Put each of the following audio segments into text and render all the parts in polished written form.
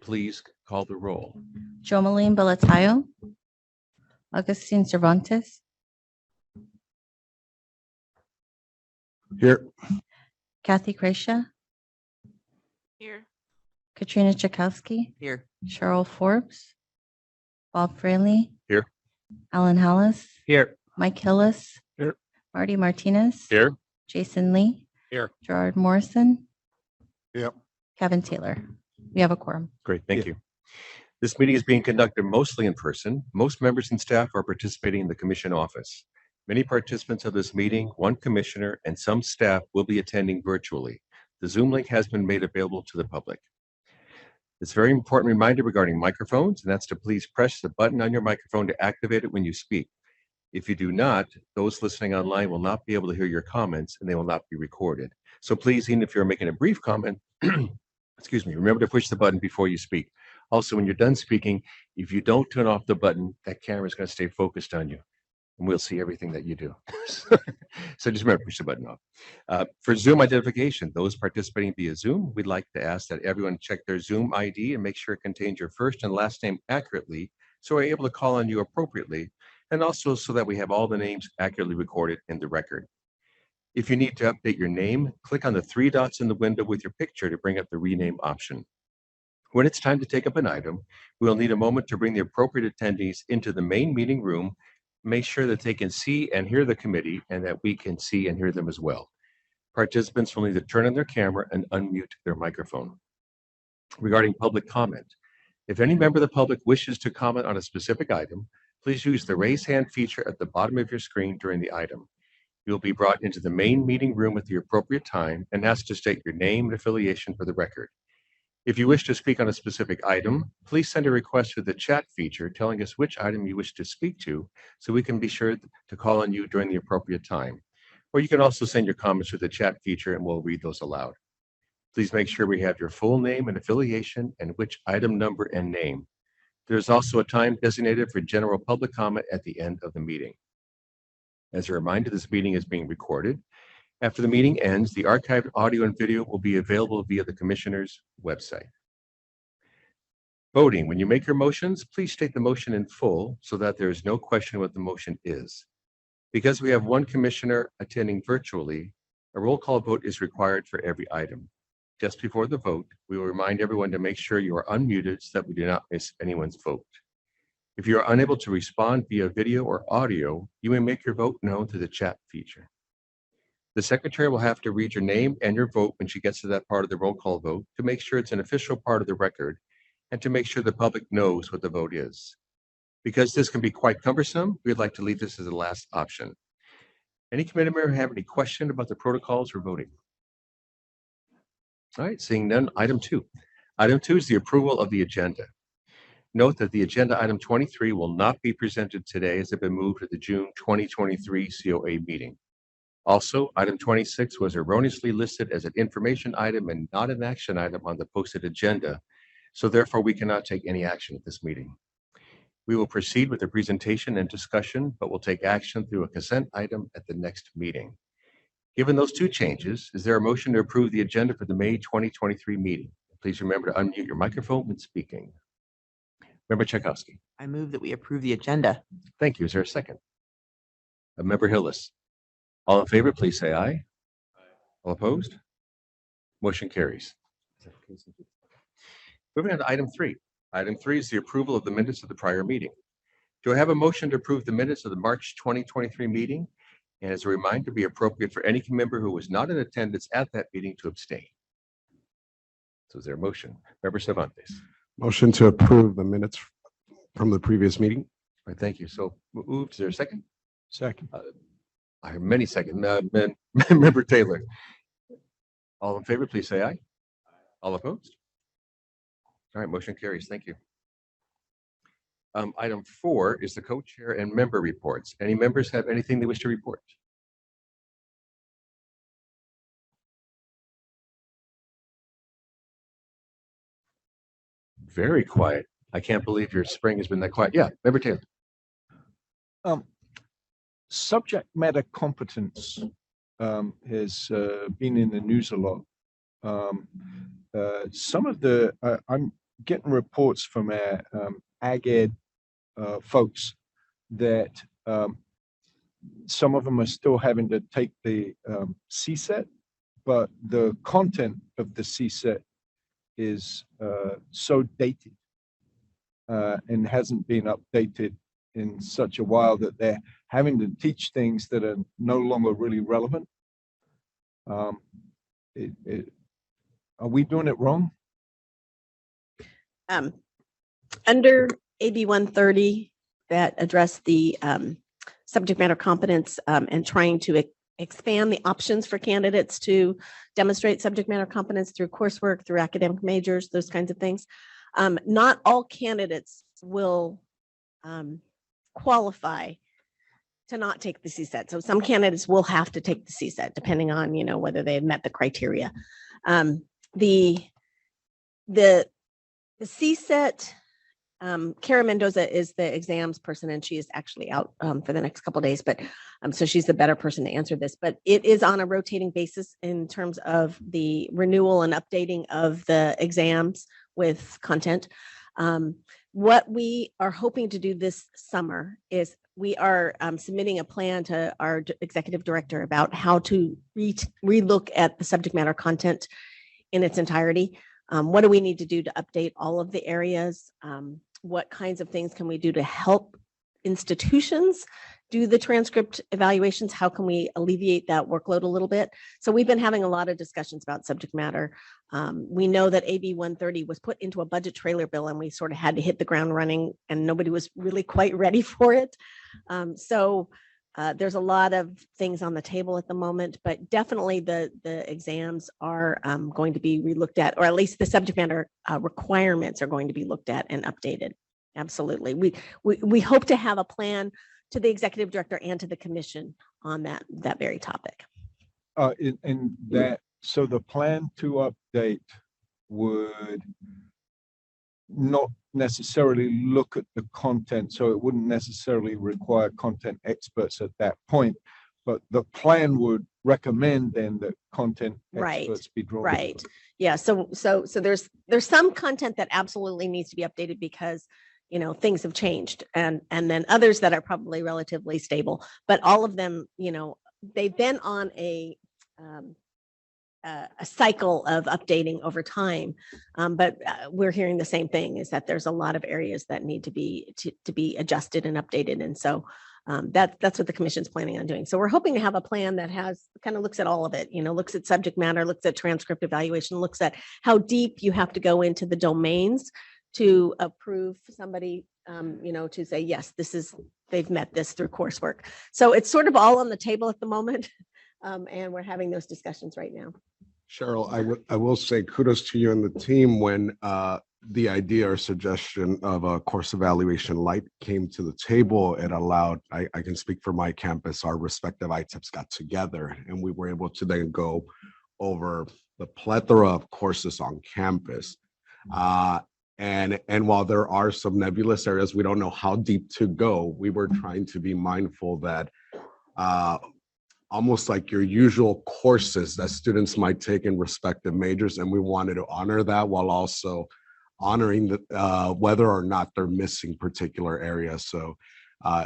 Please call the roll. Jomeline Belatayo, Augustine Cervantes, Here. Kathy Gracia, Here. Katrina Chakowski, Here. Cheryl Forbes, Bob Fraley, Here. Alan Hallis, Here. Mike Hillis, Here. Marty Martinez, Here. Jason Lee, Here. Gerard Morrison, Yep. Kevin Taylor. We have a quorum. Great, thank you. This meeting is being conducted mostly in person. Most members and staff are participating in the commission office. Many participants of this meeting, one commissioner, and some staff will be attending virtually. The Zoom link has been made available to the public. It's a very important reminder regarding microphones, and that's to please press the button on your microphone to activate it when you speak. If you do not, those listening online will not be able to hear your comments and they will not be recorded. So please, even if you're making a brief comment, excuse me, remember to push the button before you speak. Also, when you're done speaking, if you don't turn off the button, that camera is going to stay focused on you and we'll see everything that you do. So just remember, push the button off. For Zoom identification, those participating via Zoom, we'd like to ask that everyone check their Zoom ID and make sure it contains your first and last name accurately so we're able to call on you appropriately, and also so that we have all the names accurately recorded in the record. If you need to update your name, click on the 3 dots in the window with your picture to bring up the rename option. When it's time to take up an item, we'll need a moment to bring the appropriate attendees into the main meeting room, make sure that they can see and hear the committee and that we can see and hear them as well. Participants will need to turn on their camera and unmute their microphone. Regarding public comment, if any member of the public wishes to comment on a specific item, please use the raise hand feature at the bottom of your screen during the item. You'll be brought into the main meeting room at the appropriate time and asked to state your name and affiliation for the record. If you wish to speak on a specific item, please send a request through the chat feature telling us which item you wish to speak to so we can be sure to call on you during the appropriate time. Or you can also send your comments through the chat feature and we'll read those aloud. Please make sure we have your full name and affiliation and which item number and name. There's also a time designated for general public comment at the end of the meeting. As a reminder, this meeting is being recorded. After the meeting ends, the archived audio and video will be available via the Commissioner's website. Voting. When you make your motions, please state the motion in full so that there is no question what the motion is. Because we have one Commissioner attending virtually, a roll call vote is required for every item. Just before the vote, we will remind everyone to make sure you are unmuted so that we do not miss anyone's vote. If you are unable to respond via video or audio, you may make your vote known through the chat feature. The secretary will have to read your name and your vote when she gets to that part of the roll call vote to make sure it's an official part of the record and to make sure the public knows what the vote is. Because this can be quite cumbersome, we'd like to leave this as the last option. Any committee member have any question about the protocols for voting? All right, seeing none, item 2. Item 2 is the approval of the agenda. Note that the agenda item 23 will not be presented today as it has been moved to the June 2023 COA meeting. Also, item 26 was erroneously listed as an information item and not an action item on the posted agenda, so therefore we cannot take any action at this meeting. We will proceed with the presentation and discussion, but will take action through a consent item at the next meeting. Given those 2 changes, is there a motion to approve the agenda for the May 2023 meeting? Please remember to unmute your microphone when speaking. Member Chakowski. I move that we approve the agenda. Thank you. Is there a second? Member Hillis. All in favor, please say aye. All opposed? Motion carries. Moving on to item 3. Item 3 is the approval of the minutes of the prior meeting. Do I have a motion to approve the minutes of the March 2023 meeting? And as a reminder, be appropriate for any member who was not in attendance at that meeting to abstain. So is there a motion? Member Cervantes. Motion to approve the minutes from the previous meeting. All right, thank you. So moved. Is there a second? Second. I have many seconds. Member Taylor. All in favor, please say aye. All opposed? All right, motion carries. Thank you. Item 4 is the co-chair and member reports. Any members have anything they wish to report? Very quiet. I can't believe your spring has been that quiet. Yeah, Member Taylor. Subject matter competence has been in the news a lot. Some of the, I'm getting reports from our ag ed folks that some of them are still having to take the CSET, but the content of the CSET is so dated and hasn't been updated in such a while that they're having to teach things that are no longer really relevant. Are we doing it wrong? Under AB 130 that addressed the subject matter competence and trying to expand the options for candidates to demonstrate subject matter competence through coursework, through academic majors, those kinds of things. Not all candidates will qualify to not take the CSET. So some candidates will have to take the CSET depending on, whether they had met the criteria. The CSET, Kara Mendoza is the exams person, and she is actually out for the next couple of days, but so she's the better person to answer this, but it is on a rotating basis in terms of the renewal and updating of the exams with content. What we are hoping to do this summer is we are submitting a plan to our executive director about how to relook at the subject matter content in its entirety. What do we need to do to update all of the areas? What kinds of things can we do to help institutions do the transcript evaluations? How can we alleviate that workload a little bit? So we've been having a lot of discussions about subject matter. We know that AB 130 was put into a budget trailer bill and we sort of had to hit the ground running and nobody was really quite ready for it. There's a lot of things on the table at the moment, but definitely the exams are going to be relooked at, or at least the subject matter requirements are going to be looked at and updated. Absolutely. We hope to have a plan to the executive director and to the commission on that very topic. So the plan to update would not necessarily look at the content, so it wouldn't necessarily require content experts at that point, but the plan would recommend then that content experts be drawn. Right. Yeah. So there's some content that absolutely needs to be updated because things have changed, and then others that are probably relatively stable, but all of them, they've been on a cycle of updating over time. But we're hearing the same thing, is that there's a lot of areas that need to be adjusted and updated. And so that's what the commission's planning on doing. So we're hoping to have a plan that kind of looks at all of it, looks at subject matter, looks at transcript evaluation, looks at how deep you have to go into the domains to approve somebody, to say, yes, they've met this through coursework. So it's sort of all on the table at the moment. And we're having those discussions right now. Cheryl, I will say kudos to you and the team when the idea or suggestion of a course evaluation light came to the table. It allowed, I can speak for my campus, our respective ITEPs got together and we were able to then go over the plethora of courses on campus. And while there are some nebulous areas, we don't know how deep to go, we were trying to be mindful that almost like your usual courses that students might take in respective majors, and we wanted to honor that while also honoring whether or not they're missing particular areas. So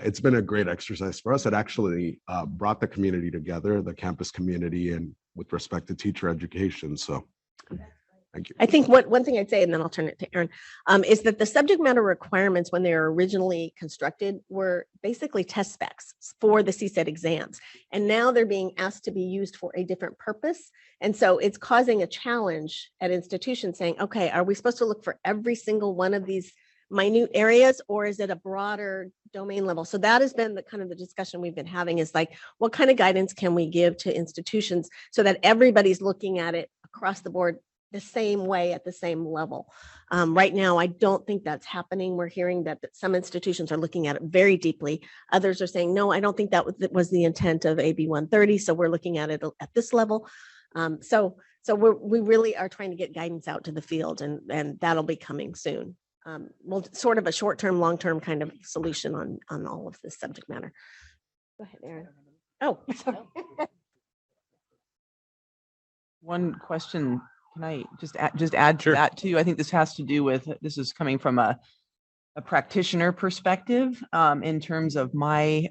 it's been a great exercise for us. It actually brought the community together, the campus community, and with respect to teacher education. So thank you. I think one thing I'd say, and then I'll turn it to Aaron, is that the subject matter requirements when they were originally constructed were basically test specs for the CSET exams. And now they're being asked to be used for a different purpose. And so it's causing a challenge at institutions saying, okay, are we supposed to look for every single one of these minute areas, or is it a broader domain level? So that has been the discussion we've been having, is like, what kind of guidance can we give to institutions so that everybody's looking at it across the board the same way at the same level. Right now, I don't think that's happening. We're hearing that some institutions are looking at it very deeply. Others are saying, no, I don't think that was the intent of AB 130. So we're looking at it at this level. So we really are trying to get guidance out to the field, and that'll be coming soon. Well, sort of a short-term, long-term kind of solution on all of this subject matter. Go ahead, Aaron. Oh, sorry. One question can I just add to Sure. that too? I think this has to do with, this is coming from a practitioner perspective, in terms of my,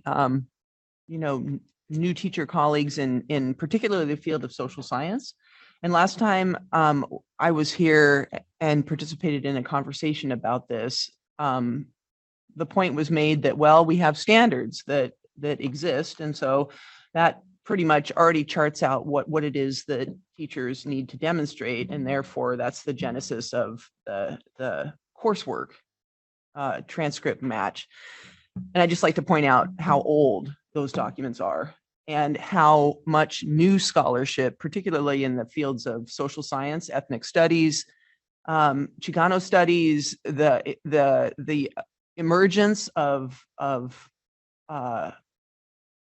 new teacher colleagues in particularly the field of social science. And last time I was here and participated in a conversation about this, the point was made that, well, we have standards that exist. And so that pretty much already charts out what it is that teachers need to demonstrate. And therefore, that's the genesis of the coursework transcript match. And I just like to point out how old those documents are and how much new scholarship, particularly in the fields of social science, ethnic studies, Chicano studies, the emergence of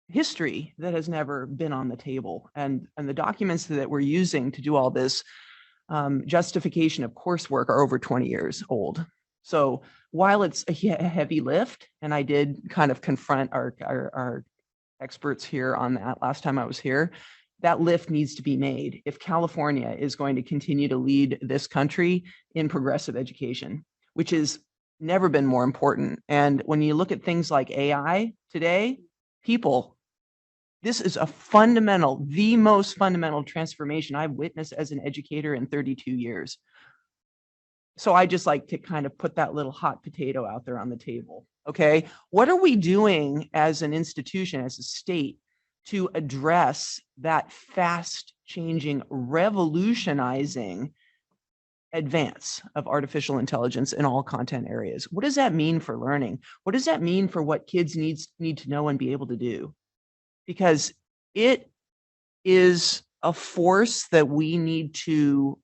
history that has never been on the table, and the documents that we're using to do all this justification of coursework are over 20 years old. So while it's a heavy lift, and I did kind of confront our experts here on that last time I was here, that lift needs to be made if California is going to continue to lead this country in progressive education, which has never been more important. And when you look at things like AI today, people, this is the most fundamental transformation I've witnessed as an educator in 32 years. So I just like to kind of put that little hot potato out there on the table. Okay. What are we doing as an institution, as a state, to address that fast changing, revolutionizing advance of artificial intelligence in all content areas? What does that mean for learning? What does that mean for what kids need to know and be able to do? Because it is a force that we need to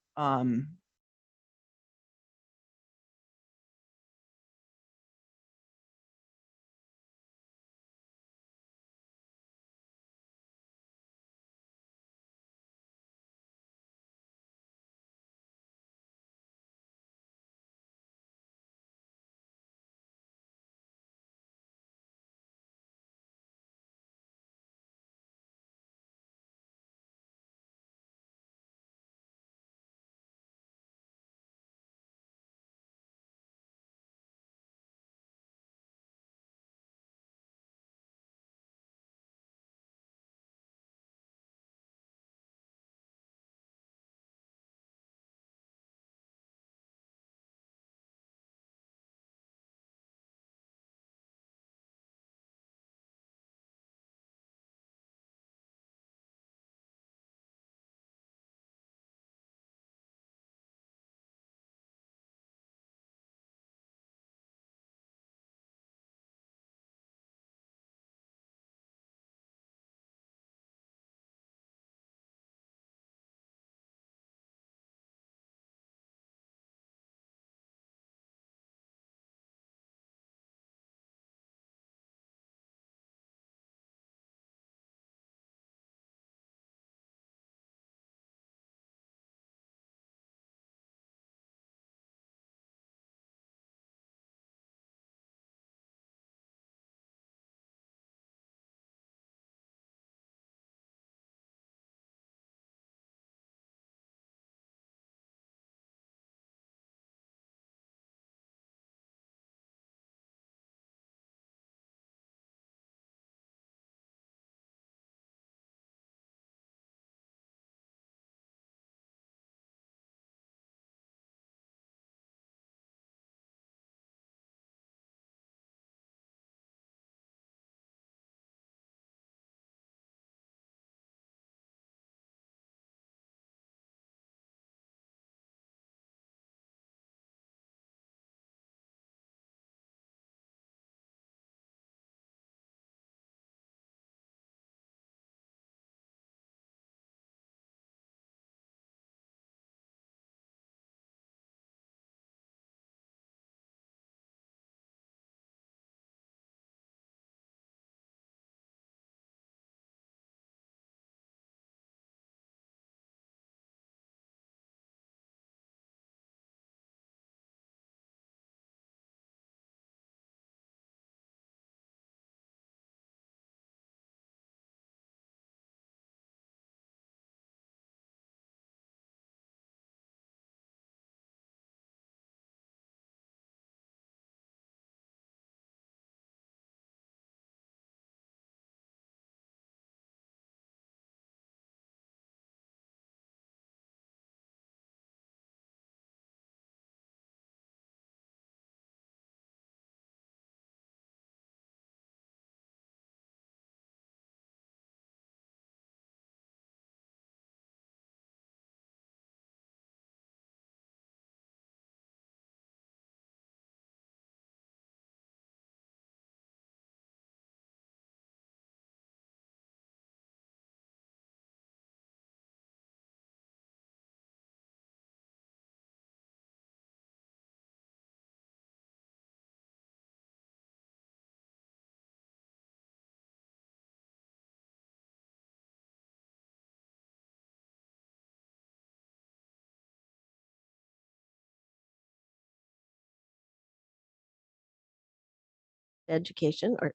Education, or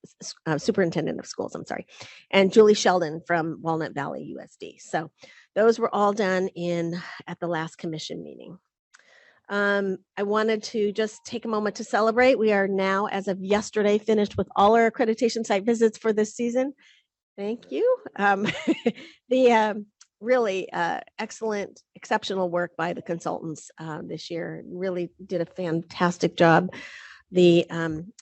Superintendent of Schools, I'm sorry, and Julie Sheldon from Walnut Valley USD. So those were all done at the last commission meeting. I wanted to just take a moment to celebrate. We are now, as of yesterday, finished with all our accreditation site visits for this season. Thank you. The really excellent, exceptional work by the consultants this year. Really did a fantastic job. The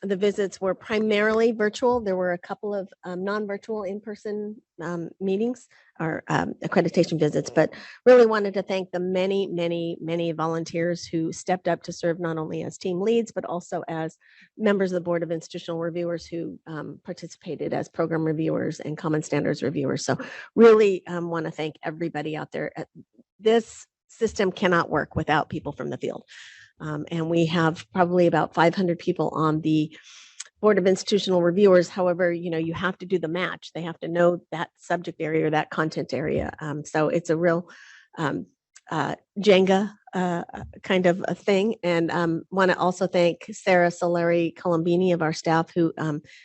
visits were primarily virtual. There were a couple of non-virtual in-person meetings or accreditation visits, but really wanted to thank the many, many, many volunteers who stepped up to serve not only as team leads, but also as members of the Board of Institutional Reviewers who participated as program reviewers and common standards reviewers. So really want to thank everybody out there. This system cannot work without people from the field. And we have probably about 500 people on the Board of Institutional Reviewers. However, you have to do the match. They have to know that subject area or that content area. So it's a real Jenga kind of a thing. And want to also thank Sarah Solari Colombini of our staff, who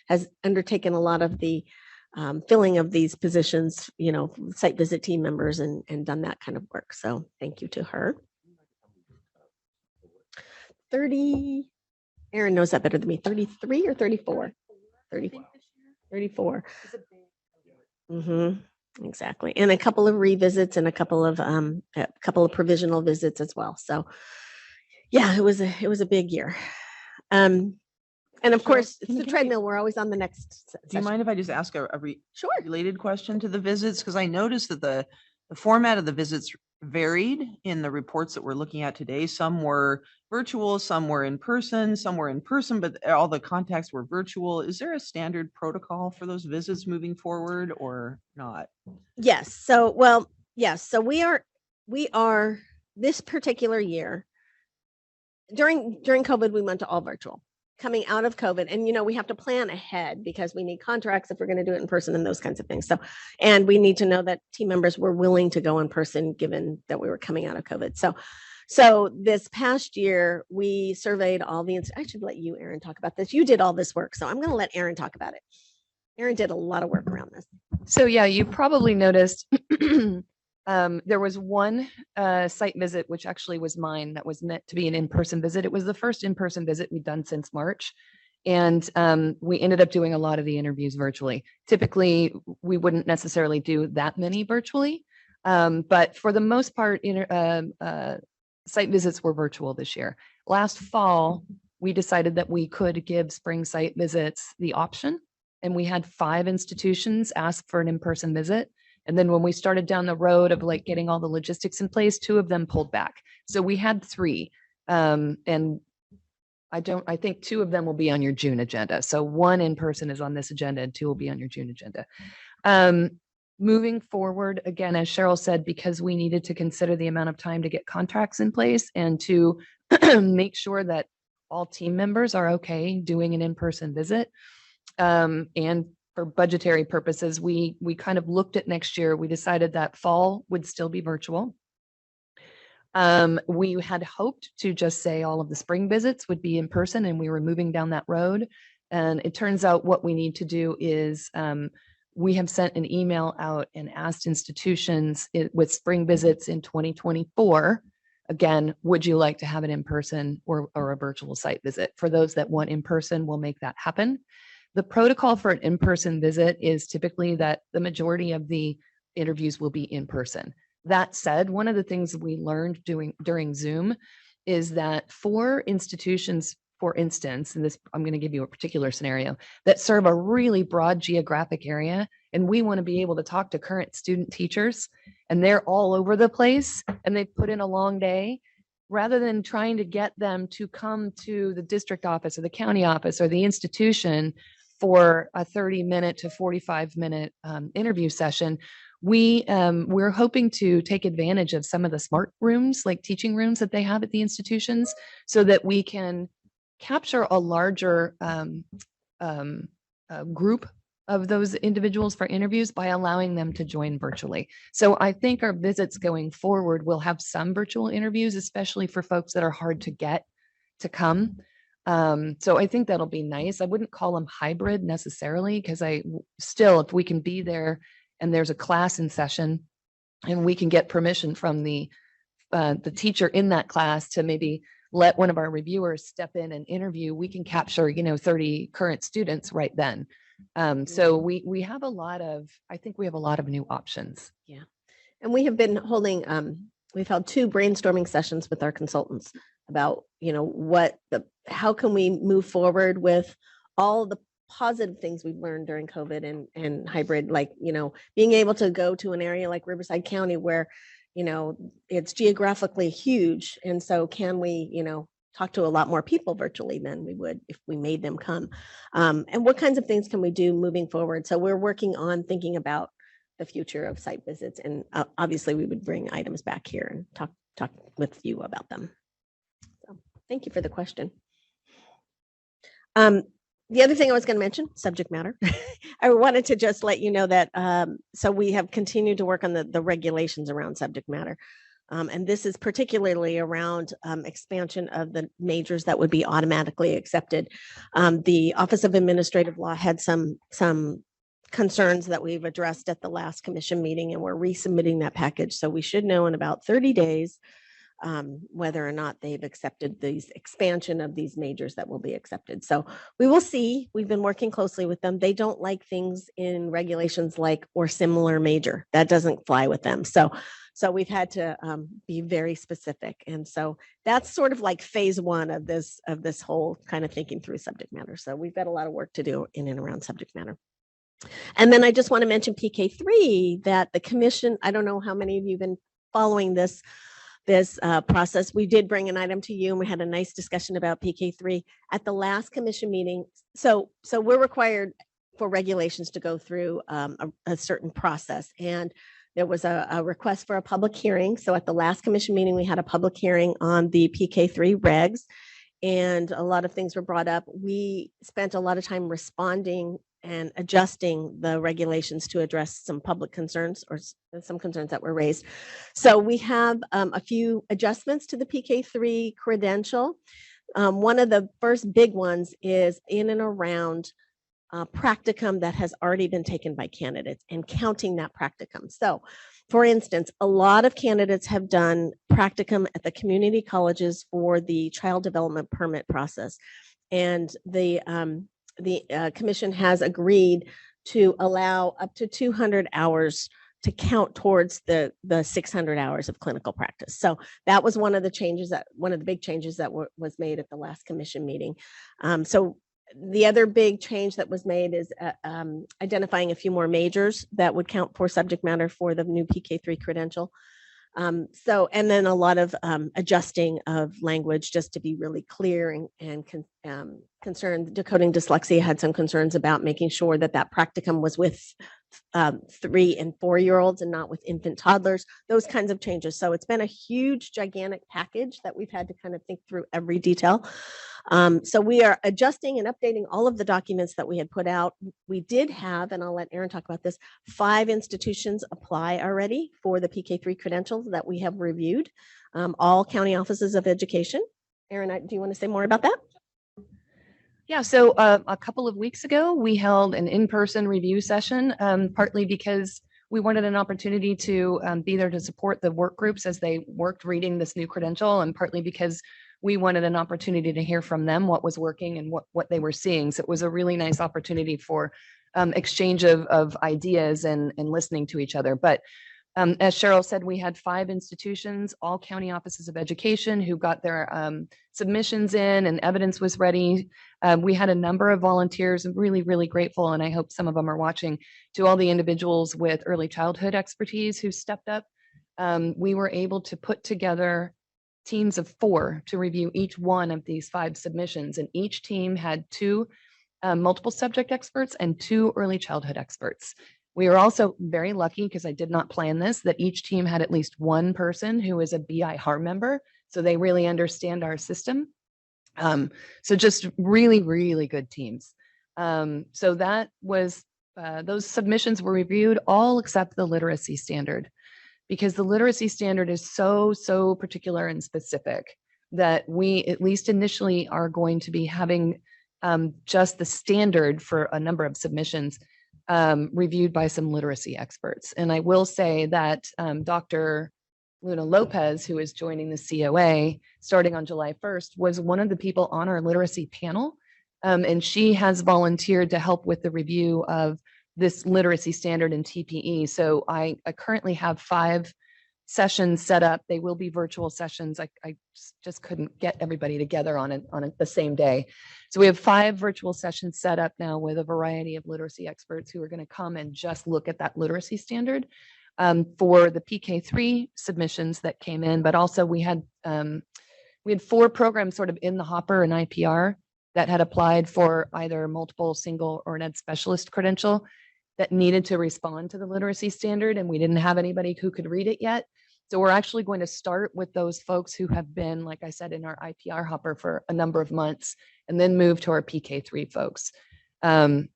has undertaken a lot of the filling of these positions, site visit team members, and done that kind of work. So thank you to her. 30, Aaron knows that better than me, 33 or 34? 34. Exactly. And a couple of revisits and a couple of provisional visits as well. So yeah, it was a big year. And of course, it's the treadmill. We're always on the next session. Do you mind if I just ask a Sure. related question to the visits? Because I noticed that the format of the visits varied in the reports that we're looking at today. Some were virtual, some were in person, but all the contacts were virtual. Is there a standard protocol for those visits moving forward or not? Yes. So, yes. So we are this particular year, during COVID, we went to all virtual. Coming out of COVID, and we have to plan ahead because we need contracts if we're going to do it in person and those kinds of things. So, and we need to know that team members were willing to go in person given that we were coming out of COVID. So this past year, we surveyed all the, I should let you, Aaron, talk about this. You did all this work, so I'm going to let Aaron talk about it. Aaron did a lot of work around this. So yeah, you probably noticed there was one site visit, which actually was mine, that was meant to be an in-person visit. It was the first in-person visit we'd done since March. And we ended up doing a lot of the interviews virtually. Typically, we wouldn't necessarily do that many virtually. But for the most part, site visits were virtual this year. Last fall, we decided that we could give spring site visits the option. And we had 5 institutions ask for an in-person visit. And then when we started down the road of getting all the logistics in place, 2 of them pulled back. So we had 3. And I think 2 of them will be on your June agenda. So 1 in person is on this agenda and 2 will be on your June agenda. Moving forward, again, as Cheryl said, because we needed to consider the amount of time to get contracts in place and to make sure that all team members are okay doing an in-person visit. And for budgetary purposes, we kind of looked at next year. We decided that fall would still be virtual. We had hoped to just say all of the spring visits would be in person, and we were moving down that road. And it turns out what we need to do is we have sent an email out and asked institutions with spring visits in 2024, again, would you like to have an in-person or a virtual site visit? For those that want in-person, we'll make that happen. The protocol for an in-person visit is typically that the majority of the interviews will be in person. That said, one of the things we learned during Zoom is that for institutions, for instance, and this, I'm going to give you a particular scenario, that serve a really broad geographic area, and we want to be able to talk to current student teachers, and they're all over the place, and they've put in a long day, rather than trying to get them to come to the district office or the county office or the institution for a 30-minute to 45-minute interview session, we're hoping to take advantage of some of the smart rooms, like teaching rooms that they have at the institutions, so that we can capture a larger group of those individuals for interviews by allowing them to join virtually. So I think our visits going forward will have some virtual interviews, especially for folks that are hard to get to come. So I think that'll be nice. I wouldn't call them hybrid necessarily, because still, if we can be there and there's a class in session and we can get permission from the teacher in that class to maybe let one of our reviewers step in and interview, we can capture, 30 current students right then. So we have I think we have a lot of new options. Yeah. And we have been holding, we've held 2 brainstorming sessions with our consultants about, how can we move forward with all the positive things we've learned during COVID and hybrid, like, being able to go to an area like Riverside County where, it's geographically huge. And so can we, talk to a lot more people virtually than we would if we made them come? And what kinds of things can we do moving forward? So we're working on thinking about the future of site visits. And obviously we would bring items back here and talk with you about them. So thank you for the question. The other thing I was going to mention, subject matter. I wanted to just let you know that, so we have continued to work on the regulations around subject matter. And this is particularly around expansion of the majors that would be automatically accepted. The Office of Administrative Law had some concerns that we've addressed at the last commission meeting, and we're resubmitting that package. So we should know in about 30 days whether or not they've accepted these expansion of these majors that will be accepted. So we will see. We've been working closely with them. They don't like things in regulations like or similar major. That doesn't fly with them. So we've had to be very specific. And so that's sort of like phase 1 of this whole kind of thinking through subject matter. So we've got a lot of work to do in and around subject matter. And then I just want to mention PK3, that the commission, I don't know how many of you have been following this process. We did bring an item to you and we had a nice discussion about PK3 at the last commission meeting. So we're required for regulations to go through a certain process, and there was a request for a public hearing. So at the last commission meeting, we had a public hearing on the PK3 regs, and a lot of things were brought up. We spent a lot of time responding and adjusting the regulations to address some public concerns or some concerns that were raised. So we have a few adjustments to the PK3 credential. One of the first big ones is in and around practicum that has already been taken by candidates and counting that practicum. So for instance, a lot of candidates have done practicum at the community colleges for the child development permit process. And the commission has agreed to allow up to 200 hours to count towards the 600 hours of clinical practice. So that was one of the big changes that was made at the last commission meeting. So the other big change that was made is identifying a few more majors that would count for subject matter for the new PK3 credential. And then a lot of adjusting of language just to be really clear and concerned. Decoding Dyslexia had some concerns about making sure that practicum was with 3 and 4-year-olds and not with infant toddlers, those kinds of changes. So it's been a huge, gigantic package that we've had to kind of think through every detail. So we are adjusting and updating all of the documents that we had put out. We did have, and I'll let Erin talk about this, 5 institutions apply already for the PK3 credentials that we have reviewed, all county offices of education. Erin, do you want to say more about that? Yeah, so a couple of weeks ago, we held an in-person review session, partly because we wanted an opportunity to be there to support the work groups as they worked reading this new credential, and partly because we wanted an opportunity to hear from them what was working and what they were seeing. So it was a really nice opportunity for exchange of ideas and listening to each other. But as Cheryl said, we had 5 institutions, all county offices of education, who got their submissions in and evidence was ready. We had a number of volunteers. I'm really, really grateful, and I hope some of them are watching, to all the individuals with early childhood expertise who stepped up. We were able to put together teams of 4 to review each one of these 5 submissions, and each team had 2 multiple subject experts and 2 early childhood experts. We are also very lucky, because I did not plan this, that each team had at least one person who is a BI HAR member, so they really understand our system. So just really, really good teams. So that was, those submissions were reviewed, all except the literacy standard, because the literacy standard is so particular and specific. that we, at least initially, are going to be having just the standard for a number of submissions reviewed by some literacy experts. And I will say that Dr. Luna Lopez, who is joining the COA starting on July 1st, was one of the people on our literacy panel. And she has volunteered to help with the review of this literacy standard in TPE. So I currently have 5 sessions set up. They will be virtual sessions. I just couldn't get everybody together on the same day. So we have 5 virtual sessions set up now with a variety of literacy experts who are going to come and just look at that literacy standard for the PK3 submissions that came in. But also we had 4 programs sort of in the hopper and IPR that had applied for either multiple, single, or an ed specialist credential that needed to respond to the literacy standard, and we didn't have anybody who could read it yet. So we're actually going to start with those folks who have been, like I said, in our IPR hopper for a number of months, and then move to our PK3 folks. The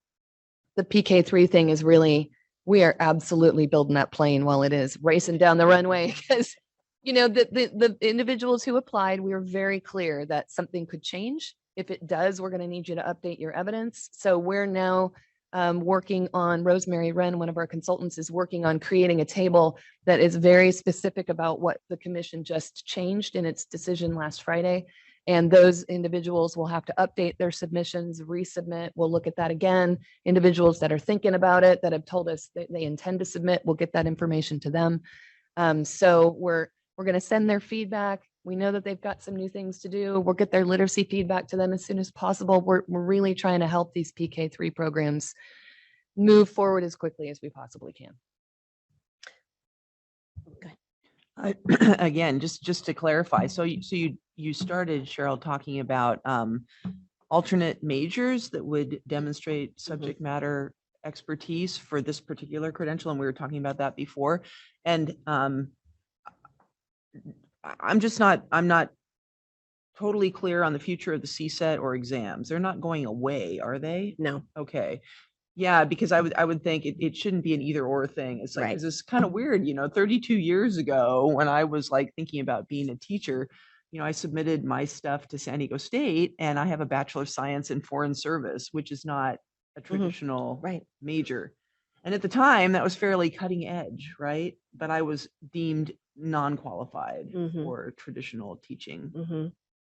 PK3 thing is really, we are absolutely building that plane while it is racing down the runway, because the individuals who applied, we were very clear that something could change. If it does, we're going to need you to update your evidence. So we're now working on, Rosemary Wren, one of our consultants, is working on creating a table that is very specific about what the commission just changed in its decision last Friday. And those individuals will have to update their submissions, resubmit. We'll look at that again. Individuals that are thinking about it, that have told us that they intend to submit, we'll get that information to them. So we're going to send their feedback. We know that they've got some new things to do. We'll get their literacy feedback to them as soon as possible. We're really trying to help these PK3 programs move forward as quickly as we possibly can. Again, just to clarify, so you started, Cheryl, talking about alternate majors that would demonstrate subject matter expertise for this particular credential, and we were talking about that before. And I'm not totally clear on the future of the CSET or exams. They're not going away, are they? No. Okay. Yeah, because I would think it shouldn't be an either or thing. It's like, 'cause it's kind of weird, 32 years ago when I was like thinking about being a teacher, I submitted my stuff to San Diego State, and I have a Bachelor of Science in Foreign Service, which is not a traditional major. And at the time that was fairly cutting edge, right? But I was deemed non-qualified for traditional teaching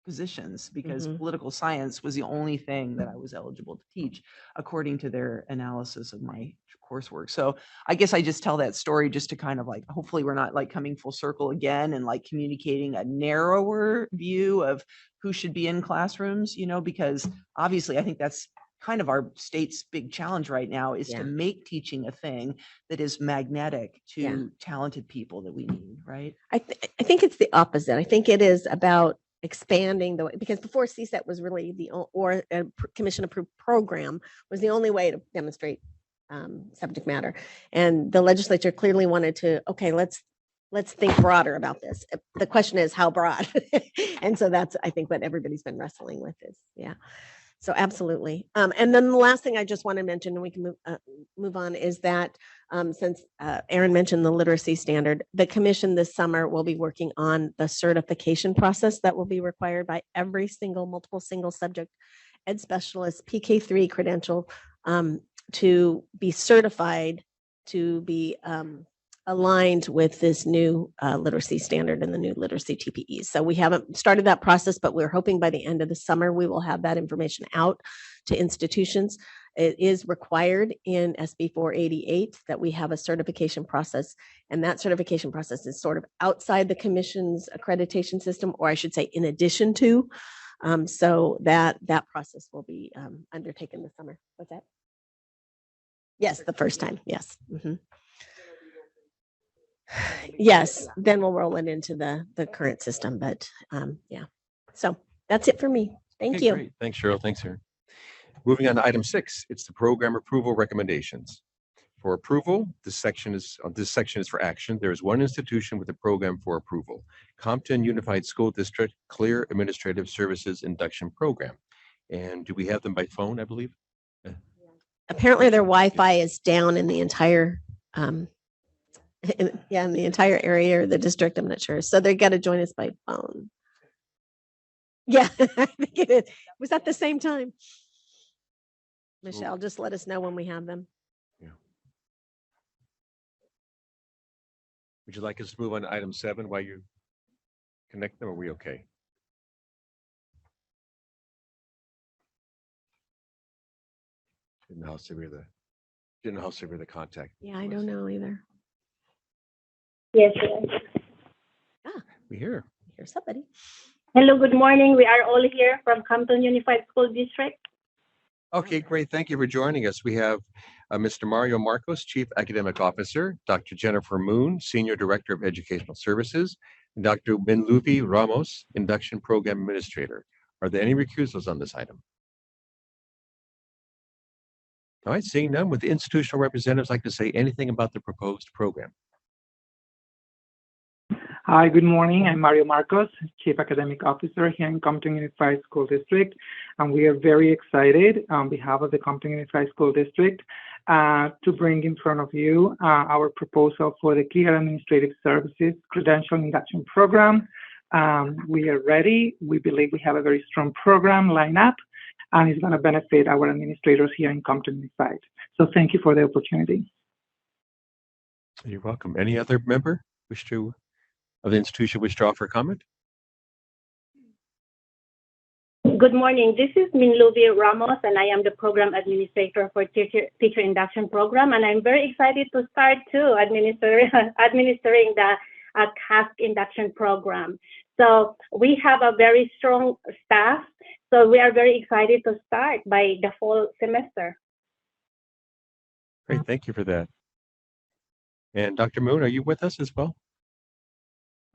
positions because political science was the only thing that I was eligible to teach according to their analysis of my coursework. So I guess I just tell that story just to kind of like, hopefully we're not like coming full circle again and like communicating a narrower view of who should be in classrooms, because obviously I think that's kind of our state's big challenge right now is to make teaching a thing that is magnetic to talented people that we need, right? I think it's the opposite. I think it is about expanding because before CSET was really or a commission approved program was the only way to demonstrate subject matter. And the legislature clearly wanted to, okay, let's think broader about this. The question is how broad? And so that's, I think, what everybody's been wrestling with is, So absolutely. And then the last thing I just want to mention, and we can move on, is that since Aaron mentioned the literacy standard, the commission this summer will be working on the certification process that will be required by every multiple single subject ed specialist PK3 credential to be certified to be aligned with this new literacy standard and the new literacy TPEs. So we haven't started that process, but we're hoping by the end of the summer, we will have that information out to institutions. It is required in SB 488 that we have a certification process, and that certification process is sort of outside the commission's accreditation system, or I should say in addition to, so that process will be undertaken this summer. What's that? Yes, the first time, yes. Yes, then we'll roll it into the current system, but so that's it for me. Thank you. Great. Thanks, Cheryl. Thanks, Aaron. Moving on to item 6, it's the program approval recommendations. For approval, this section is for action. There is one institution with a program for approval: Compton Unified School District Clear Administrative Services Induction Program. And do we have them by phone, I believe? Apparently their Wi-Fi is down in the entire in the entire area or the district. I'm not sure. So they got to join us by phone. Yeah, I think it is. Was that the same time? Michelle, just let us know when we have them. Would you like us to move on to item 7 while you connect them? Or are we okay? Didn't know how severe the contact. Yeah, I don't know either. Yes. We hear. Here's somebody. Hello, good morning. We are all here from Compton Unified School District. Okay, great. Thank you for joining us. We have Mr. Mario Marcos, Chief Academic Officer, Dr. Jennifer Moon, Senior Director of Educational Services, and Dr. Benluvi Ramos, Induction Program Administrator. Are there any recusals on this item? All right, seeing none, would the institutional representatives like to say anything about the proposed program? Hi, good morning. I'm Mario Marcos, Chief Academic Officer here in Compton Unified School District, and we are very excited on behalf of the Compton Unified School District to bring in front of you our proposal for the Clear Administrative Services Credential Induction Program. We are ready. We believe we have a very strong program lined up, and it's going to benefit our administrators here in Compton Unified. So thank you for the opportunity. You're welcome. Any other member of the institution wish to offer comment? Good morning. This is Benluvi Ramos, and I am the Program Administrator for Teacher Induction Program. And I'm very excited to start too administering the CASC Induction Program. So we have a very strong staff. So we are very excited to start by the fall semester. Great, thank you for that. And Dr. Moon, are you with us as well?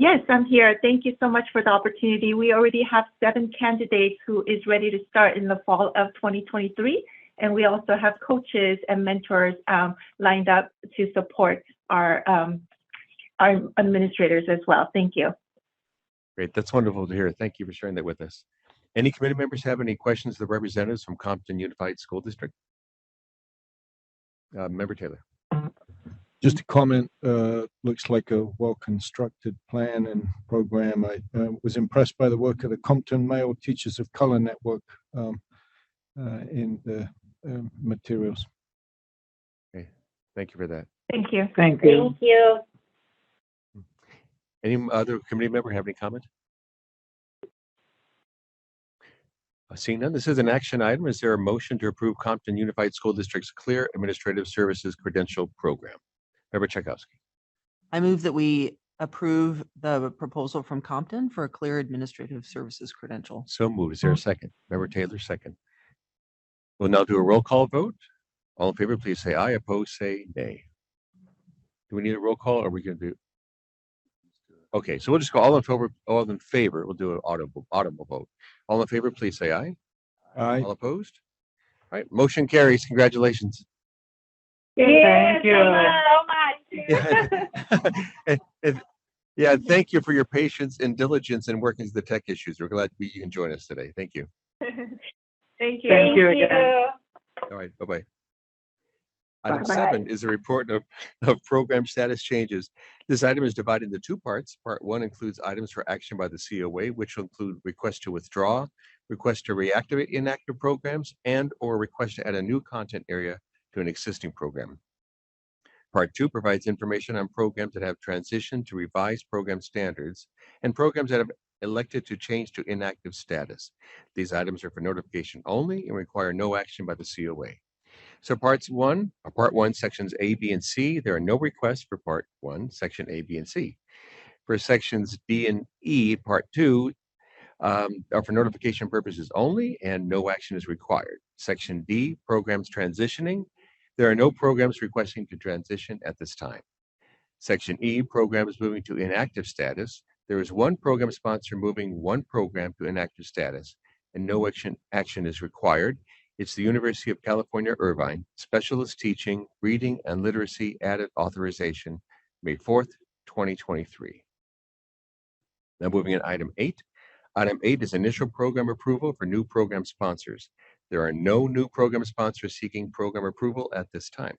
Yes, I'm here. Thank you so much for the opportunity. We already have 7 candidates who is ready to start in the fall of 2023. And we also have coaches and mentors lined up to support our administrators as well. Thank you. Great, that's wonderful to hear. Thank you for sharing that with us. Any committee members have any questions of the representatives from Compton Unified School District? Member Taylor. Just a comment, looks like a well-constructed plan and program. I was impressed by the work of the Compton Male Teachers of Color Network in the materials. Okay, thank you for that. Thank you. Thank you. Thank you. Any other committee member have any comment? Seeing none, this is an action item. Is there a motion to approve Compton Unified School District's Clear Administrative Services Credential Program? Member Tchaikovsky. I move that we approve the proposal from Compton for a Clear Administrative Services credential. So moved. Is there a second? Member Taylor, second. We'll now do a roll call vote. All in favor, please say aye. Opposed, say nay. Do we need a roll call, or are we going to do? Okay, so we'll just go all in favor. We'll do an audible vote. All in favor, please say aye. Aye. All opposed? All right, motion carries. Congratulations. Yes, Thank you. so much. Yeah, thank you for your patience and diligence in working through the tech issues. We're glad you can join us today. Thank you. Thank you. Thank you again. All right, bye-bye. Item Bye-bye. 7 is a report of program status changes. This item is divided into 2 parts. Part 1 includes items for action by the COA, which will include request to withdraw, request to reactivate inactive programs, and or request to add a new content area to an existing program. Part 2 provides information on programs that have transitioned to revised program standards and programs that have elected to change to inactive status. These items are for notification only and require no action by the COA. So part 1, sections A, B, and C, there are no requests for part 1, section A, B, and C. For sections D and E, part 2 are for notification purposes only and no action is required. Section D, programs transitioning. There are no programs requesting to transition at this time. Section E, programs moving to inactive status. There is 1 program sponsor moving 1 program to inactive status and no action is required. It's the University of California, Irvine, Specialist Teaching, Reading and Literacy Added Authorization, May 4th, 2023. Now moving on item 8. Item 8 is initial program approval for new program sponsors. There are no new program sponsors seeking program approval at this time.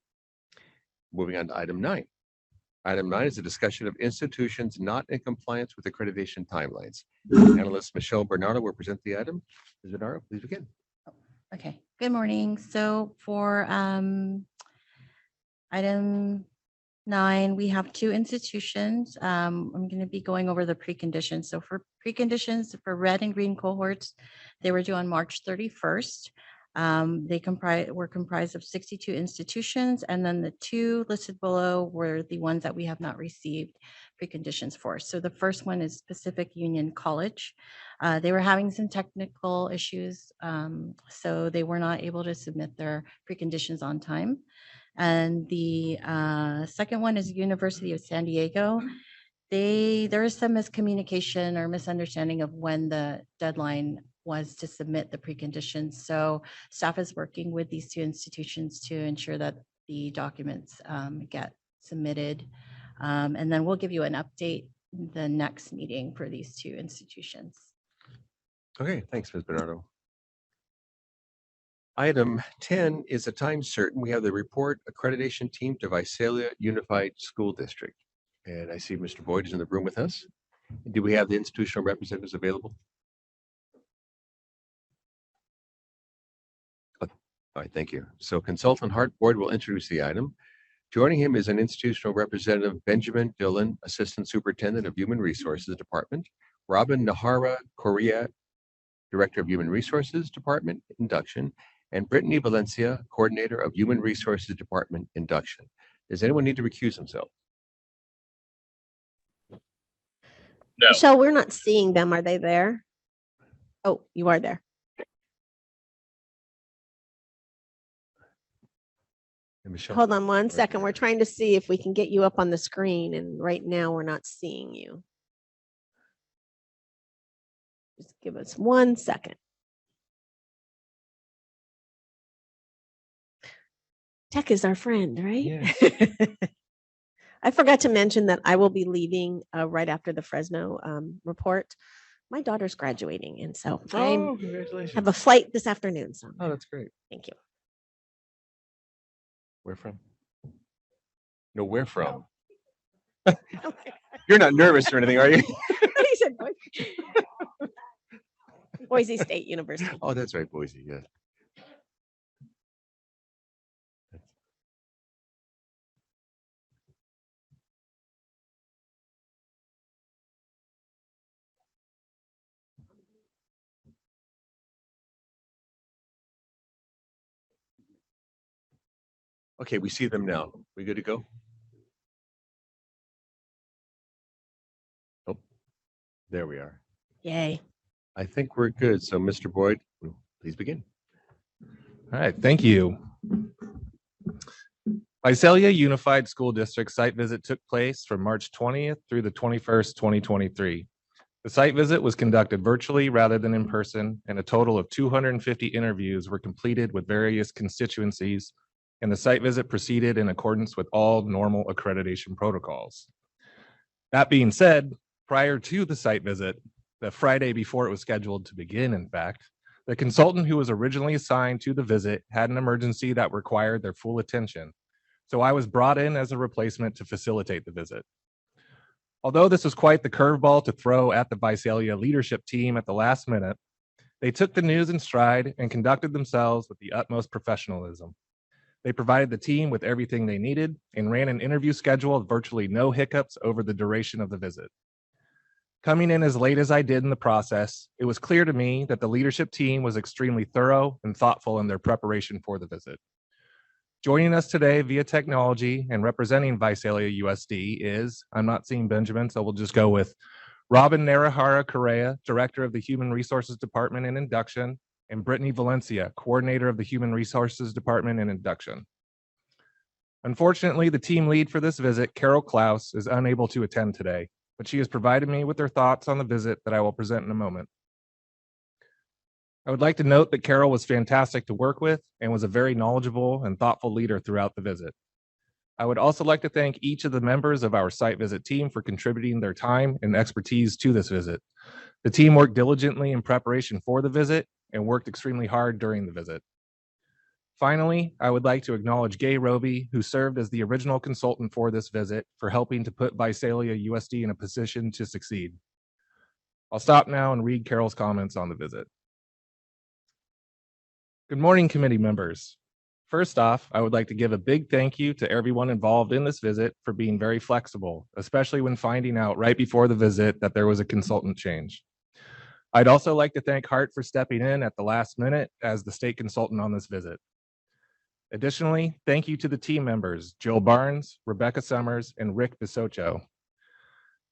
Moving on to item 9. Item 9 is a discussion of institutions not in compliance with accreditation timelines. Analyst Michelle Bernardo will present the item. Ms. Bernardo, please begin. Okay, good morning. So for item 9, we have 2 institutions. I'm going to be going over the preconditions. So for preconditions for red and green cohorts, they were due on March 31st. They were comprised of 62 institutions, and then the 2 listed below were the ones that we have not received preconditions for. So the first one is Pacific Union College. They were having some technical issues, so they were not able to submit their preconditions on time. And the second one is University of San Diego. There is some miscommunication or misunderstanding of when the deadline was to submit the preconditions. So staff is working with these 2 institutions to ensure that the documents get submitted. And then we'll give you an update the next meeting for these 2 institutions. Okay, thanks, Ms. Bernardo. Item 10 is a time certain. We have the report accreditation team to Visalia Unified School District. And I see Mr. Boyd is in the room with us. Do we have the institutional representatives available? All right, thank you. So Consultant Hart Boyd will introduce the item. Joining him is an institutional representative, Benjamin Dillon, Assistant Superintendent of Human Resources Department, Robin Nahara Correa, Director of Human Resources Department, Induction, and Brittany Valencia, Coordinator of Human Resources Department, Induction. Does anyone need to recuse himself? No. Michelle, we're not seeing them. Are they there? Oh, you are there. Michelle, hold on one second. We're trying to see if we can get you up on the screen, and right now we're not seeing you. Just give us 1 second. Tech is our friend, right? Yes. I forgot to mention that I will be leaving right after the Fresno report. My daughter's graduating, and so I congratulations. have a flight this afternoon. So Oh, that's great. thank you. Where from? No, where from? You're not nervous or anything, are you? He said Boise State University. Oh, that's right, Boise, yes. Okay, we see them now. We good to go? Oh, there we are. Yay. I think we're good. So, Mr. Boyd, please begin. All right, thank you. Visalia Unified School District site visit took place from March 20th through the 21st, 2023. The site visit was conducted virtually rather than in person, and a total of 250 interviews were completed with various constituencies, and the site visit proceeded in accordance with all normal accreditation protocols. That being said, prior to the site visit, the Friday before it was scheduled to begin, in fact, the consultant who was originally assigned to the visit had an emergency that required their full attention. So I was brought in as a replacement to facilitate the visit. Although this was quite the curveball to throw at the Visalia leadership team at the last minute, they took the news in stride and conducted themselves with the utmost professionalism. They provided the team with everything they needed and ran an interview schedule with virtually no hiccups over the duration of the visit. Coming in as late as I did in the process, it was clear to me that the leadership team was extremely thorough and thoughtful in their preparation for the visit. Joining us today via technology and representing Visalia USD is, I'm not seeing Benjamin, so we'll just go with Robin Narahara Correa, Director of the Human Resources Department in Induction, and Brittany Valencia, Coordinator of the Human Resources Department in Induction. Unfortunately, the team lead for this visit, Carol Klaus, is unable to attend today, but she has provided me with her thoughts on the visit that I will present in a moment. I would like to note that Carol was fantastic to work with and was a very knowledgeable and thoughtful leader throughout the visit. I would also like to thank each of the members of our site visit team for contributing their time and expertise to this visit. The team worked diligently in preparation for the visit and worked extremely hard during the visit. Finally, I would like to acknowledge Gay Roby, who served as the original consultant for this visit, for helping to put Visalia USD in a position to succeed. I'll stop now and read Carol's comments on the visit. Good morning, committee members. First off, I would like to give a big thank you to everyone involved in this visit for being very flexible, especially when finding out right before the visit that there was a consultant change. I'd also like to thank Hart for stepping in at the last minute as the state consultant on this visit. Additionally, thank you to the team members, Jill Barnes, Rebecca Summers, and Rick Bisocho.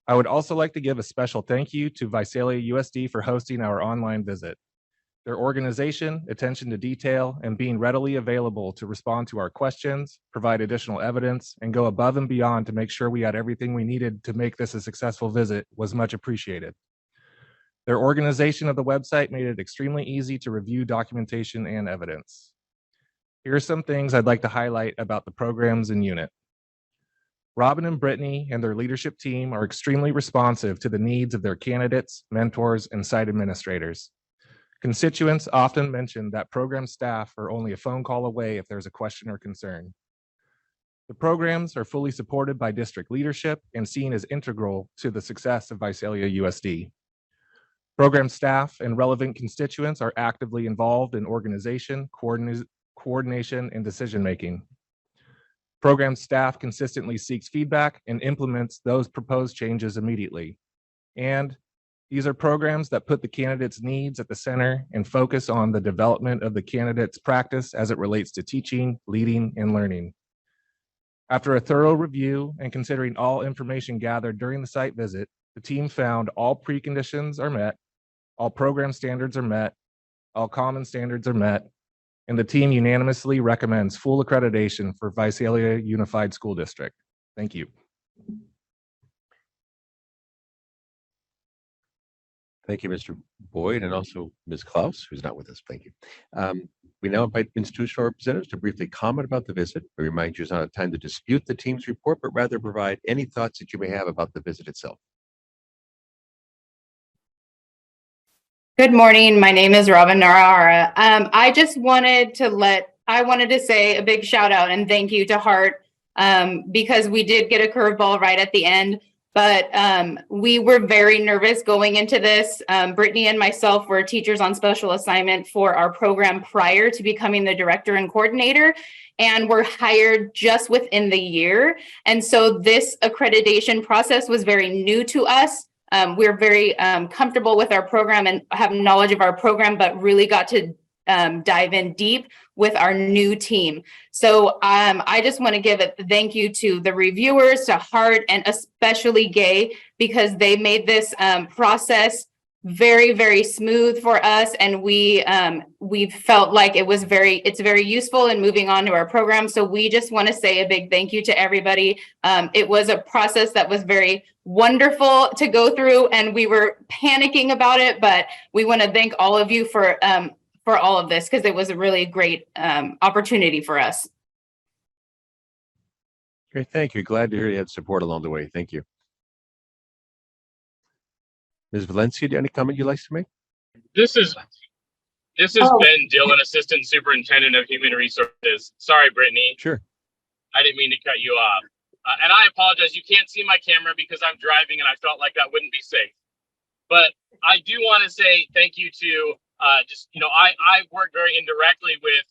I would also like to give a special thank you to Visalia USD for hosting our online visit. Their organization, attention to detail, and being readily available to respond to our questions, provide additional evidence, and go above and beyond to make sure we had everything we needed to make this a successful visit was much appreciated. Their organization of the website made it extremely easy to review documentation and evidence. Here are some things I'd like to highlight about the programs in unit. Robin and Brittany and their leadership team are extremely responsive to the needs of their candidates, mentors, and site administrators. Constituents often mention that program staff are only a phone call away if there's a question or concern. The programs are fully supported by district leadership and seen as integral to the success of Visalia USD. Program staff and relevant constituents are actively involved in organization, coordination, and decision-making. Program staff consistently seeks feedback and implements those proposed changes immediately. And these are programs that put the candidate's needs at the center and focus on the development of the candidate's practice as it relates to teaching, leading, and learning. After a thorough review and considering all information gathered during the site visit, the team found all preconditions are met, all program standards are met, all common standards are met, and the team unanimously recommends full accreditation for Visalia Unified School District. Thank you. Thank you, Mr. Boyd, and also Ms. Klaus, who's not with us. Thank you. We now invite institutional representatives to briefly comment about the visit. I remind you it's not a time to dispute the team's report, but rather provide any thoughts that you may have about the visit itself. Good morning. My name is Robin Narahara. I just wanted to say a big shout out and thank you to Hart because we did get a curveball right at the end. But we were very nervous going into this. Brittany and myself were teachers on special assignment for our program prior to becoming the director and coordinator, and were hired just within the year. And so this accreditation process was very new to us. We're very comfortable with our program and have knowledge of our program, but really got to dive in deep with our new team. So I just want to give a thank you to the reviewers, to Hart, and especially Gay, because they made this process very, very smooth for us. And we felt like it's very useful in moving on to our program. So we just want to say a big thank you to everybody. It was a process that was very wonderful to go through, and we were panicking about it, but we want to thank all of you for all of this, because it was a really great opportunity for us. Great, thank you. Glad to hear you had support along the way. Thank you. Ms. Valencia, do you have any comment you'd like to make? This is Ben Dillon, Assistant Superintendent of Human Resources. Sorry, Brittany. Sure. I didn't mean to cut you off. And I apologize. You can't see my camera because I'm driving and I felt like that wouldn't be safe. But I do want to say thank you to I worked very indirectly with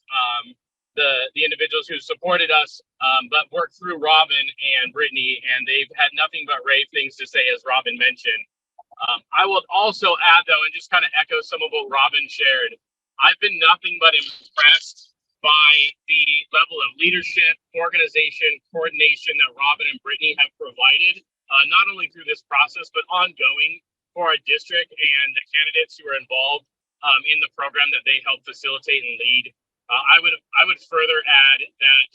the individuals who supported us, but worked through Robin and Brittany, and they've had nothing but rave things to say, as Robin mentioned. I will also add, though, and just kind of echo some of what Robin shared, I've been nothing but impressed by the level of leadership, organization, coordination that Robin and Brittany have provided, not only through this process, but ongoing for our district and the candidates who are involved in the program that they help facilitate and lead. I would further add that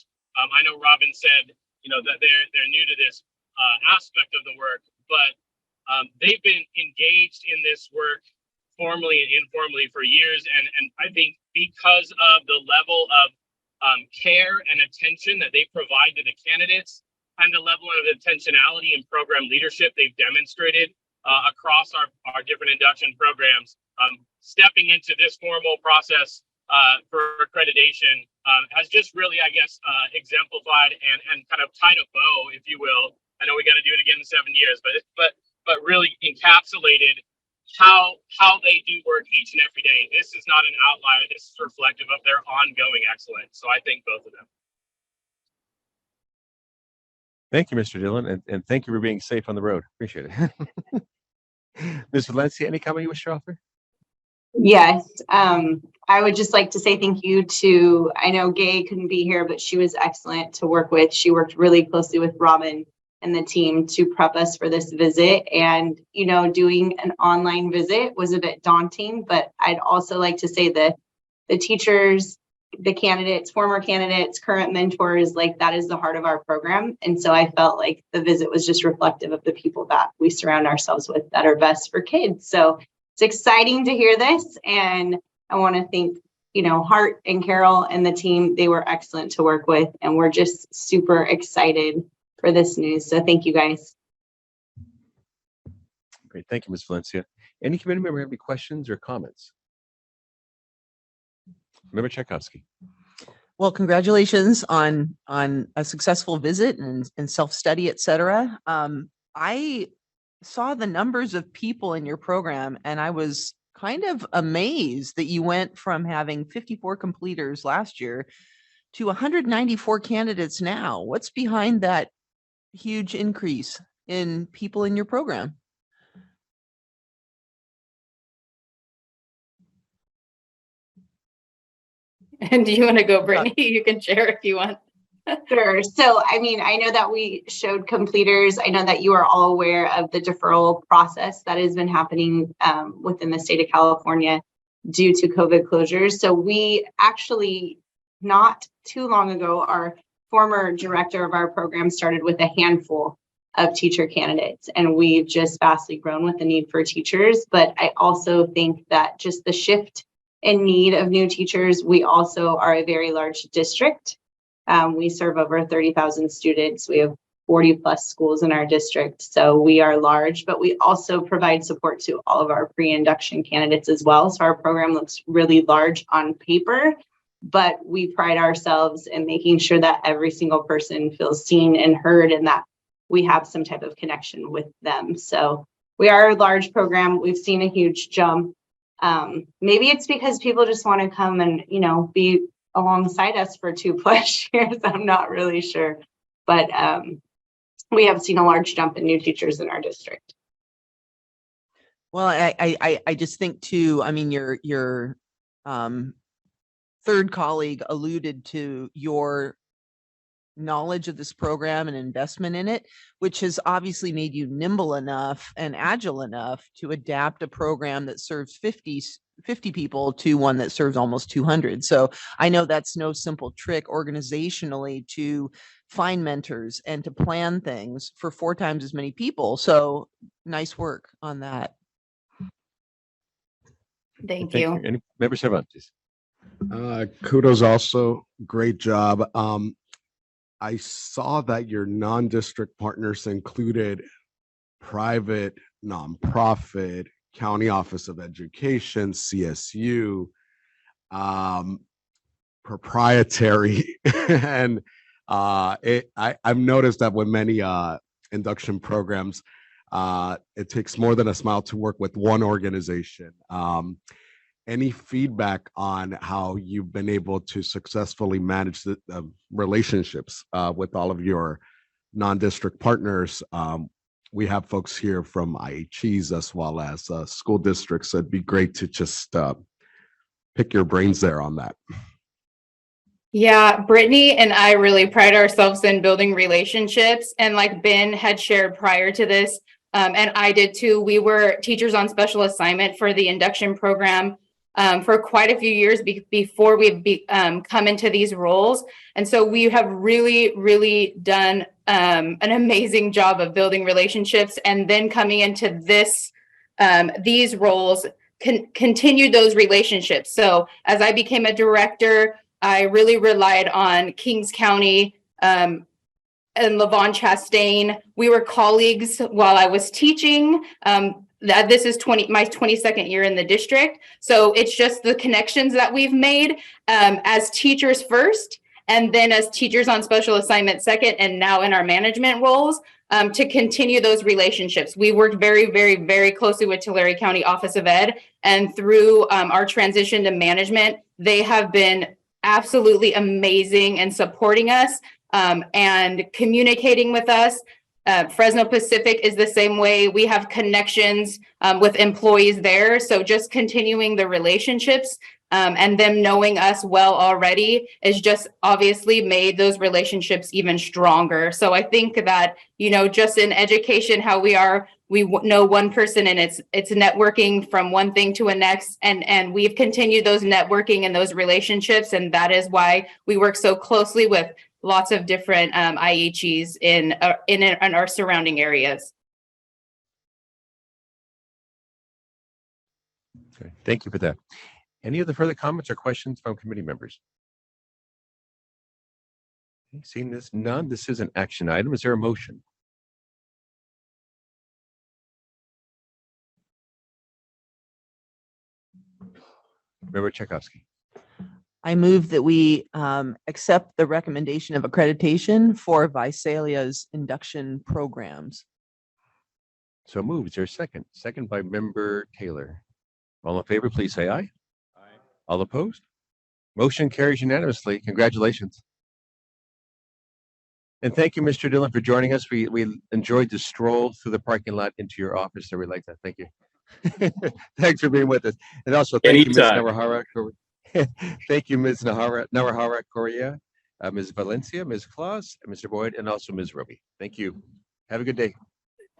I know Robin said, that they're new to this aspect of the work, but they've been engaged in this work formally and informally for years. And I think because of the level of care and attention that they provide to the candidates and the level of intentionality and program leadership they've demonstrated across our different induction programs, stepping into this formal process for accreditation has just really, I guess, exemplified and kind of tied a bow, if you will. I know we got to do it again in 7 years, but really encapsulated how they do work each and every day. This is not an outlier. This is reflective of their ongoing excellence. So I thank both of them. Thank you, Mr. Dillon, and thank you for being safe on the road. Appreciate it. Ms. Valencia, any comment you wish to offer? Yes, I would just like to say thank you to, I know Gay couldn't be here, but she was excellent to work with. She worked really closely with Robin and the team to prep us for this visit. And, you know, doing an online visit was a bit daunting, but I'd also like to say that the teachers, the candidates, former candidates, current mentors, like that is the heart of our program. And so I felt like the visit was just reflective of the people that we surround ourselves with that are best for kids. So it's exciting to hear this. And I want to thank, you know, Hart and Carol and the team. They were excellent to work with. And we're just super excited for this news. So thank you guys. Great. Thank you, Ms. Valencia. Any committee member have any questions or comments? Member Tchaikovsky. Well, congratulations on a successful visit and self-study, et cetera. I saw the numbers of people in your program and I was kind of amazed that you went from having 54 completers last year to 194 candidates now. What's behind that huge increase in people in your program? And do you want to go, Brittany? You can share if you want. Sure. So, I mean, I know that we showed completers. I know that you are all aware of the deferral process that has been happening within the state of California due to COVID closures. So we actually, not too long ago, our former director of our program started with a handful of teacher candidates, and we've just vastly grown with the need for teachers. But I also think that just the shift in need of new teachers, we also are a very large district. We serve over 30,000 students. We have 40 plus schools in our district. So we are large, but we also provide support to all of our pre-induction candidates as well. So our program looks really large on paper, but we pride ourselves in making sure that every single person feels seen and heard and that we have some type of connection with them. So we are a large program. We've seen a huge jump. Maybe it's because people just want to come and, you know, be alongside us for 2+ years. I'm not really sure, but we have seen a large jump in new teachers in our district. Well, I just think too, I mean, your third colleague alluded to your knowledge of this program and investment in it, which has obviously made you nimble enough and agile enough to adapt a program that serves 50 people to one that serves almost 200. So I know that's no simple trick organizationally to find mentors and to plan things for 4 times as many people. So nice work on that. Thank you. Any member Cervantes? Kudos also. Great job. I saw that your non-district partners included private, nonprofit, County Office of Education, CSU, proprietary, and I've noticed that with many induction programs, it takes more than a smile to work with one organization. Any feedback on how you've been able to successfully manage the relationships with all of your non-district partners? We have folks here from IHEs as well as school districts. So it'd be great to just pick your brains there on that. Yeah, Brittany and I really pride ourselves in building relationships. And like Ben had shared prior to this, and I did too, we were teachers on special assignment for the induction program for quite a few years before we come into these roles. And so we have really, really done an amazing job of building relationships, and then coming into these roles, continue those relationships. So as I became a director, I really relied on Kings County and Lavon Chastain. We were colleagues while I was teaching. This is my 22nd year in the district. So it's just the connections that we've made as teachers first, and then as teachers on special assignment second, and now in our management roles to continue those relationships. We worked very, very, very closely with Tulare County Office of Ed, and through our transition to management, they have been absolutely amazing in supporting us and communicating with us. Fresno Pacific is the same way. We have connections with employees there. So just continuing the relationships and them knowing us well already is just obviously made those relationships even stronger. So I think that, just in education, how we know one person and it's networking from one thing to a next. And we've continued those networking and those relationships. And that is why we work so closely with lots of different IHEs in our surrounding areas. Okay, thank you for that. Any other further comments or questions from committee members? Okay, seeing this, none, this is an action item. Is there a motion? Member Tchaikovsky. I move that we accept the recommendation of accreditation for Visalia's induction programs. So moved. Is there a second? Second by Member Taylor. All in favor, please say aye. Aye. All opposed? Motion carries unanimously. Congratulations. And thank you, Mr. Dillon, for joining us. We enjoyed the stroll through the parking lot into your office. So we like that. Thank you. Thanks for being with us. And also thank you, Ms. Navarra. Thank you, Ms. Navarra Correa, Ms. Valencia, Ms. Claus, Mr. Boyd, and also Ms. Roby. Thank you. Have a good day.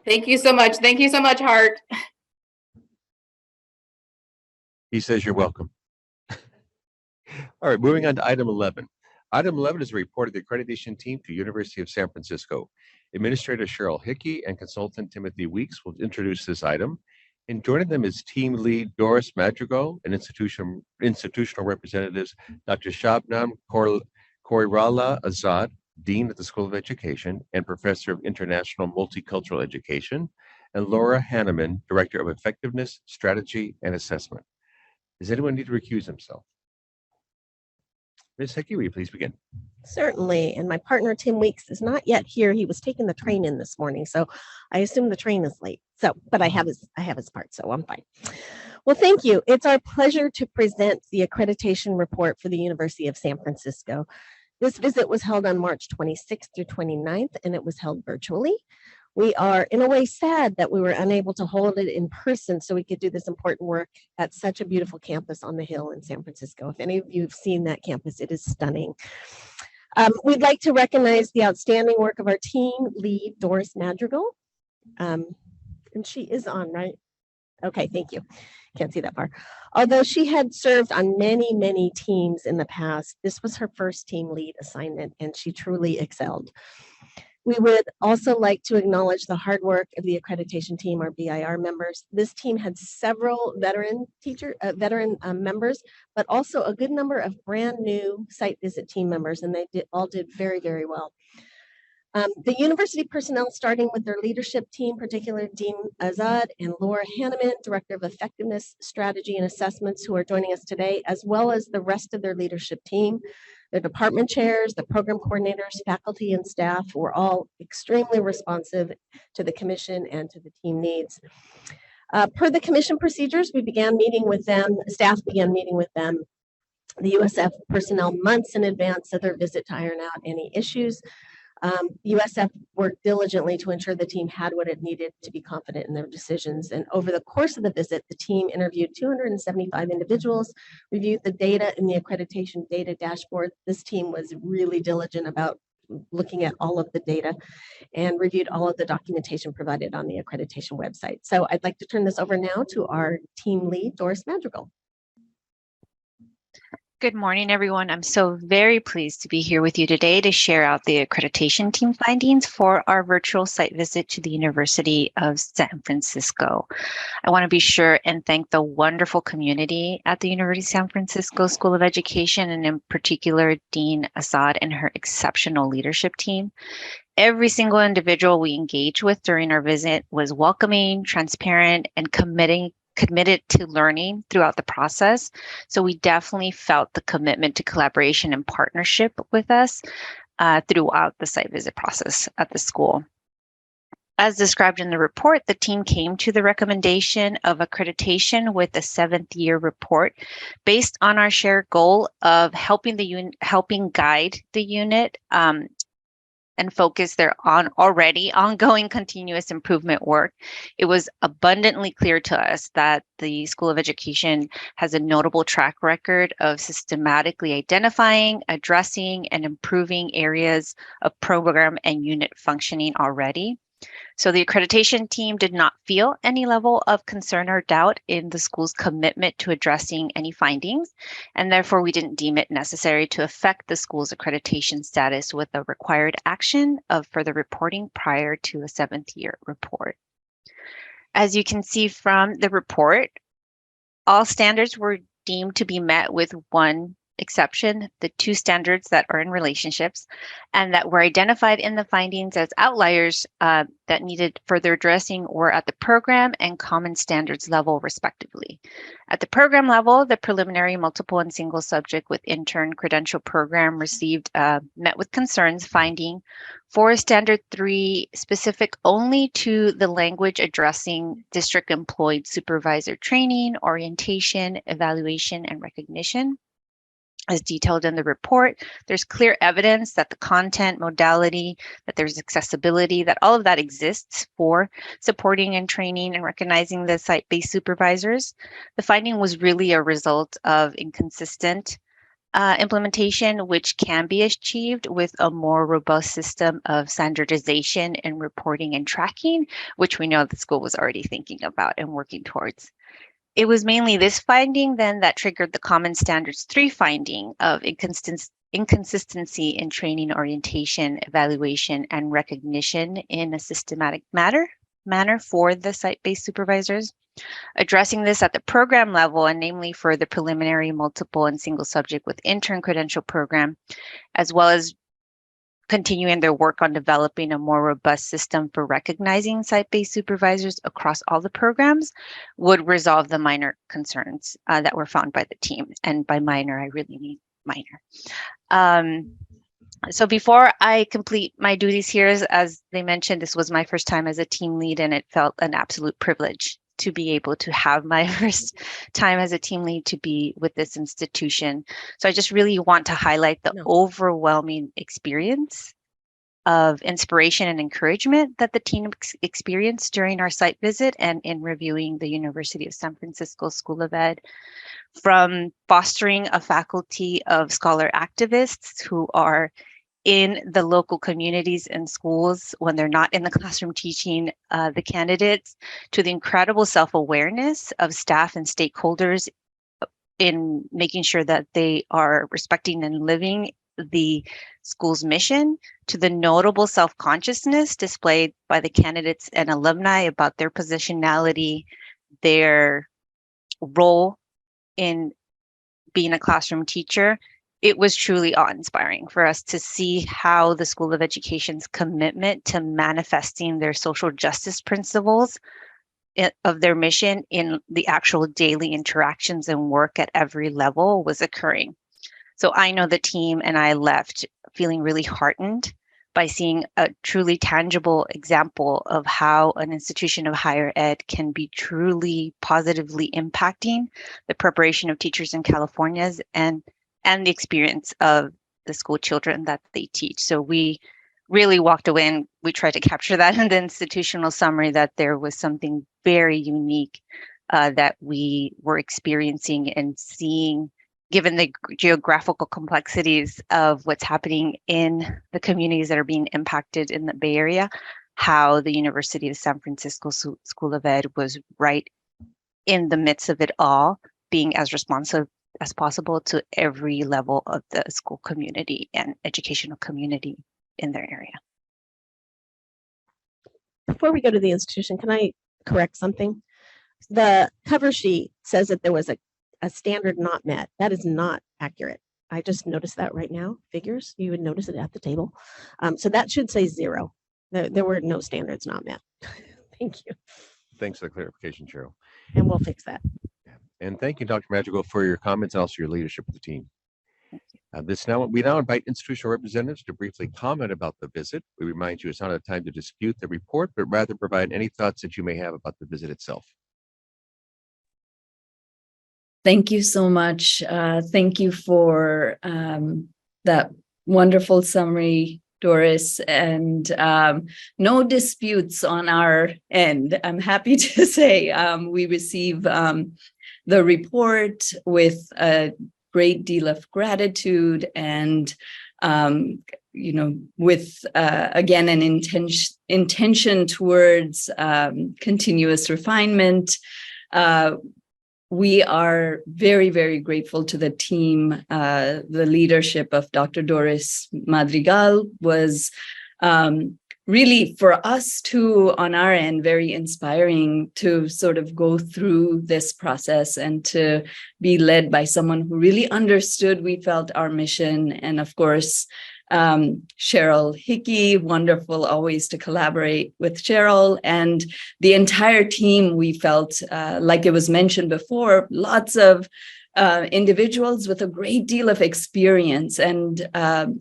Thank you so much. Thank you so much, Hart. He says you're welcome. All right, moving on to item 11. Item 11 is a report of the accreditation team to University of San Francisco. Administrator Cheryl Hickey and consultant Timothy Weeks will introduce this item. And joining them is team lead Doris Madrigal and institutional representatives Dr. Shabnam Koirala Azad, Dean at the School of Education and Professor of International Multicultural Education, and Laura Hanneman, Director of Effectiveness, Strategy, and Assessment. Does anyone need to recuse himself? Ms. Hickey, will you please begin? Certainly. And my partner, Tim Weeks, is not yet here. He was taking the train in this morning, so I assume the train is late. So, but I have his part, so I'm fine. Well, thank you. It's our pleasure to present the accreditation report for the University of San Francisco. This visit was held on March 26th through 29th, and it was held virtually. We are in a way sad that we were unable to hold it in person so we could do this important work at such a beautiful campus on the Hill in San Francisco. If any of you have seen that campus, it is stunning. We'd like to recognize the outstanding work of our team lead, Doris Madrigal. And she is on, right? Okay, thank you. Can't see that far. Although she had served on many, many teams in the past, this was her first team lead assignment, and she truly excelled. We would also like to acknowledge the hard work of the accreditation team, our BIR members. This team had several veteran members, but also a good number of brand new site visit team members, and they all did very, very well. The university personnel, starting with their leadership team, particularly Dean Azad and Laura Hanneman, Director of Effectiveness, Strategy, and Assessments, who are joining us today, as well as the rest of their leadership team. The department chairs, the program coordinators, faculty, and staff were all extremely responsive to the commission and to the team needs. Per the commission procedures, we began meeting with them, staff began meeting with them, the USF personnel months in advance of their visit to iron out any issues. USF worked diligently to ensure the team had what it needed to be confident in their decisions. And over the course of the visit, the team interviewed 275 individuals, reviewed the data in the accreditation data dashboard. This team was really diligent about looking at all of the data and reviewed all of the documentation provided on the accreditation website. So I'd like to turn this over now to our team lead, Doris Madrigal. Good morning, everyone. I'm so very pleased to be here with you today to share out the accreditation team findings for our virtual site visit to the University of San Francisco. I want to be sure and thank the wonderful community at the University of San Francisco School of Education, and in particular, Dean Azad and her exceptional leadership team. every single individual we engaged with during our visit was welcoming, transparent, and committed to learning throughout the process. So we definitely felt the commitment to collaboration and partnership with us throughout the site visit process at the school. As described in the report, the team came to the recommendation of accreditation with a 7th year report based on our shared goal of helping guide the unit and focus their already ongoing continuous improvement work. It was abundantly clear to us that the School of Education has a notable track record of systematically identifying, addressing, and improving areas of program and unit functioning already. So the accreditation team did not feel any level of concern or doubt in the school's commitment to addressing any findings, and therefore we didn't deem it necessary to affect the school's accreditation status with a required action of further reporting prior to a 7th year report. As you can see from the report, all standards were deemed to be met with one exception, the 2 standards that are in relationships and that were identified in the findings as outliers that needed further addressing or at the program and common standards level, respectively. At the program level, the preliminary multiple and single subject with intern credential program met with concerns finding for standard 3 specific only to the language addressing district employed supervisor training, orientation, evaluation, and recognition. As detailed in the report, there's clear evidence that the content, modality, that there's accessibility, that all of that exists for supporting and training and recognizing the site-based supervisors. The finding was really a result of inconsistent implementation, which can be achieved with a more robust system of standardization and reporting and tracking, which we know the school was already thinking about and working towards. It was mainly this finding then that triggered the Common Standards 3 finding of inconsistency in training, orientation, evaluation, and recognition in a systematic manner for the site-based supervisors. Addressing this at the program level, and namely for the preliminary multiple and single subject with intern credential program, as well as continuing their work on developing a more robust system for recognizing site-based supervisors across all the programs, would resolve the minor concerns that were found by the team. And by minor, I really mean minor. So before I complete my duties here, as they mentioned, this was my first time as a team lead, and it felt an absolute privilege to be able to have my first time as a team lead to be with this institution. So I just really want to highlight the overwhelming experience of inspiration and encouragement that the team experienced during our site visit and in reviewing the University of San Francisco School of Ed. From fostering a faculty of scholar activists who are in the local communities and schools when they're not in the classroom teaching the candidates, to the incredible self-awareness of staff and stakeholders in making sure that they are respecting and living the school's mission, to the notable self-consciousness displayed by the candidates and alumni about their positionality, their role in being a classroom teacher. It was truly awe-inspiring for us to see how the School of Education's commitment to manifesting their social justice principles of their mission in the actual daily interactions and work at every level was occurring. So I know the team and I left feeling really heartened by seeing a truly tangible example of how an institution of higher ed can be truly positively impacting the preparation of teachers in California and the experience of the school children that they teach. So we really walked away and we tried to capture that in the institutional summary, that there was something very unique that we were experiencing and seeing, given the geographical complexities of what's happening in the communities that are being impacted in the Bay Area, how the University of San Francisco School of Ed was right in the midst of it all, being as responsive as possible to every level of the school community and educational community in their area. Before we go to the institution, can I correct something? The cover sheet says that there was a standard not met. That is not accurate. I just noticed that right now, figures, you would notice it at the table. So that should say 0. There were no standards not met. Thank you. Thanks for the clarification, Cheryl. And we'll fix that. And thank you, Dr. Madrigal, for your comments and also your leadership of the team. We now invite institutional representatives to briefly comment about the visit. We remind you it's not a time to dispute the report, but rather provide any thoughts that you may have about the visit itself. Thank you so much. Thank you for that wonderful summary, Doris, and no disputes on our end. I'm happy to say we receive the report with a great deal of gratitude and with again an intention towards continuous refinement. We are very, very grateful to the team. The leadership of Dr. Doris Madrigal was really, for us too, on our end, very inspiring to sort of go through this process and to be led by someone who really understood, we felt, our mission. And of course, Cheryl Hickey, wonderful always to collaborate with Cheryl, and the entire team. We felt, like it was mentioned before, lots of individuals with a great deal of experience. And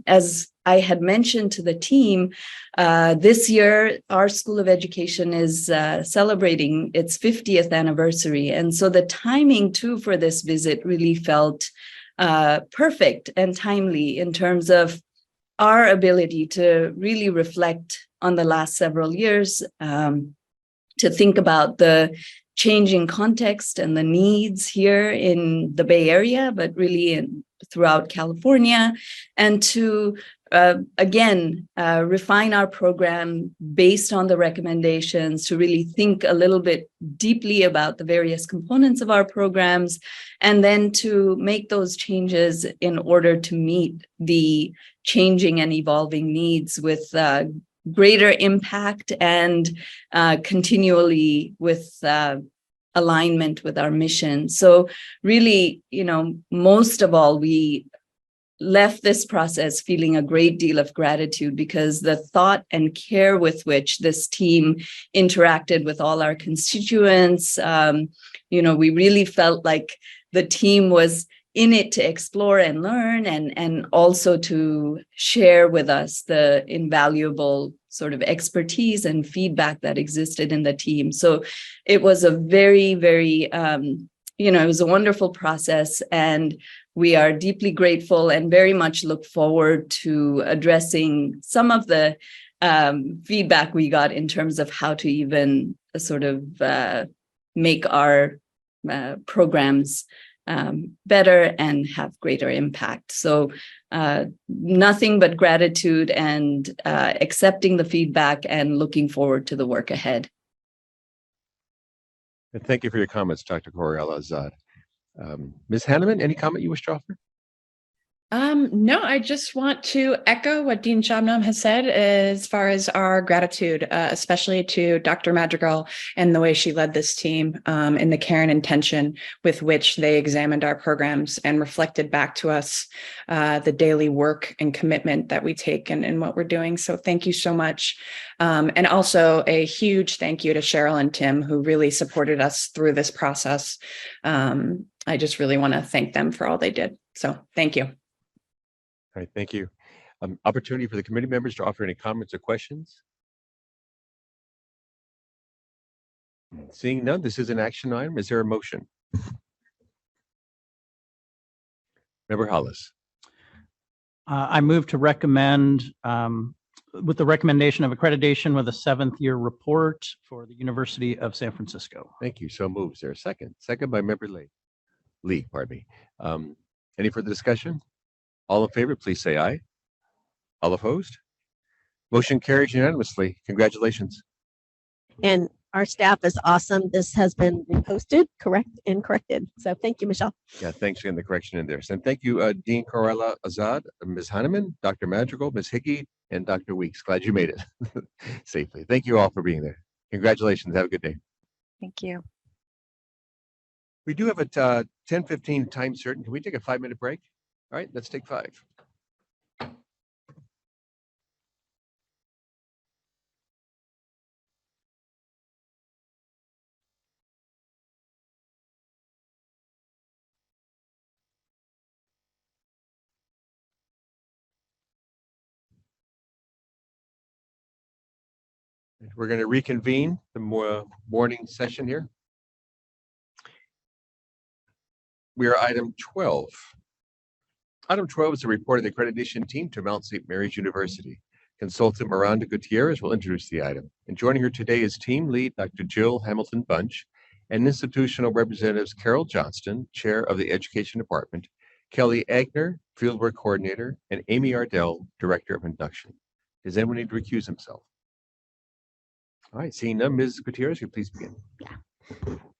as I had mentioned to the team, this year, our School of Education is celebrating its 50th anniversary. And so the timing too for this visit really felt perfect and timely in terms of our ability to really reflect on the last several years, to think about the changing context and the needs here in the Bay Area, but really throughout California, and to again, refine our program based on the recommendations, to really think a little bit deeply about the various components of our programs, and then to make those changes in order to meet the changing and evolving needs with greater impact and continually with alignment with our mission. So really, most of all, we left this process feeling a great deal of gratitude, because the thought and care with which this team interacted with all our constituents, we really felt like the team was in it to explore and learn, and also to share with us the invaluable sort of expertise and feedback that existed in the team. So it was a very, very, it was a wonderful process, and we are deeply grateful and very much look forward to addressing some of the feedback we got in terms of how to even sort of make our programs better and have greater impact. So nothing but gratitude and accepting the feedback and looking forward to the work ahead. And thank you for your comments, Dr. Coriella Azad. Ms. Hanneman, any comment you wish to offer? No, I just want to echo what Dean Shabnam has said as far as our gratitude, especially to Dr. Madrigal and the way she led this team, and the care and intention with which they examined our programs and reflected back to us the daily work and commitment that we take in what we're doing. So thank you so much. And also a huge thank you to Cheryl and Tim, who really supported us through this process. I just really want to thank them for all they did. So thank you. All right, thank you. Opportunity for the committee members to offer any comments or questions. Seeing none, this is an action item. Is there a motion? Member Hollis. I move to recommend, with the recommendation of accreditation with a 7th year report for the University of San Francisco. Thank you. So moved. Is there a second? Second by Member Lee, pardon me. Any further discussion? All in favor, please say aye. All opposed? Motion carries unanimously. Congratulations. And our staff is awesome. This has been reposted, correct, and corrected. So thank you, Michelle. Yeah, thanks for getting the correction in there. And thank you, Dean Coriella Azad, Ms. Hanneman, Dr. Madrigal, Ms. Hickey, and Dr. Weeks. Glad you made it safely. Thank you all for being there. Congratulations. Have a good day. Thank you. We do have a 10:15 time certain. Can we take a 5-minute break? All right, let's take 5. We're going to reconvene the morning session here. We are item 12. Item 12 is a report of the accreditation team to Mount St. Mary's University. Consultant Miranda Gutierrez will introduce the item. And joining her today is team lead Dr. Jill Hamilton Bunch and institutional representatives Carol Johnston, chair of the education department, Kelly Agner, fieldwork coordinator, and Amy Ardell, director of induction. Does anyone need to recuse himself? All right, seeing none, Ms. Gutierrez, you please begin.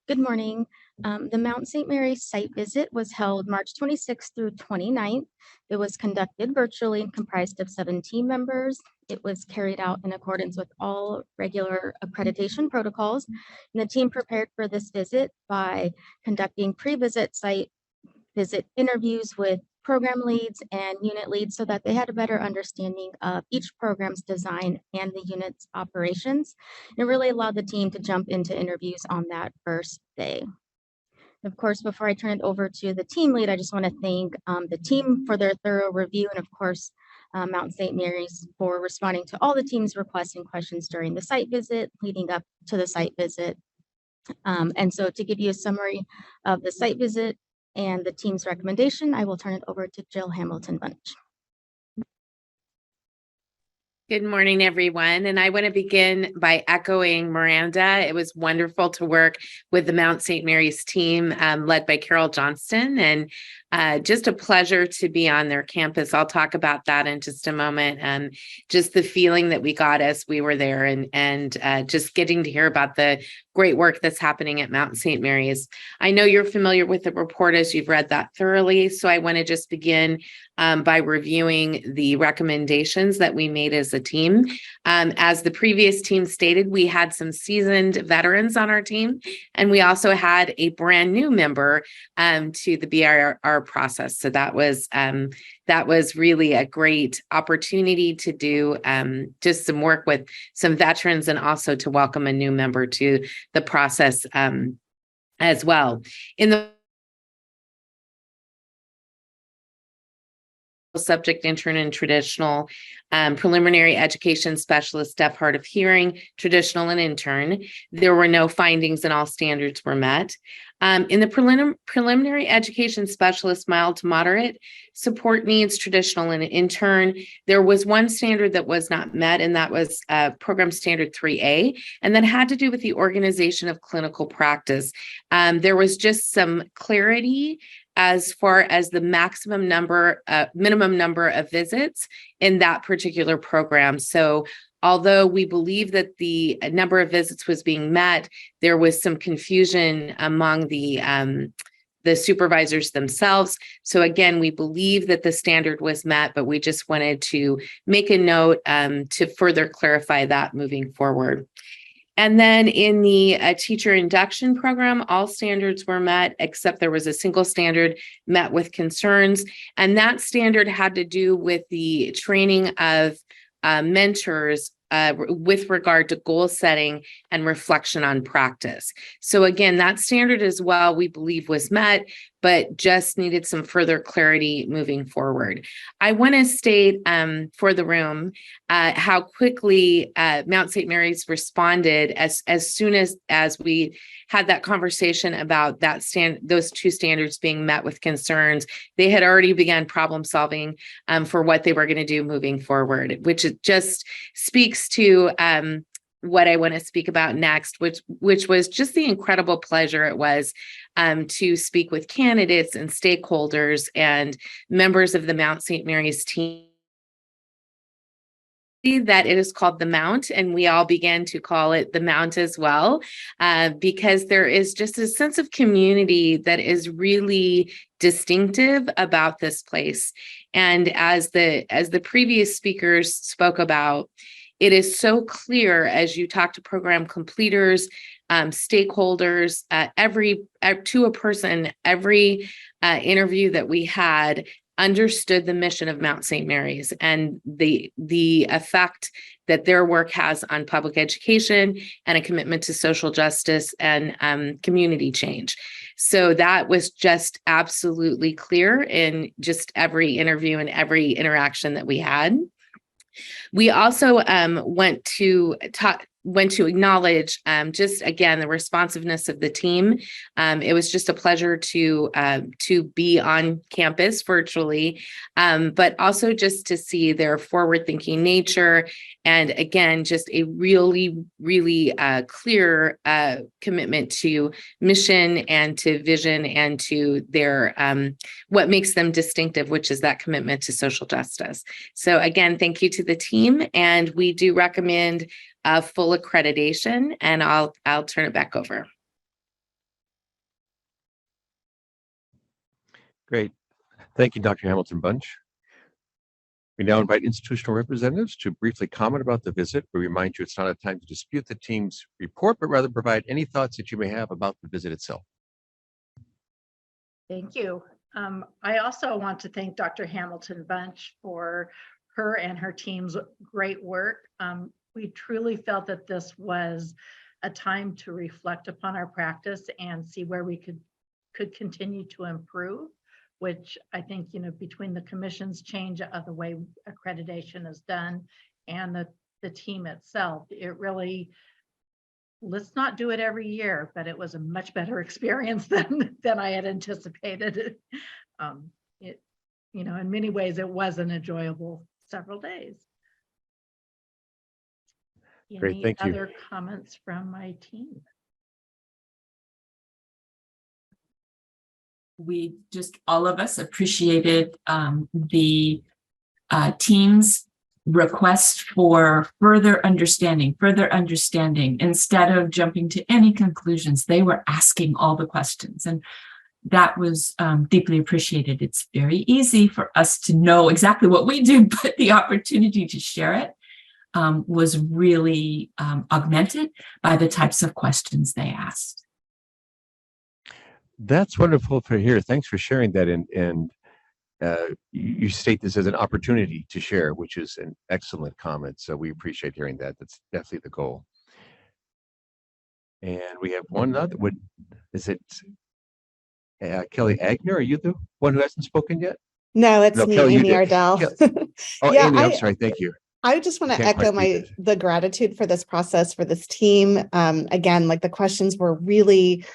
Good morning. The Mount St. Mary's site visit was held March 26th through 29th. It was conducted virtually and comprised of 7 team members. It was carried out in accordance with all regular accreditation protocols. And the team prepared for this visit by conducting pre-visit site visit interviews with program leads and unit leads so that they had a better understanding of each program's design and the unit's operations. It really allowed the team to jump into interviews on that first day. Of course, before I turn it over to the team lead, I just want to thank the team for their thorough review and of course, Mount St. Mary's for responding to all the team's requests and questions during the site visit, leading up to the site visit. And so to give you a summary of the site visit and the team's recommendation, I will turn it over to Jill Hamilton Bunch. Good morning, everyone. And I want to begin by echoing Miranda. It was wonderful to work with the Mount St. Mary's team led by Carol Johnston, and just a pleasure to be on their campus. I'll talk about that in just a moment. Just the feeling that we got as we were there and just getting to hear about the great work that's happening at Mount St. Mary's. I know you're familiar with the report as you've read that thoroughly. So I want to just begin by reviewing the recommendations that we made as a team. As the previous team stated, we had some seasoned veterans on our team, and we also had a brand new member to the BIR process. So that was really a great opportunity to do just some work with some veterans and also to welcome a new member to the process as well. In the subject intern and traditional, preliminary education specialist, deaf, hard of hearing, traditional and intern. There were no findings and all standards were met. In the preliminary education specialist, mild to moderate support needs, traditional and intern, there was one standard that was not met, and that was program standard 3A, and that had to do with the organization of clinical practice. There was just some clarity as far as the minimum number of visits in that particular program. So although we believe that the number of visits was being met, there was some confusion among the supervisors themselves. So again, we believe that the standard was met, but we just wanted to make a note to further clarify that moving forward. And then in the teacher induction program, all standards were met, except there was a single standard met with concerns. And that standard had to do with the training of mentors with regard to goal setting and reflection on practice. So again, that standard as well, we believe was met, but just needed some further clarity moving forward. I want to state for the room how quickly Mount St. Mary's responded as soon as we had that conversation about those two standards being met with concerns. They had already begun problem solving for what they were going to do moving forward, which it just speaks to what I want to speak about next, which was just the incredible pleasure it was to speak with candidates and stakeholders and members of the Mount St. Mary's team. That it is called the Mount, and we all began to call it the Mount as well, because there is just a sense of community that is really distinctive about this place. And as the previous speakers spoke about, it is so clear as you talk to program completers, stakeholders, to a person, every interview that we had, understood the mission of Mount St. Mary's and the effect that their work has on public education and a commitment to social justice and community change. So that was just absolutely clear in just every interview and every interaction that we had. We also went to acknowledge just again the responsiveness of the team. It was just a pleasure to be on campus virtually, but also just to see their forward-thinking nature, and again just a really clear commitment to mission and to vision and to their what makes them distinctive, which is that commitment to social justice. So again, thank you to the team, and we do recommend full accreditation, and I'll turn it back over. Great. Thank you, Dr. Hamilton Bunch. We now invite institutional representatives to briefly comment about the visit. We remind you it's not a time to dispute the team's report, but rather provide any thoughts that you may have about the visit itself. Thank you. I also want to thank Dr. Hamilton Bunch for her and her team's great work. We truly felt that this was a time to reflect upon our practice and see where we could continue to improve, which I think, between the commission's change of the way accreditation is done and the team itself, it really, let's not do it every year, but it was a much better experience than I had anticipated. In many ways, it was an enjoyable several days. Great, thank you. Any other comments from my team? We just, all of us appreciated the team's request for further understanding. Instead of jumping to any conclusions, they were asking all the questions. And that was deeply appreciated. It's very easy for us to know exactly what we do, but the opportunity to share it was really augmented by the types of questions they asked. That's wonderful to hear. Thanks for sharing that. And you state this as an opportunity to share, which is an excellent comment. So we appreciate hearing that. That's definitely the goal. And we have one other. Is it Kelly Agner? Are you the one who hasn't spoken yet? No, it's me, Kelly, you Amy did. Ardell. Yeah, Amy, I'm sorry. Thank you. I just want to Can't echo quite read the gratitude for this process, for this team. Again, the questions were really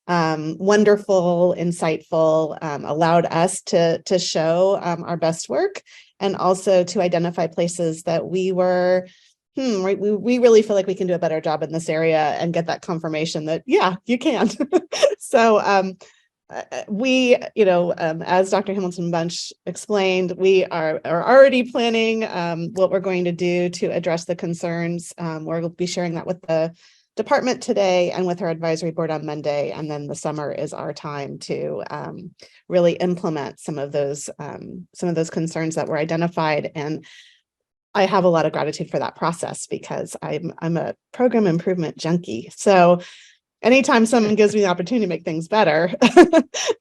wonderful, insightful, allowed us to show our best work, and also to identify places that we were, we really feel like we can do a better job in this area, and get that confirmation that, yeah, you can. So we, as Dr. Hamilton Bunch explained, we are already planning what we're going to do to address the concerns. We'll be sharing that with the department today and with our advisory board on Monday. And then the summer is our time to really implement some of those concerns that were identified. And I have a lot of gratitude for that process, because I'm a program improvement junkie. So anytime someone gives me the opportunity to make things better,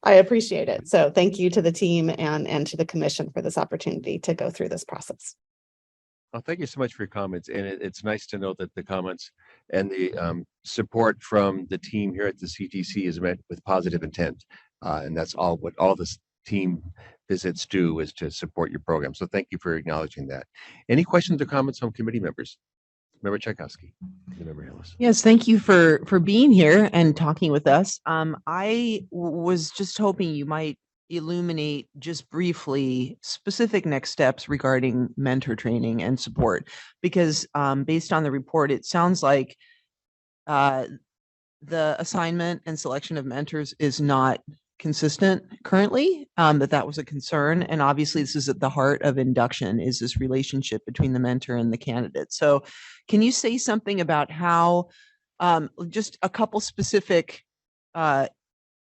I appreciate it. So thank you to the team and to the commission for this opportunity to go through this process. Well, thank you so much for your comments. And it's nice to know that the comments and the support from the team here at the CTC is met with positive intent. And that's all what all this team visits do, is to support your program. So thank you for acknowledging that. Any questions or comments from committee members? Member Tchaikovsky, Member Hillis. Yes, thank you for being here and talking with us. I was just hoping you might illuminate just briefly specific next steps regarding mentor training and support, because based on the report, it sounds like the assignment and selection of mentors is not consistent currently, that was a concern. And obviously this is at the heart of induction, is this relationship between the mentor and the candidate. So can you say something about how, just a couple specific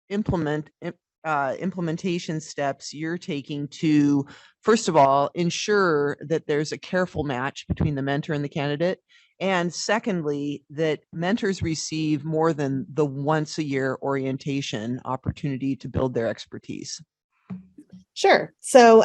implementation steps you're taking to, first of all, ensure that there's a careful match between the mentor and the candidate, and secondly, that mentors receive more than the once a year orientation opportunity to build their expertise? Sure. So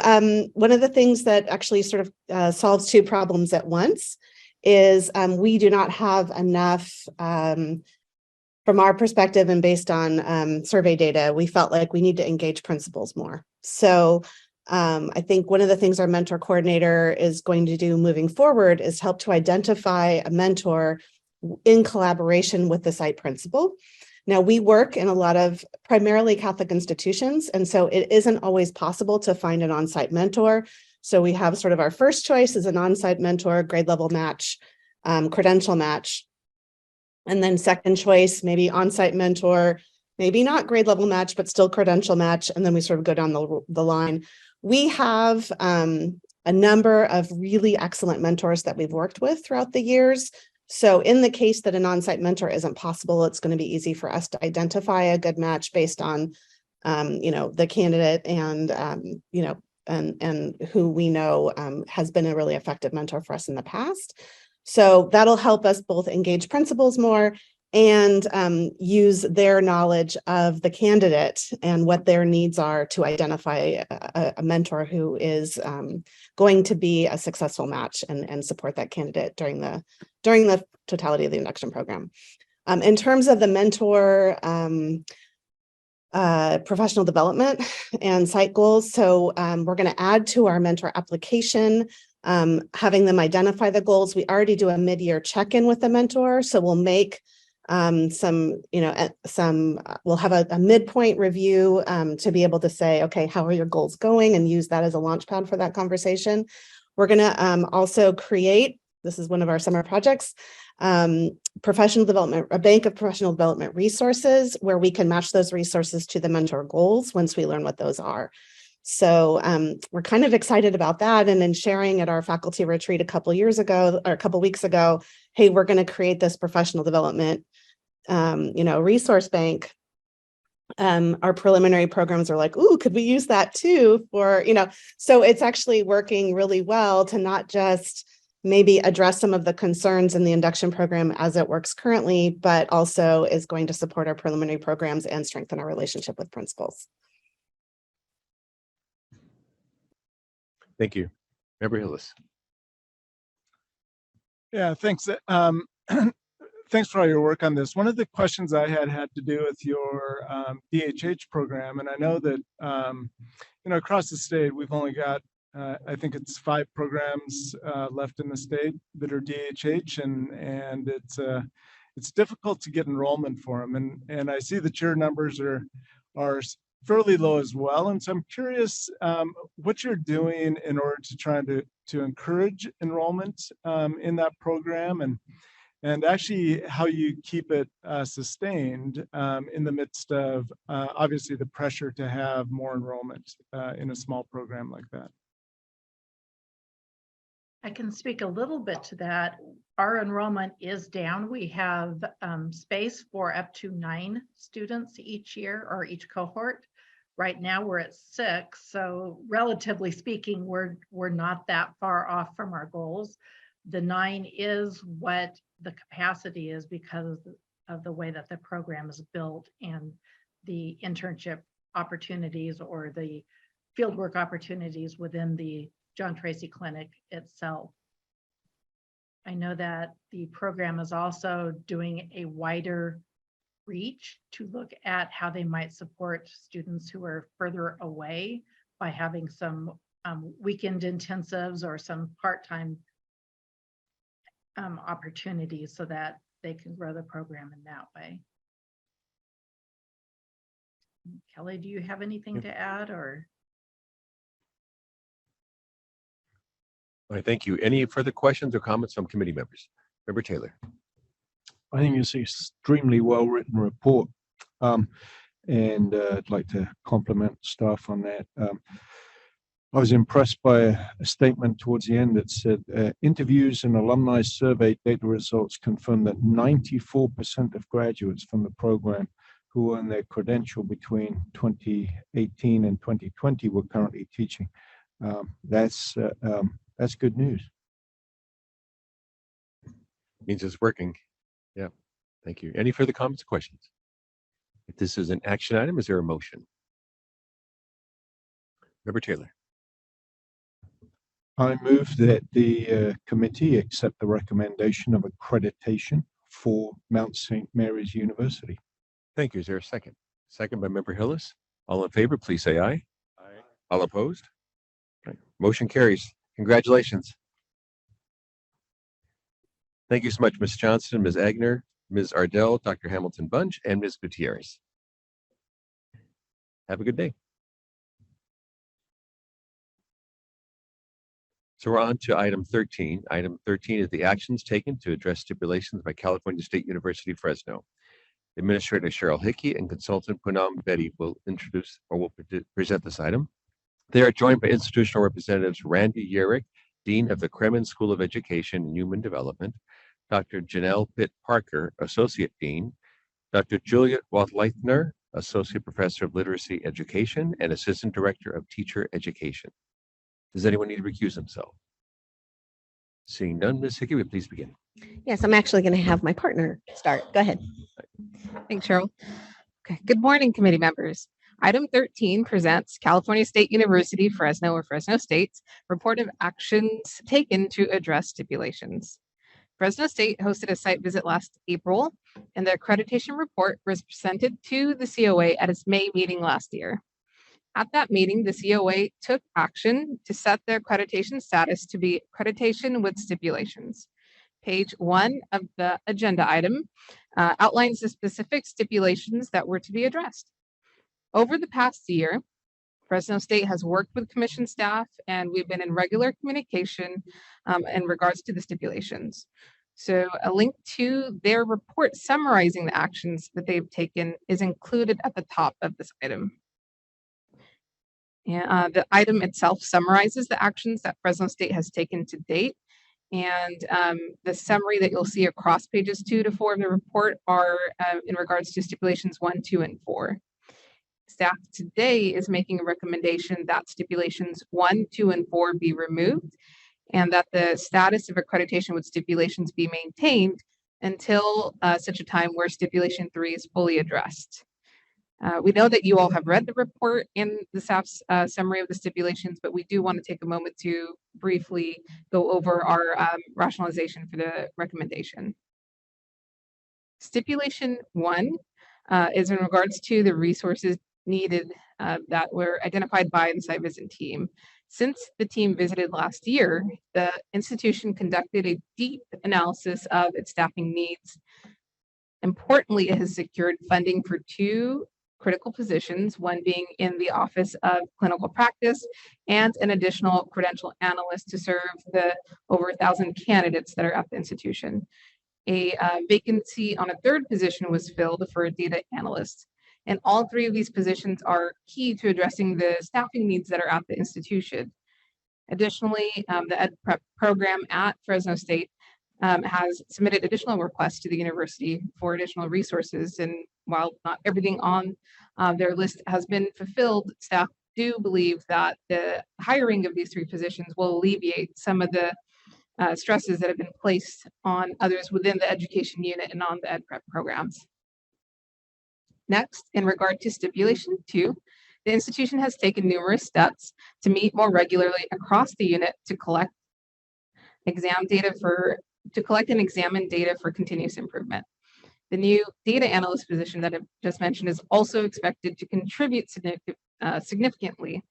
one of the things that actually sort of solves two problems at once is we do not have enough, from our perspective and based on survey data, we felt like we need to engage principals more. So I think one of the things our mentor coordinator is going to do moving forward is help to identify a mentor in collaboration with the site principal. Now, we work in a lot of primarily Catholic institutions, and so it isn't always possible to find an on-site mentor. So we have sort of our first choice is an on-site mentor, grade level match, credential match. And then second choice, maybe on-site mentor, maybe not grade level match, but still credential match. And then we sort of go down the line. We have a number of really excellent mentors that we've worked with throughout the years. So in the case that an on-site mentor isn't possible, it's going to be easy for us to identify a good match based on, the candidate and, and who we know has been a really effective mentor for us in the past. So that'll help us both engage principals more and use their knowledge of the candidate and what their needs are to identify a mentor who is going to be a successful match and support that candidate during the totality of the induction program. In terms of the mentor professional development and site goals, so we're going to add to our mentor application, having them identify the goals. We already do a mid-year check-in with the mentor, so we'll make we'll have a midpoint review to be able to say, okay, how are your goals going, and use that as a launch pad for that conversation. We're going to also create, this is one of our summer projects, professional development, a bank of professional development resources where we can match those resources to the mentor goals once we learn what those are. So we're kind of excited about that. And then sharing at our faculty retreat a couple weeks ago, hey, we're going to create this professional development, resource bank. Our preliminary programs are like, ooh, could we use that too for, so it's actually working really well to not just maybe address some of the concerns in the induction program as it works currently, but also is going to support our preliminary programs and strengthen our relationship with principals. Thank you. Member Hillis. Yeah, thanks. Thanks for all your work on this. One of the questions I had to do with your DHH program, and I know that across the state we've only got I think it's 5 programs left in the state that are DHH, and it's difficult to get enrollment for them. And I see that your numbers are fairly low as well. And so I'm curious what you're doing in order to try to encourage enrollment in that program, and actually how you keep it sustained in the midst of obviously the pressure to have more enrollment in a small program like that. I can speak a little bit to that. Our enrollment is down. We have space for up to 9 students each year or each cohort. Right now we're at 6. So relatively speaking, we're not that far off from our goals. The 9 is what the capacity is because of the way that the program is built and the internship opportunities or the fieldwork opportunities within the John Tracy Clinic itself. I know that the program is also doing a wider reach to look at how they might support students who are further away by having some weekend intensives or some part-time opportunities so that they can grow the program in that way. Kelly, do you have anything to add or? All right, thank you. Any further questions or comments from committee members? Member Taylor. I think it's an extremely well-written report, and I'd like to compliment staff on that. I was impressed by a statement towards the end that said, interviews and alumni survey data results confirm that 94% of graduates from the program who earned their credential between 2018 and 2020 were currently teaching. That's good news. Means it's working. Yeah, thank you. Any further comments or questions? If this is an action item, is there a motion? Member Taylor. I move that the committee accept the recommendation of accreditation for Mount St. Mary's University. Thank you. Is there a second? Second by Member Hillis. All in favor, please say aye. Aye. All opposed? Okay. Motion carries. Congratulations. Thank you so much, Ms. Johnston, Ms. Agner, Ms. Ardell, Dr. Hamilton Bunch, and Ms. Gutierrez. Have a good day. So we're on to item 13. Item 13 is the actions taken to address stipulations by California State University, Fresno. Administrator Cheryl Hickey and consultant Poonam Betty will introduce or will present this item. They are joined by institutional representatives Randy Yerrick, Dean of the Claremont School of Education and Human Development, Dr. Janelle Pitt Parker, Associate Dean, Dr. Juliet Wathleithner, Associate Professor of Literacy Education and Assistant Director of Teacher Education. Does anyone need to recuse himself? Seeing none, Ms. Hickey, will you please begin? Yes, I'm actually going to have my partner start. Go ahead. Thanks, Cheryl. Okay. Good morning, committee members. Item 13 presents California State University, Fresno or Fresno State's report of actions taken to address stipulations. Fresno State hosted a site visit last April, and the accreditation report was presented to the COA at its May meeting last year. At that meeting, the COA took action to set the accreditation status to be accreditation with stipulations. Page 1 of the agenda item outlines the specific stipulations that were to be addressed. Over the past year, Fresno State has worked with commission staff, and we've been in regular communication in regards to the stipulations. So a link to their report summarizing the actions that they've taken is included at the top of this item. And the item itself summarizes the actions that Fresno State has taken to date. And the summary that you'll see across pages 2 to 4 of the report are in regards to stipulations 1, 2, and 4. Staff today is making a recommendation that stipulations 1, 2, and 4 be removed, and that the status of accreditation with stipulations be maintained until such a time where stipulation 3 is fully addressed. We know that you all have read the report in the staff's summary of the stipulations, but we do want to take a moment to briefly go over our rationalization for the recommendation. Stipulation 1 is in regards to the resources needed that were identified by the site visit team. Since the team visited last year, the institution conducted a deep analysis of its staffing needs. Importantly, it has secured funding for 2 critical positions, one being in the Office of Clinical Practice and an additional credential analyst to serve the over 1,000 candidates that are at the institution. A vacancy on a 3rd position was filled for a data analyst. And all 3 of these positions are key to addressing the staffing needs that are at the institution. Additionally, the Ed Prep program at Fresno State has submitted additional requests to the university for additional resources. And while not everything on their list has been fulfilled, staff do believe that the hiring of these 3 positions will alleviate some of the stresses that have been placed on others within the education unit and on the Ed Prep programs. Next, in regard to stipulation 2, the institution has taken numerous steps to meet more regularly across the unit to collect and examine data for continuous improvement. The new data analyst position that I've just mentioned is also expected to contribute significantly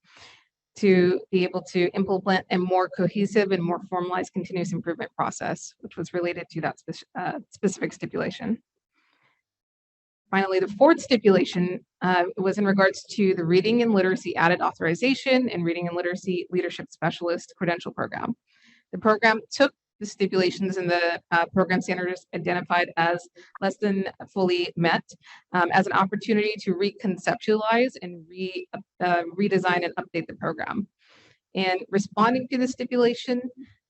to be able to implement a more cohesive and more formalized continuous improvement process, which was related to that specific stipulation. Finally, the 4th stipulation was in regards to the Reading and Literacy Added Authorization and Reading and Literacy Leadership Specialist Credential Program. The program took the stipulations and the program standards identified as less than fully met as an opportunity to reconceptualize and redesign and update the program. And responding to the stipulation,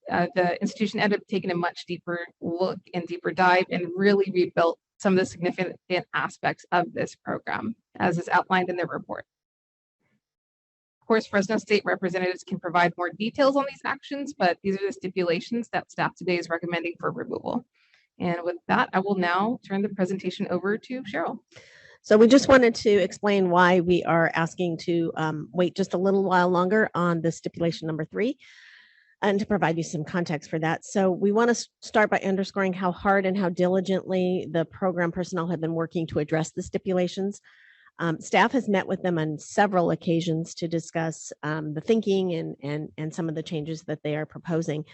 the institution ended up taking a much deeper look and deeper dive and really rebuilt some of the significant aspects of this program, as is outlined in their report. Of course, Fresno State representatives can provide more details on these actions, but these are the stipulations that staff today is recommending for removal. And with that, I will now turn the presentation over to Cheryl. So we just wanted to explain why we are asking to wait just a little while longer on the stipulation number 3 and to provide you some context for that. So we want to start by underscoring how hard and how diligently the program personnel have been working to address the stipulations. Staff has met with them on several occasions to discuss the thinking and some of the changes that they are proposing.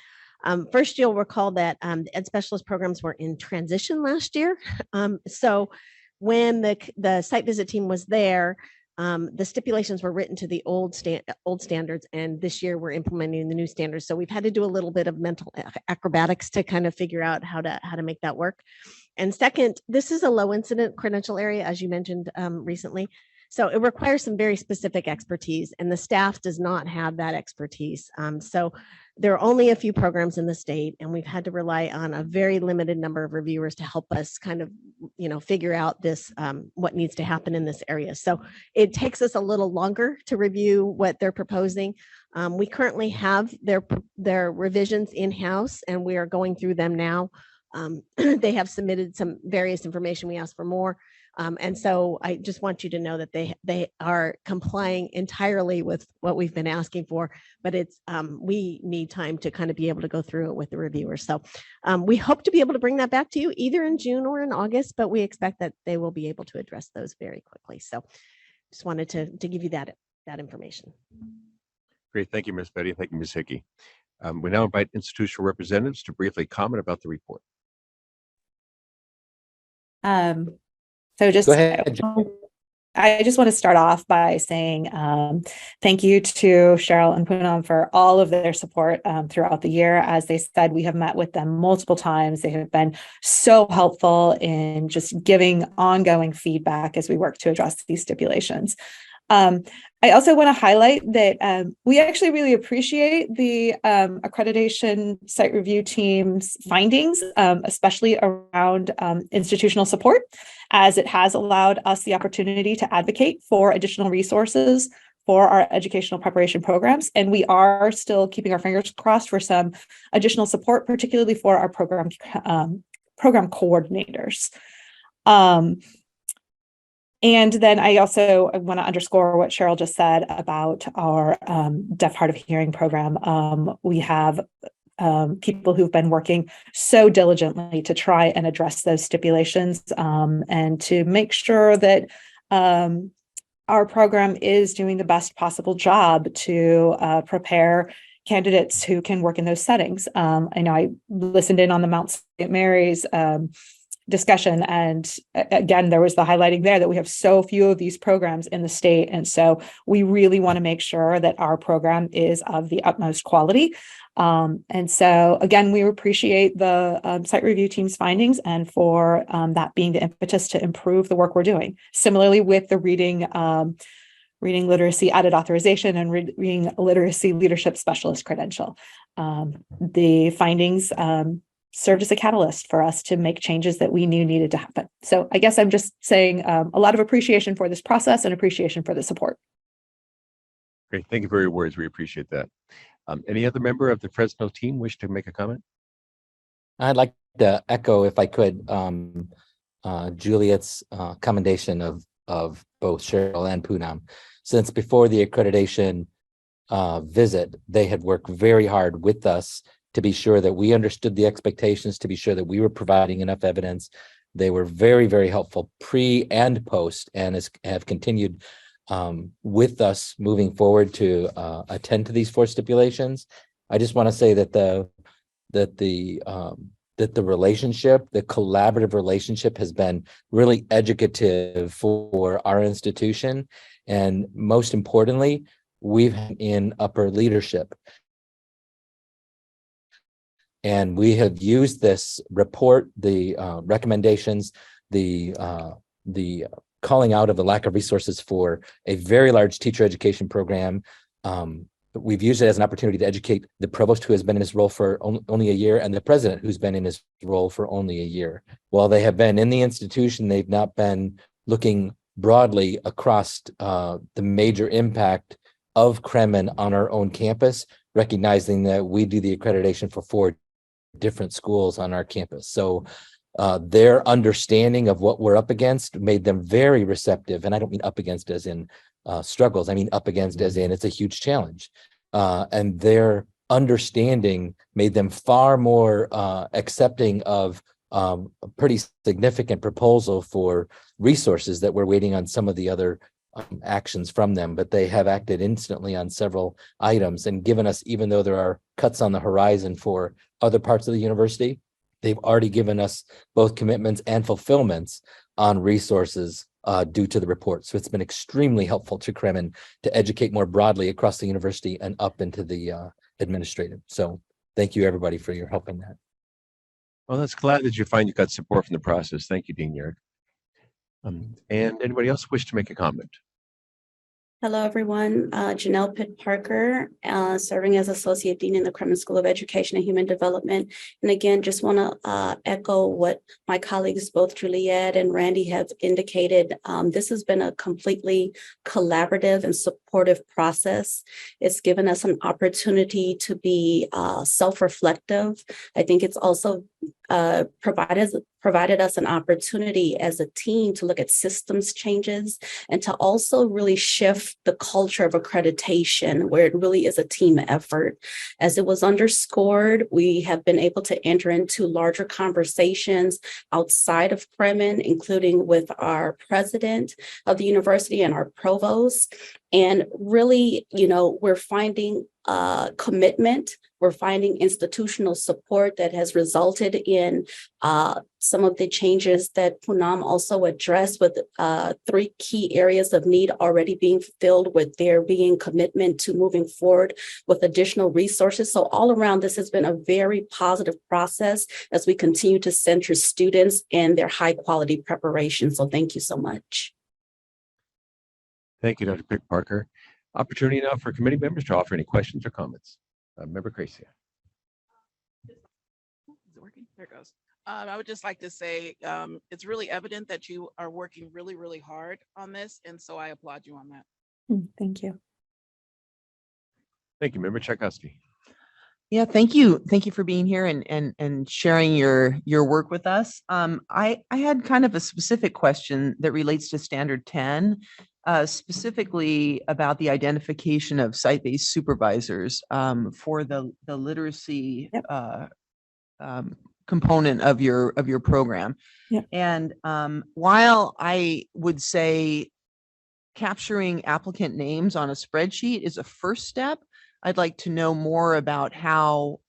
First, you'll recall that the Ed Specialist programs were in transition last year. So when the site visit team was there, the stipulations were written to the old standards, and this year we're implementing the new standards. So we've had to do a little bit of mental acrobatics to kind of figure out how to make that work. And second, this is a low incident credential area, as you mentioned recently. So it requires some very specific expertise, and the staff does not have that expertise. So there are only a few programs in the state, and we've had to rely on a very limited number of reviewers to help us kind of, figure out this, what needs to happen in this area. So it takes us a little longer to review what they're proposing. We currently have their revisions in-house, and we are going through them now. They have submitted some various information. We asked for more. And so I just want you to know that they are complying entirely with what we've been asking for, but it's we need time to kind of be able to go through it with the reviewers. So we hope to be able to bring that back to you either in June or in August, but we expect that they will be able to address those very quickly. So just wanted to give you that information. Great. Thank you, Ms. Betty. Thank you, Ms. Hickey. We now invite institutional representatives to briefly comment about the report. So just, Go ahead. I just want to start off by saying thank you to Cheryl and Poonam for all of their support throughout the year. As they said, we have met with them multiple times. They have been so helpful in just giving ongoing feedback as we work to address these stipulations. I also want to highlight that we actually really appreciate the accreditation site review team's findings, especially around institutional support, as it has allowed us the opportunity to advocate for additional resources for our educational preparation programs. And we are still keeping our fingers crossed for some additional support, particularly for our program coordinators. And then I also want to underscore what Cheryl just said about our deaf hard of hearing program. We have people who've been working so diligently to try and address those stipulations and to make sure that our program is doing the best possible job to prepare candidates who can work in those settings. I know I listened in on the Mount St. Mary's discussion, and again, there was the highlighting there that we have so few of these programs in the state, and so we really want to make sure that our program is of the utmost quality. And so again, we appreciate the site review team's findings and for that being the impetus to improve the work we're doing. Similarly with the reading literacy added authorization and reading literacy leadership specialist credential. The findings served as a catalyst for us to make changes that we knew needed to happen. So I guess I'm just saying a lot of appreciation for this process and appreciation for the support. Great. Thank you for your words. We appreciate that. Any other member of the Fresno team wish to make a comment? I'd like to echo, if I could, Juliet's commendation of both Cheryl and Poonam. Since before the accreditation visit, they had worked very hard with us to be sure that we understood the expectations, to be sure that we were providing enough evidence. They were very, very helpful pre and post, and have continued with us moving forward to attend to these 4 stipulations. I just want to say that the relationship, the collaborative relationship, has been really educative for our institution, and most importantly, we've in upper leadership. And we have used this report, the recommendations, the calling out of the lack of resources for a very large teacher education program. We've used it as an opportunity to educate the provost, who has been in his role for only a year, and the president, who's been in his role for only a year. While they have been in the institution, they've not been looking broadly across the major impact of Kremen on our own campus, recognizing that we do the accreditation for 4 different schools on our campus. So their understanding of what we're up against made them very receptive. And I don't mean up against as in struggles. I mean up against as in it's a huge challenge. And their understanding made them far more accepting of a pretty significant proposal for resources that we're waiting on some of the other actions from them, but they have acted instantly on several items and given us, even though there are cuts on the horizon for other parts of the university, they've already given us both commitments and fulfillments on resources due to the report. So it's been extremely helpful to Kremen to educate more broadly across the university and up into the administrative. So thank you everybody for your help in that. Well, that's glad that you find you got support from the process. Thank you, Dean Yerrick. And anybody else wish to make a comment? Hello, everyone. Janelle Pitt Parker, serving as Associate Dean in the Kremen School of Education and Human Development. And again, just want to echo what my colleagues, both Juliet and Randy, have indicated. This has been a completely collaborative and supportive process. It's given us an opportunity to be self-reflective. I think it's also provided us an opportunity as a team to look at systems changes and to also really shift the culture of accreditation where it really is a team effort. As it was underscored, we have been able to enter into larger conversations outside of Kremen, including with our president of the university and our provost. And really, we're finding commitment. We're finding institutional support that has resulted in some of the changes that Poonam also addressed, with 3 key areas of need already being filled, with there being commitment to moving forward with additional resources. So all around, this has been a very positive process as we continue to center students and their high quality preparation. So thank you so much. Thank you, Dr. Pitt Parker. Opportunity now for committee members to offer any questions or comments. Member Gracia. Is it working? There it goes. I would just like to say it's really evident that you are working really, really hard on this. And so I applaud you on that. Thank you. Thank you, Member Tchaikovsky. Yeah, thank you. Thank you for being here and sharing your work with us. I had kind of a specific question that relates to Standard 10. Specifically about the identification of site-based supervisors for the literacy component of your program. Yep. And while I would say capturing applicant names on a spreadsheet is a first step, I'd like to know more about how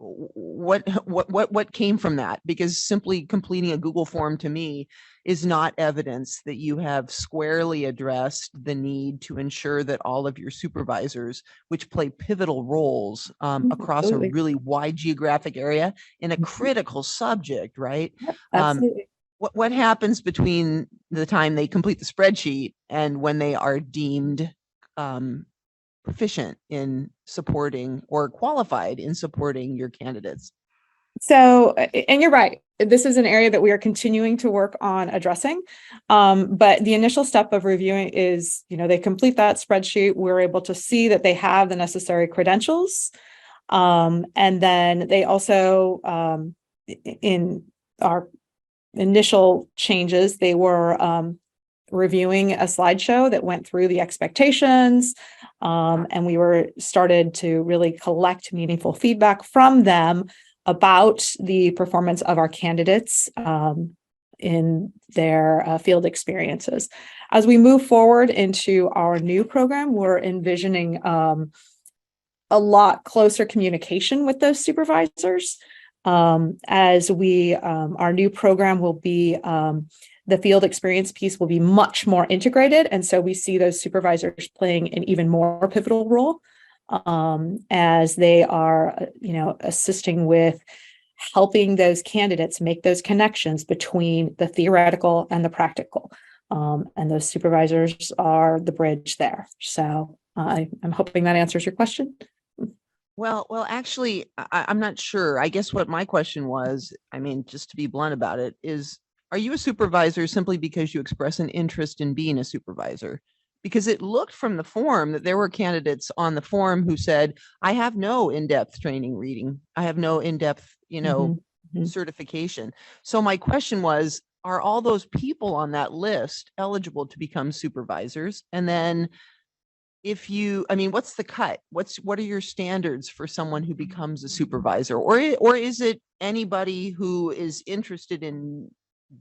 what came from that, because simply completing a Google form to me is not evidence that you have squarely addressed the need to ensure that all of your supervisors, which play pivotal roles across Absolutely. a really wide geographic area in a critical subject, right? Absolutely. What happens between the time they complete the spreadsheet and when they are deemed proficient in supporting or qualified in supporting your candidates? So, and you're right, this is an area that we are continuing to work on addressing. But the initial step of reviewing is, they complete that spreadsheet. We're able to see that they have the necessary credentials. And then they also, in our initial changes, they were reviewing a slideshow that went through the expectations. And we started to really collect meaningful feedback from them about the performance of our candidates in their field experiences. As we move forward into our new program, we're envisioning a lot closer communication with those supervisors. As our new program will be, the field experience piece will be much more integrated. And so we see those supervisors playing an even more pivotal role as they are, assisting with helping those candidates make those connections between the theoretical and the practical. And those supervisors are the bridge there. So I'm hoping that answers your question. Well, actually, I'm not sure. I guess what my question was, just to be blunt about it, is, are you a supervisor simply because you express an interest in being a supervisor? Because it looked from the form that there were candidates on the form who said, I have no in-depth training reading. I have no in-depth, certification. So my question was, are all those people on that list eligible to become supervisors? And then I mean, what's the cut? What are your standards for someone who becomes a supervisor? Or is it anybody who is interested in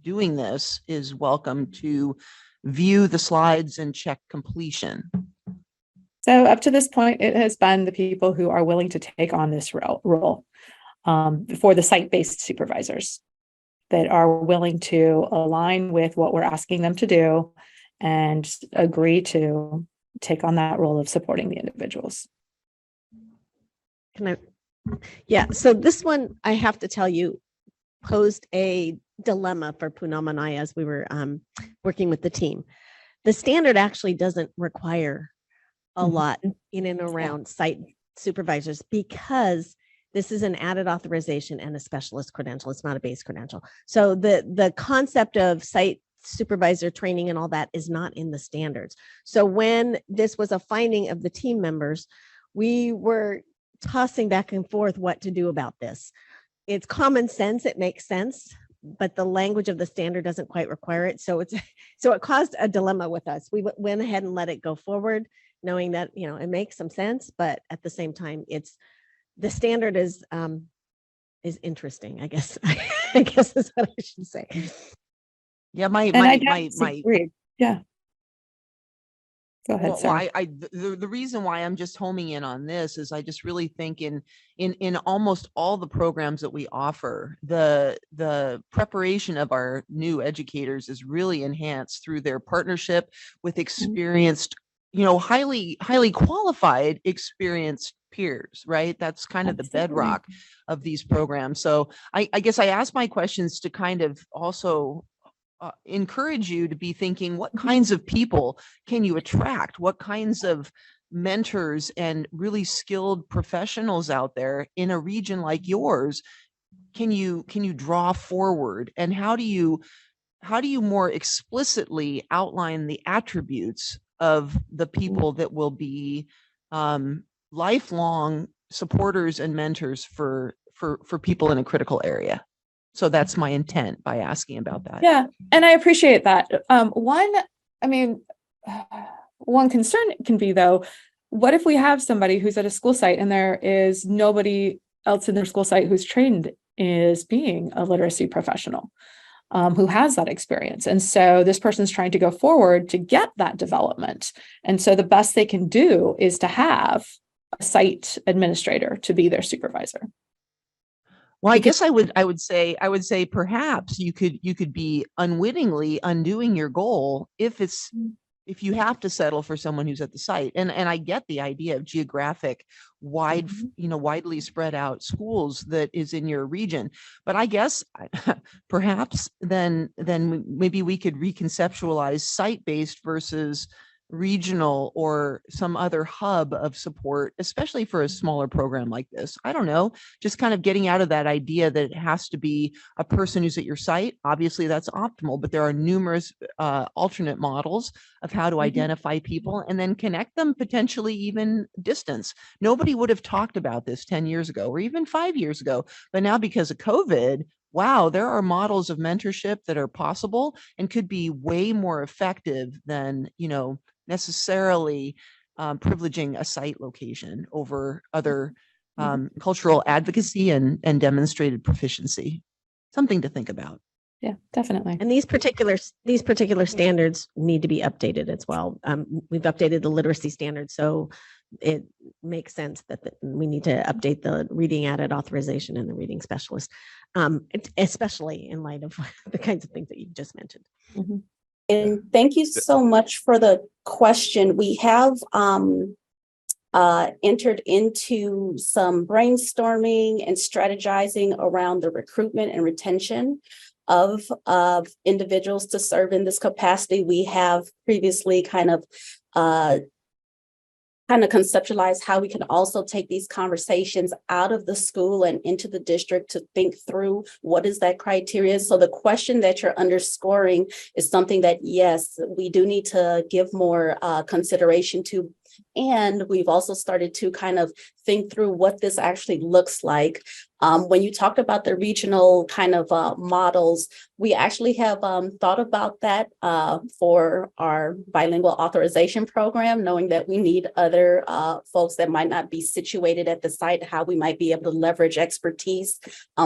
doing this is welcome to view the slides and check completion? So up to this point, it has been the people who are willing to take on this role for the site-based supervisors that are willing to align with what we're asking them to do and agree to take on that role of supporting the individuals. Yeah, so this one, I have to tell you, posed a dilemma for Poonam and I as we were working with the team. The standard actually doesn't require a lot in and around site supervisors because this is an added authorization and a specialist credential. It's not a base credential. So the concept of site supervisor training and all that is not in the standards. So when this was a finding of the team members, we were tossing back and forth what to do about this. It's common sense, it makes sense, but the language of the standard doesn't quite require it. So it caused a dilemma with us. We went ahead and let it go forward, knowing that, you know, it makes some sense, but at the same time, the standard is interesting, I guess. I guess is what I should say. Yeah, yeah. Go ahead. Well, Sorry. the reason why I'm just homing in on this is I just really think in almost all the programs that we offer, the preparation of our new educators is really enhanced through their partnership with experienced, you know, highly qualified, experienced peers, right? That's kind of the bedrock of these programs. So I guess I ask my questions to kind of also encourage you to be thinking, what kinds of people can you attract? What kinds of mentors and really skilled professionals out there in a region like yours can you draw forward? And how do you more explicitly outline the attributes of the people that will be lifelong supporters and mentors for people in a critical area? So that's my intent by asking about that. Yeah, and I appreciate that. One concern can be, though, what if we have somebody who's at a school site and there is nobody else in their school site who's trained as being a literacy professional, who has that experience? And so this person's trying to go forward to get that development. And so the best they can do is to have a site administrator to be their supervisor. Well, I guess I would say perhaps you could be unwittingly undoing your goal if you have to settle for someone who's at the site. And I get the idea of geographic widely spread out schools that is in your region. But I guess perhaps then maybe we could reconceptualize site-based versus regional or some other hub of support, especially for a smaller program like this. I don't know, just kind of getting out of that idea that it has to be a person who's at your site. Obviously that's optimal, but there are numerous alternate models of how to identify people and then connect them, potentially even distance. Nobody would have talked about this 10 years ago or even 5 years ago, but now because of COVID, wow, there are models of mentorship that are possible and could be way more effective than, necessarily privileging a site location over other cultural advocacy and demonstrated proficiency. Something to think about. Yeah, definitely. And these particular standards need to be updated as well. We've updated the literacy standards, so it makes sense that we need to update the reading added authorization and the reading specialist, especially in light of the kinds of things that you just mentioned. And thank you so much for the question. We have entered into some brainstorming and strategizing around the recruitment and retention of individuals to serve in this capacity. We have previously kind of conceptualize how we can also take these conversations out of the school and into the district to think through what is that criteria. So the question that you're underscoring is something that, yes, we do need to give more consideration to, And we've also started to kind of think through what this actually looks like. When you talked about the regional kind of models, we actually have thought about that for our bilingual authorization program, knowing that we need other folks that might not be situated at the site, how we might be able to leverage expertise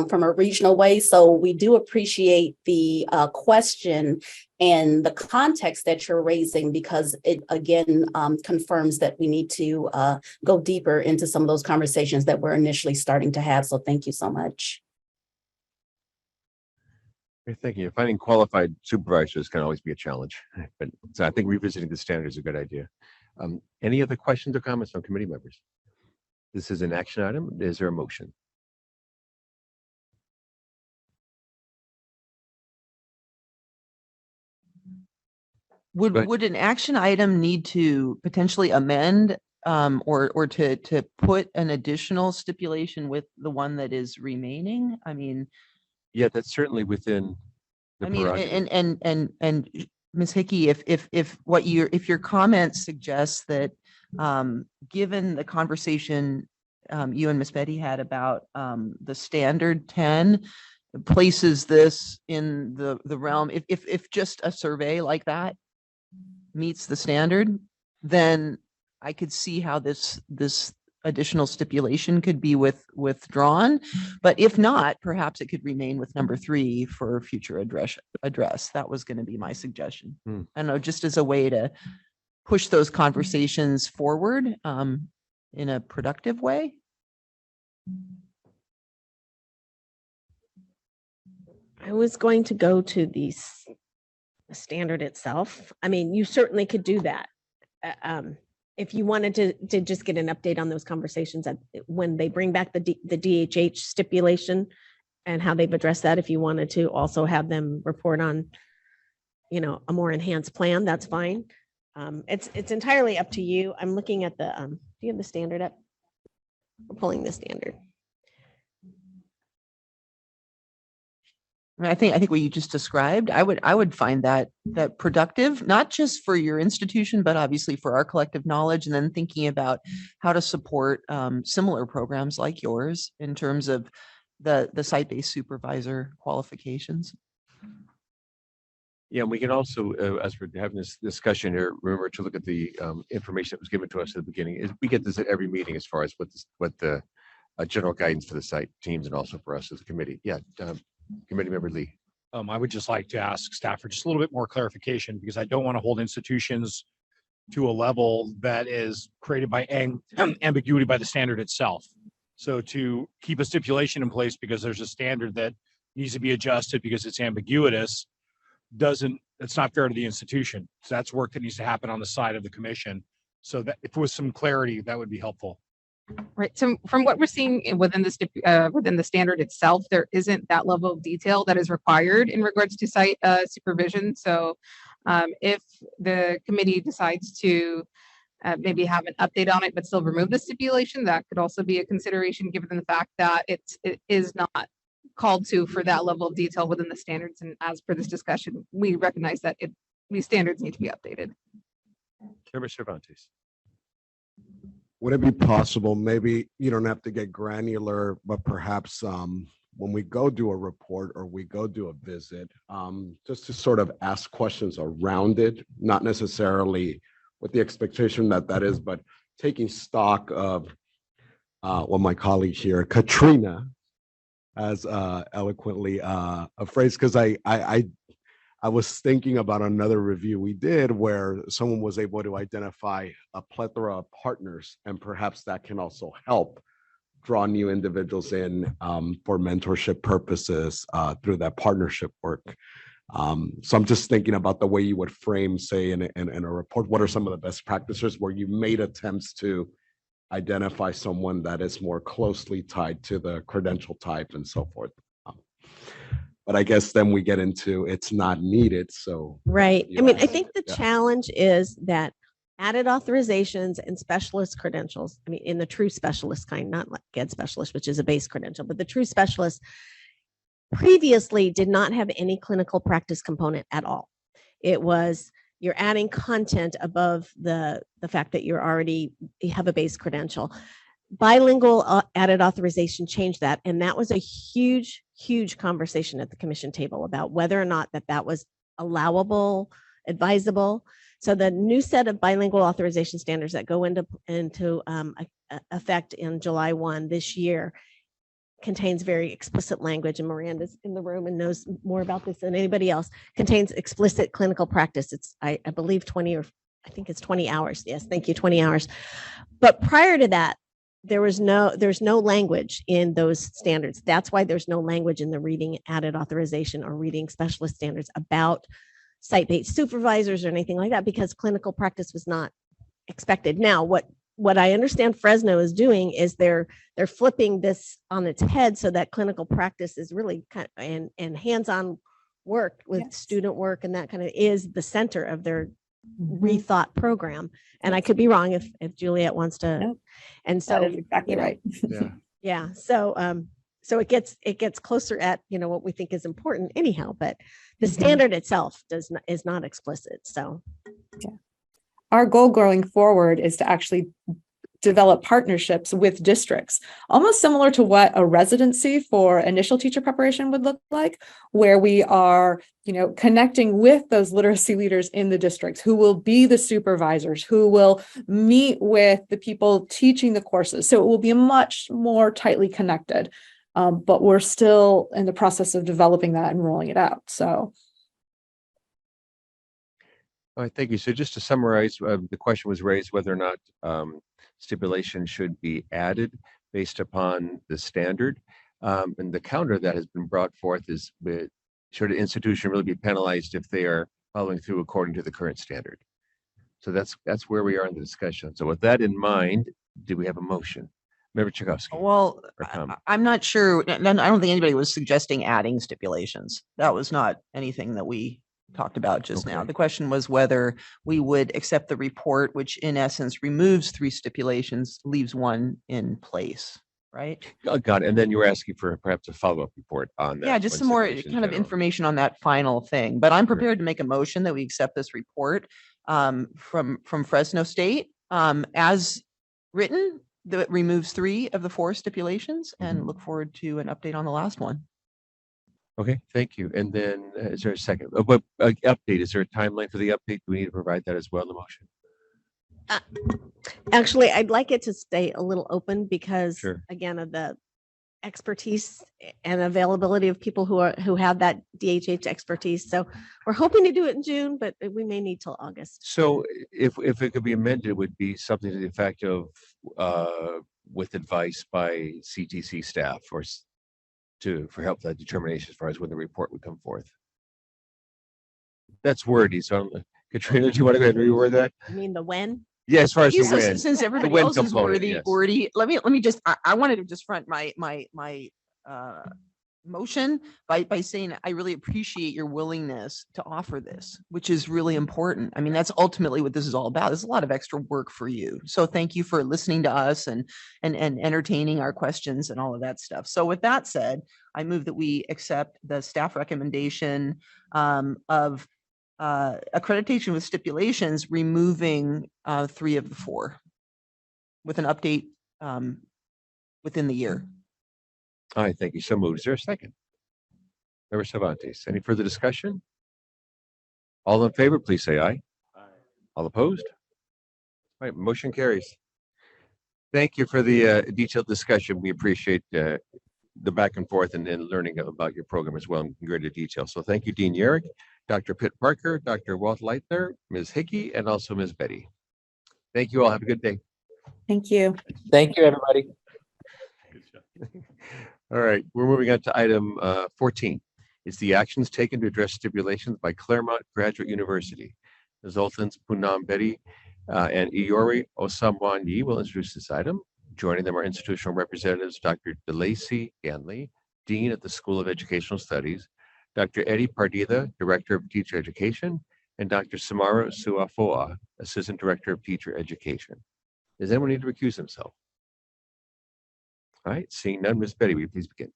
from a regional way. So we do appreciate the question and the context that you're raising, because it again confirms that we need to go deeper into some of those conversations that we're initially starting to have. So thank you so much. Okay, thank you. Finding qualified supervisors can always be a challenge, but so I think revisiting the standard is a good idea. Any other questions or comments from committee members? This is an action item. Is there a motion? Would an action item need to potentially amend or to put an additional stipulation with the one that is remaining? I mean, Yeah, that's certainly within the prerogative. and Ms. Hickey, if your comment suggests that given the conversation you and Ms. Betty had about the standard 10 places this in the realm, if just a survey like that meets the standard, then I could see how this additional stipulation could be withdrawn. But if not, perhaps it could remain with number 3 for future address. That was going to be my suggestion. I know, just as a way to push those conversations forward in a productive way. I was going to go to the standard itself. I mean, you certainly could do that. If you wanted to just get an update on those conversations when they bring back the DHH stipulation and how they've addressed that, if you wanted to also have them report on, a more enhanced plan, that's fine. It's entirely up to you. I'm looking at the, do you have the standard up? We're pulling the standard. I think what you just described, I would find that productive, not just for your institution, but obviously for our collective knowledge, and then thinking about how to support similar programs like yours in terms of the site-based supervisor qualifications. Yeah, and we can also, as we're having this discussion here, remember to look at the information that was given to us at the beginning. We get this at every meeting as far as what the general guidance for the site teams and also for us as a committee. Yeah. Committee member Lee. I would just like to ask staff for just a little bit more clarification, because I don't want to hold institutions to a level that is created by ambiguity by the standard itself. So to keep a stipulation in place because there's a standard that needs to be adjusted because it's ambiguous, it's not fair to the institution. So that's work that needs to happen on the side of the commission. So that if with some clarity, that would be helpful. Right. So from what we're seeing within the standard itself, there isn't that level of detail that is required in regards to site supervision. So if the committee decides to maybe have an update on it, but still remove the stipulation, that could also be a consideration given the fact that it is not called to for that level of detail within the standards. And as per this discussion, we recognize that these standards need to be updated. Chairman Cervantes. Would it be possible, maybe you don't have to get granular, but perhaps when we go do a report or we go do a visit, just to sort of ask questions around it, not necessarily with the expectation that is, but taking stock of what my colleague here, Katrina, has eloquently phrased, because I was thinking about another review we did where someone was able to identify a plethora of partners, and perhaps that can also help draw new individuals in for mentorship purposes through that partnership work. So I'm just thinking about the way you would frame, say, in a report, what are some of the best practices where you made attempts to identify someone that is more closely tied to the credential type and so forth. But I guess then we get into it's not needed. So right. I mean, I think the challenge is that added authorizations and specialist credentials, I mean, in the true specialist kind, not like GED specialist, which is a base credential, but the true specialist previously did not have any clinical practice component at all. It was you're adding content above the fact that you have a base credential. Bilingual added authorization changed that. And that was a huge, huge conversation at the commission table about whether or not that was allowable, advisable. So the new set of bilingual authorization standards that go into effect in July 1 this year contains very explicit language, and Miranda's in the room and knows more about this than anybody else, contains explicit clinical practice. It's, I believe 20, or I think it's 20 hours. Yes, thank you, 20 hours. But prior to that, there's no language in those standards. That's why there's no language in the reading added authorization or reading specialist standards about site-based supervisors or anything like that, because clinical practice was not expected. Now, what I understand Fresno is doing is they're flipping this on its head so that clinical practice is really kind of, and hands-on work with student work and that kind of is the center of their rethought program. And I could be wrong if Juliet wants to. Nope. And so That is exactly right. Yeah. So it gets closer at, what we think is important anyhow, but the standard itself is not explicit. So yeah. Our goal going forward is to actually develop partnerships with districts, almost similar to what a residency for initial teacher preparation would look like, where we are, connecting with those literacy leaders in the districts who will be the supervisors, who will meet with the people teaching the courses. So it will be much more tightly connected, but we're still in the process of developing that and rolling it out. So. All right, thank you. So just to summarize, the question was raised whether or not stipulation should be added based upon the standard. And the counter that has been brought forth is, should an institution really be penalized if they are following through according to the current standard? So that's where we are in the discussion. So with that in mind, do we have a motion? Member Tchaikovsky. Well, I'm not sure. I don't think anybody was suggesting adding stipulations. That was not anything that we talked about just now. The question was whether we would accept the report, which in essence removes 3 stipulations, leaves 1 in place, right? Got it. And then you were asking for perhaps a follow-up report on that. Yeah, just some more kind of information on that final thing. But I'm prepared to make a motion that we accept this report from Fresno State as written, that removes 3 of the 4 stipulations, and look forward to an update on the last one. Okay, thank you. And then is there a second? Update, is there a timeline for the update? Do we need to provide that as well in the motion? Actually, I'd like it to stay a little open because again, of the expertise and availability of people who have that DHH expertise. So we're hoping to do it in June, but we may need till August. So if it could be amended, it would be something to the effect of with advice by CTC staff for help that determination as far as when the report would come forth. That's wordy. So Katrina, do you want to go ahead and reword that? I mean the when? Yeah, as far as the when. Since everybody else is wordy, let me just, I wanted to just front my motion by saying I really appreciate your willingness to offer this, which is really important. I mean, that's ultimately what this is all about. There's a lot of extra work for you. So thank you for listening to us and entertaining our questions and all of that stuff. So with that said, I move that we accept the staff recommendation of accreditation with stipulations, removing 3 of the 4 with an update within the year. All right, thank you. So moved. Is there a second? Member Cervantes, any further discussion? All in favor, please say aye. Aye. All opposed? All right, motion carries. Thank you for the detailed discussion. We appreciate the back and forth and learning about your program as well in greater detail. So thank you, Dean Yerrick, Dr. Pitt Parker, Dr. Walt Leitner, Ms. Hickey, and also Ms. Betty. Thank you all. Have a good day. Thank you. Thank you, everybody. All right, we're moving on to item 14. It's the actions taken to address stipulations by Claremont Graduate University. Resultants Poonam Betty and Iori Osamwanyi will introduce this item. Joining them are institutional representatives Dr. DeLacy Ganley, Dean at the School of Educational Studies, Dr. Eddie Pardida, Director of Teacher Education, and Dr. Samara Suafoa, Assistant Director of Teacher Education. Does anyone need to recuse himself? All right, seeing none, Ms. Betty, will you please begin?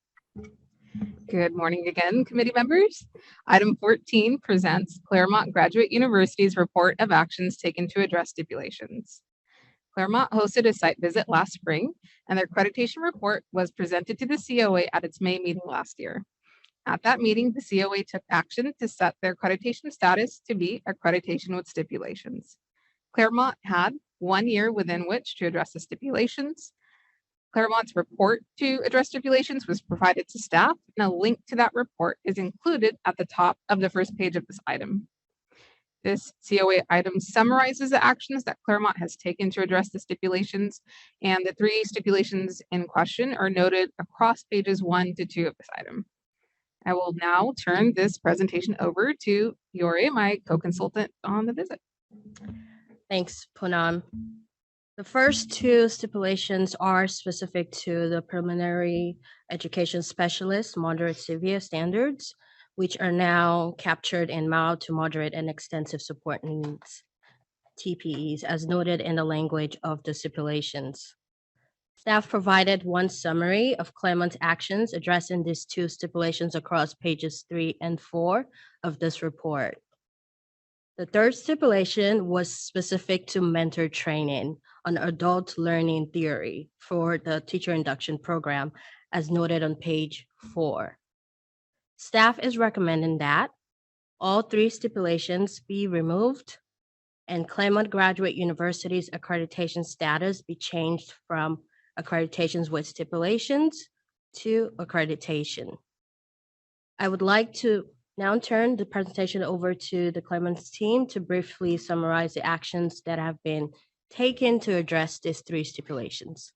Good morning again, committee members. Item 14 presents Claremont Graduate University's report of actions taken to address stipulations. Claremont hosted a site visit last spring, and their accreditation report was presented to the COA at its May meeting last year. At that meeting, the COA took action to set their accreditation status to be accreditation with stipulations. Claremont had 1 year within which to address the stipulations. Claremont's report to address stipulations was provided to staff, and a link to that report is included at the top of the first page of this item. This COA item summarizes the actions that Claremont has taken to address the stipulations, and the 3 stipulations in question are noted across pages 1 to 2 of this item. I will now turn this presentation over to Yori, my co-consultant on the visit. Thanks, Poonam. The first 2 stipulations are specific to the preliminary education specialist moderate severe standards, which are now captured in mild to moderate and extensive support needs, TPEs, as noted in the language of the stipulations. Staff provided 1 summary of Claremont's actions addressing these 2 stipulations across pages 3 and 4 of this report. The 3rd stipulation was specific to mentor training on adult learning theory for the teacher induction program, as noted on page 4. Staff is recommending that all 3 stipulations be removed and Claremont Graduate University's accreditation status be changed from accreditations with stipulations to accreditation. I would like to now turn the presentation over to the Claremont's team to briefly summarize the actions that have been taken to address these 3 stipulations.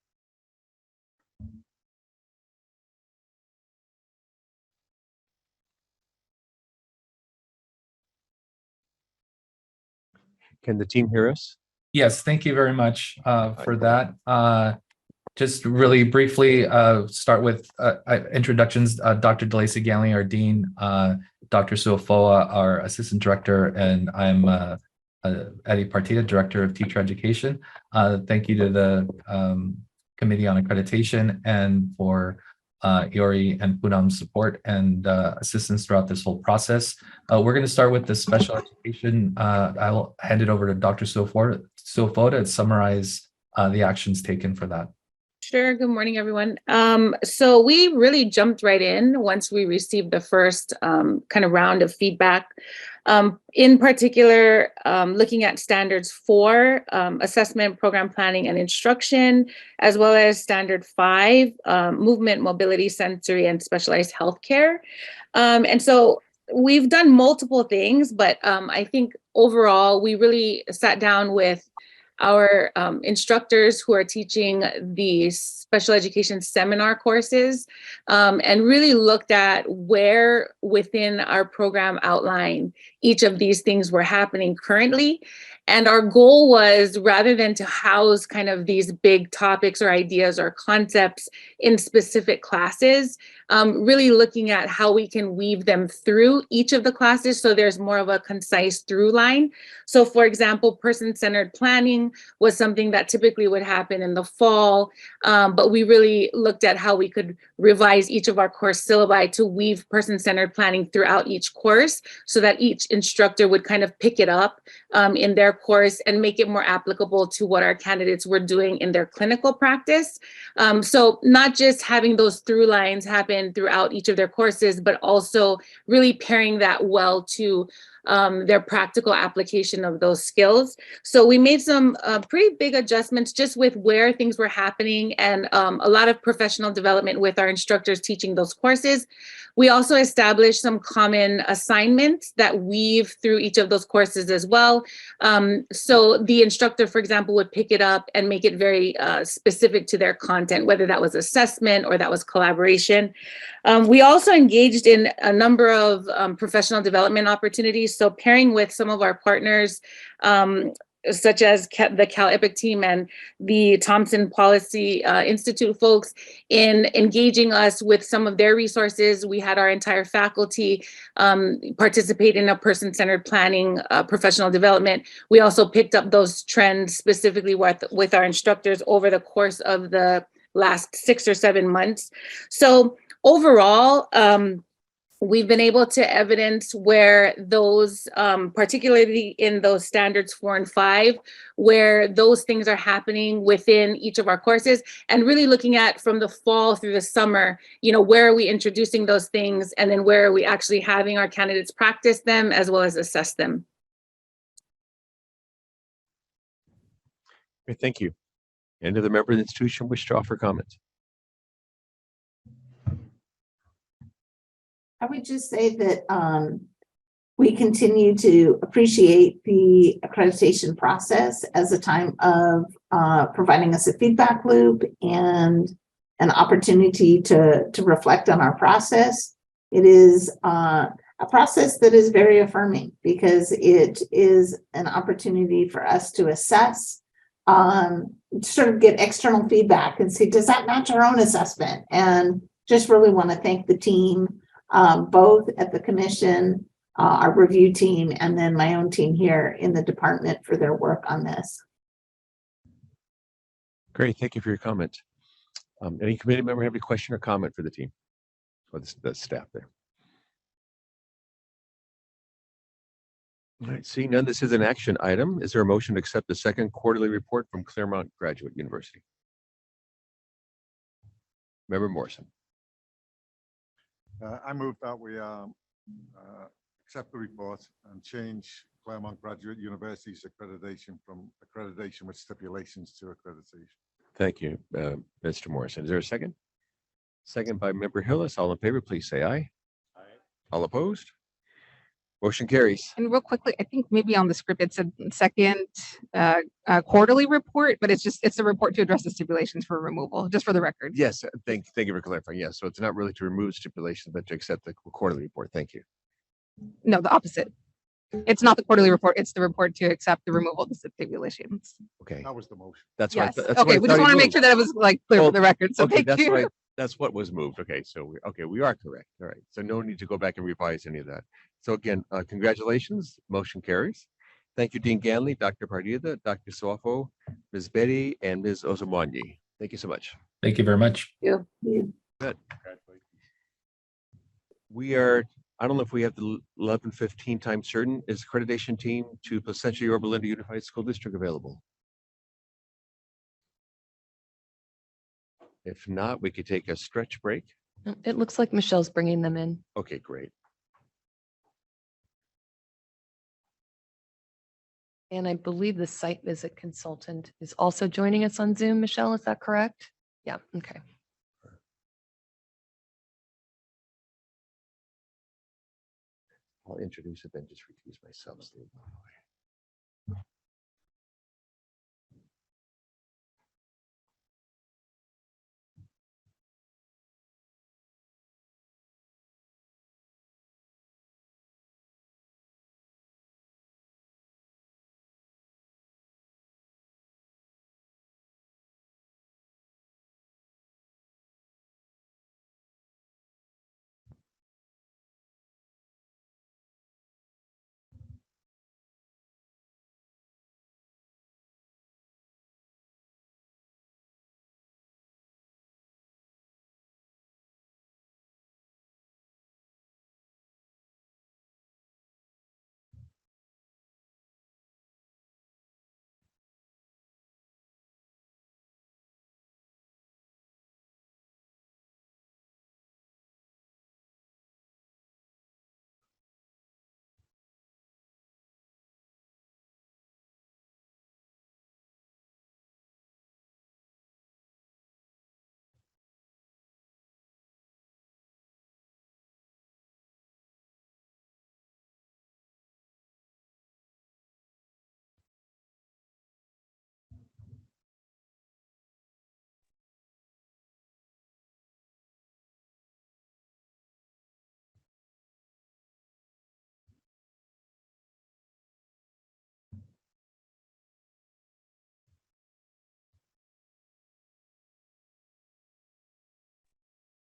Can the team hear us? Yes, thank you very much for that. Just really briefly start with introductions. Dr. DeLacy Ganley, our dean, Dr. Suafoa, our assistant director, and I'm Eddie Partida, director of teacher education. Thank you to the Committee on Accreditation and for Yori and Poonam's support and assistance throughout this whole process. We're going to start with the special education. I'll hand it over to Dr. Suafoa to summarize the actions taken for that. Sure. Good morning, everyone. So we really jumped right in once we received the first kind of round of feedback. In particular, looking at standards 4, assessment, program planning, and instruction, as well as standard 5, movement, mobility, sensory, and specialized healthcare. And so we've done multiple things, but I think overall, we really sat down with our instructors who are teaching the special education seminar courses and really looked at where within our program outline each of these things were happening currently. And our goal was, rather than to house kind of these big topics or ideas or concepts in specific classes, really looking at how we can weave them through each of the classes so there's more of a concise through line. So for example, person-centered planning was something that typically would happen in the fall, but we really looked at how we could revise each of our course syllabi to weave person-centered planning throughout each course so that each instructor would kind of pick it up in their course and make it more applicable to what our candidates were doing in their clinical practice. So not just having those through lines happen throughout each of their courses, but also really pairing that well to their practical application of those skills. So we made some pretty big adjustments just with where things were happening and a lot of professional development with our instructors teaching those courses. We also established some common assignments that weave through each of those courses as well. So the instructor, for example, would pick it up and make it very specific to their content, whether that was assessment or that was collaboration. We also engaged in a number of professional development opportunities. So pairing with some of our partners, such as the Cal EPIC team and the Thompson Policy Institute folks in engaging us with some of their resources. We had our entire faculty participate in a person-centered planning professional development. We also picked up those trends specifically with our instructors over the course of the last 6 or 7 months. So overall, we've been able to evidence where those, particularly in those standards 4 and 5, where those things are happening within each of our courses, and really looking at from the fall through the summer, you know, where are we introducing those things, and then where are we actually having our candidates practice them as well as assess them. Okay, thank you. Any other member of the institution wish to offer comments? I would just say that we continue to appreciate the accreditation process as a time of providing us a feedback loop and an opportunity to reflect on our process. It is a process that is very affirming because it is an opportunity for us to assess, sort of get external feedback and see, does that match our own assessment? And just really want to thank the team, both at the commission, our review team, and then my own team here in the department for their work on this. Great, thank you for your comment. Any committee member have any question or comment for the team or the staff there? All right, seeing none, this is an action item. Is there a motion to accept the second quarterly report from Claremont Graduate University? Member Morrison. I move that we accept the report and change Claremont Graduate University's accreditation from accreditation with stipulations to accreditation. Thank you, Mr. Morrison. Is there a second? Second by Member Hillis. All in favor, please say aye. Aye. All opposed? Motion carries. And real quickly, I think maybe on the script, it's a second quarterly report, but it's a report to address the stipulations for removal, just for the record. Yes, thank you for clarifying. Yes, so it's not really to remove stipulations, but to accept the quarterly report. Thank you. No, the opposite. It's not the quarterly report. It's the report to accept the removal of the stipulations. Okay. That was the motion. That's yes. right. That's okay, we just want to make sure that it was like clear for the record. So okay, thank you. That's what was moved. Okay, so we are correct. All right. So no need to go back and revise any of that. So again, congratulations. Motion carries. Thank you, Dean Ganley, Dr. Pardida, Dr. Suafo, Ms. Betty, and Ms. Ozamonyi. Thank you so much. Thank you very much. Thank you. Good. We are, I don't know if we have the 11:15 time certain. Is accreditation team to Placentia-Yorba Unified School District available? If not, we could take a stretch break. It looks like Michelle's bringing them in. Okay, great. And I believe the site visit consultant is also joining us on Zoom. Michelle, is that correct? Yeah, okay. I'll introduce it, then just recuse myself.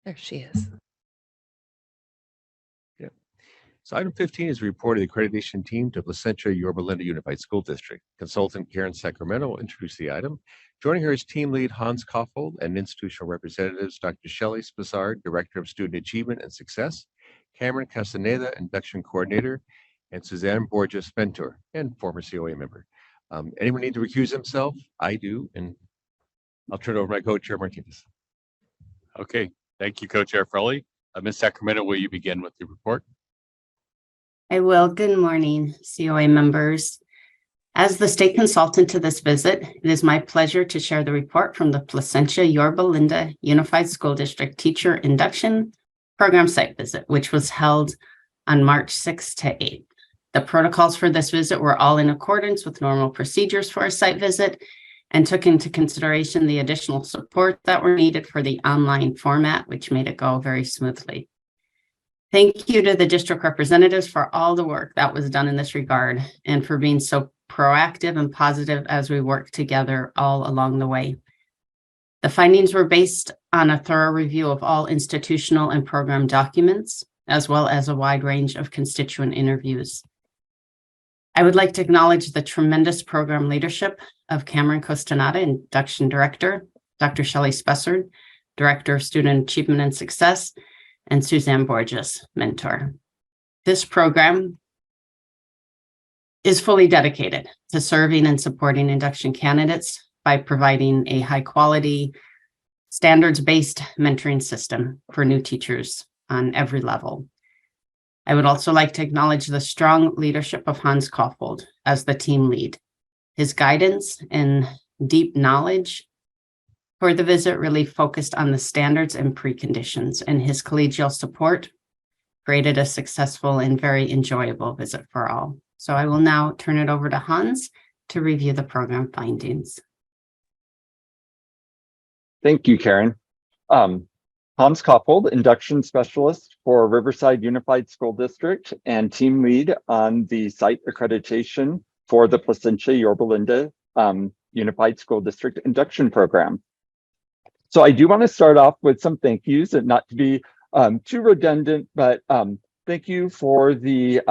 There she is. Yeah. So item 15 is a report of the accreditation team to Placentia-Yorba Unified School District. Consultant Karen Sacramento will introduce the item. Joining her is team lead Hans Koffold and institutional representatives Dr. Shelley Spessard, Director of Student Achievement and Success, Cameron Castaneda, Induction Coordinator, and Suzanne Borges, Mentor and former COA member. Anyone need to recuse himself? I do, and I'll turn it over to my co-chair Martinez. Okay, thank you, Co-Chair Frelly. Ms. Sacramento, will you begin with the report? I will. Good morning, COA members. As the state consultant to this visit, it is my pleasure to share the report from the Placentia-Yorba Unified School District Teacher Induction Program Site Visit, which was held on March 6th to 8th. The protocols for this visit were all in accordance with normal procedures for a site visit and took into consideration the additional support that were needed for the online format, which made it go very smoothly. Thank you to the district representatives for all the work that was done in this regard and for being so proactive and positive as we work together all along the way. The findings were based on a thorough review of all institutional and program documents, as well as a wide range of constituent interviews. I would like to acknowledge the tremendous program leadership of Cameron Costanada, Induction Director, Dr. Shelley Spessard, Director of Student Achievement and Success, and Suzanne Borges, Mentor. This program is fully dedicated to serving and supporting induction candidates by providing a high quality, standards-based mentoring system for new teachers on every level. I would also like to acknowledge the strong leadership of Hans Koffold as the team lead. His guidance and deep knowledge for the visit really focused on the standards and preconditions, and his collegial support created a successful and very enjoyable visit for all. So I will now turn it over to Hans to review the program findings. Thank you, Karen. Hans Koffold, Induction Specialist for Riverside Unified School District and Team Lead on the Site Accreditation for the Placentia-Yorba Unified School District Induction Program. So I do want to start off with some thank yous, and not to be too redundant, but thank you for the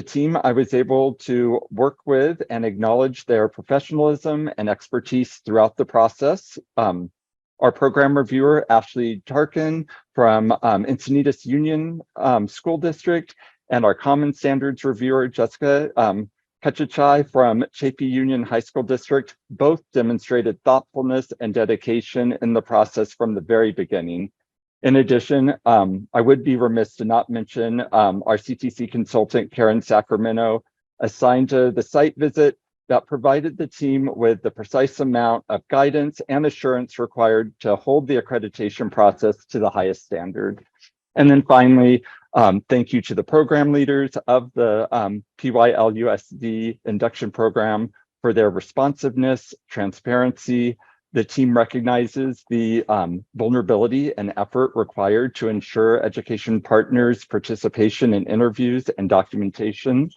team I was able to work with and acknowledge their professionalism and expertise throughout the process. Our program reviewer, Ashley Tarkin from Encinitas Union School District, and our Common Standards reviewer, Jessica Kachachai from Chapey Union High School District, both demonstrated thoughtfulness and dedication in the process from the very beginning. In addition, I would be remiss to not mention our CTC consultant, Karen Sacramento, assigned to the site visit, that provided the team with the precise amount of guidance and assurance required to hold the accreditation process to the highest standard. And then finally, thank you to the program leaders of the PYLUSD induction program for their responsiveness, transparency. The team recognizes the vulnerability and effort required to ensure education partners' participation in interviews and documentation.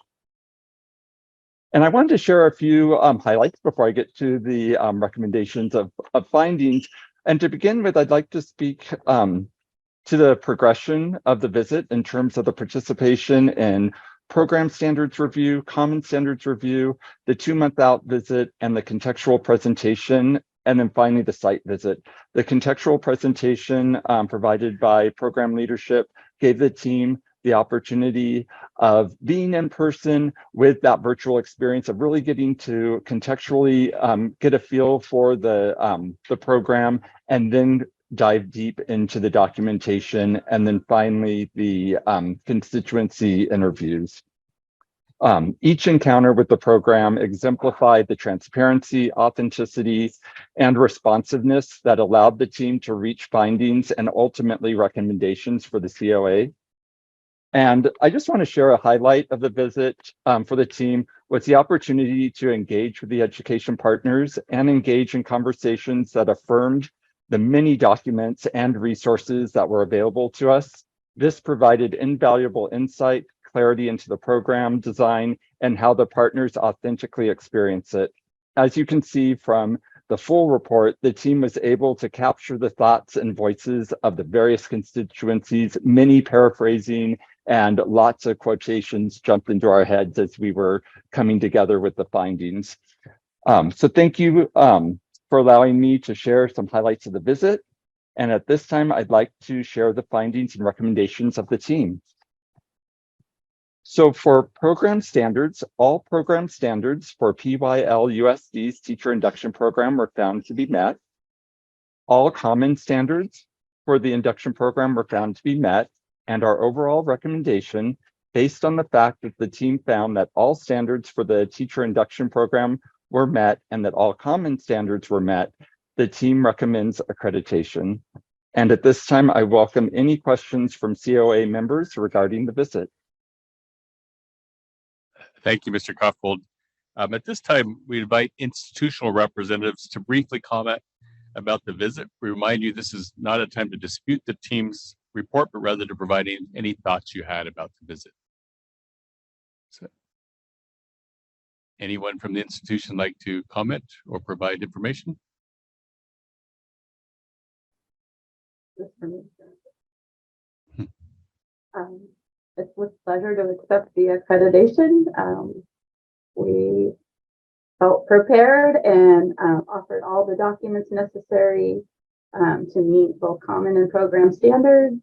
And I wanted to share a few highlights before I get to the recommendations of findings. And to begin with, I'd like to speak to the progression of the visit in terms of the participation in program standards review, common standards review, the 2-month out visit, and the contextual presentation, and then finally the site visit. The contextual presentation provided by program leadership gave the team the opportunity of being in person with that virtual experience of really getting to contextually get a feel for the program, and then dive deep into the documentation, and then finally the constituency interviews. Each encounter with the program exemplified the transparency, authenticity, and responsiveness that allowed the team to reach findings and ultimately recommendations for the COA. And I just want to share a highlight of the visit for the team was the opportunity to engage with the education partners and engage in conversations that affirmed the many documents and resources that were available to us. This provided invaluable insight, clarity into the program design, and how the partners authentically experience it. As you can see from the full report, the team was able to capture the thoughts and voices of the various constituencies, many paraphrasing And lots of quotations jumped into our heads as we were coming together with the findings. So thank you for allowing me to share some highlights of the visit. And at this time, I'd like to share the findings and recommendations of the team. So for program standards, all program standards for PYL-USD's teacher induction program were found to be met. All common standards for the induction program were found to be met, and our overall recommendation, based on the fact that the team found that all standards for the teacher induction program were met and that all common standards were met, the team recommends accreditation. And at this time, I welcome any questions from COA members regarding the visit. Thank you, Mr. Kuffold. At this time, we invite institutional representatives to briefly comment about the visit. We remind you this is not a time to dispute the team's report, but rather to provide any thoughts you had about the visit. So, anyone from the institution like to comment or provide information? It's with pleasure to accept the accreditation. We felt prepared and offered all the documents necessary to meet both common and program standards.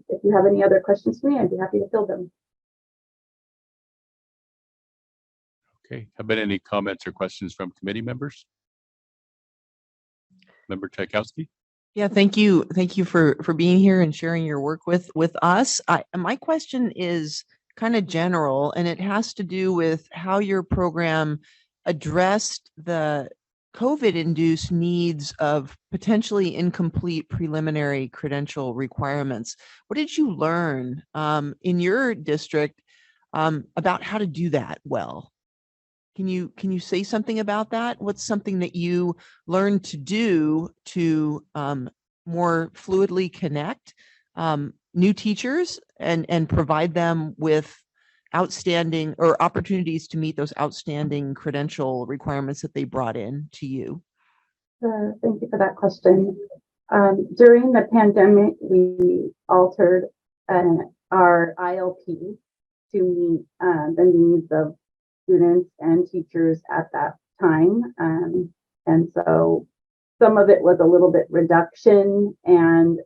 If you have any other questions for me, I'd be happy to field them. Okay, have been any comments or questions from committee members? Member Tchaikovsky? Yeah, thank you. Thank you for being here and sharing your work with us. My question is kind of general, and it has to do with how your program addressed the COVID-induced needs of potentially incomplete preliminary credential requirements. What did you learn in your district about how to do that well? Can you say something about that? What's something that you learned to do to more fluidly connect new teachers and provide them with outstanding or opportunities to meet those outstanding credential requirements that they brought in to you? Thank you for that question. During the pandemic, we altered our ILP to meet the needs of students and teachers at that time. And so some of it was a little bit reduction and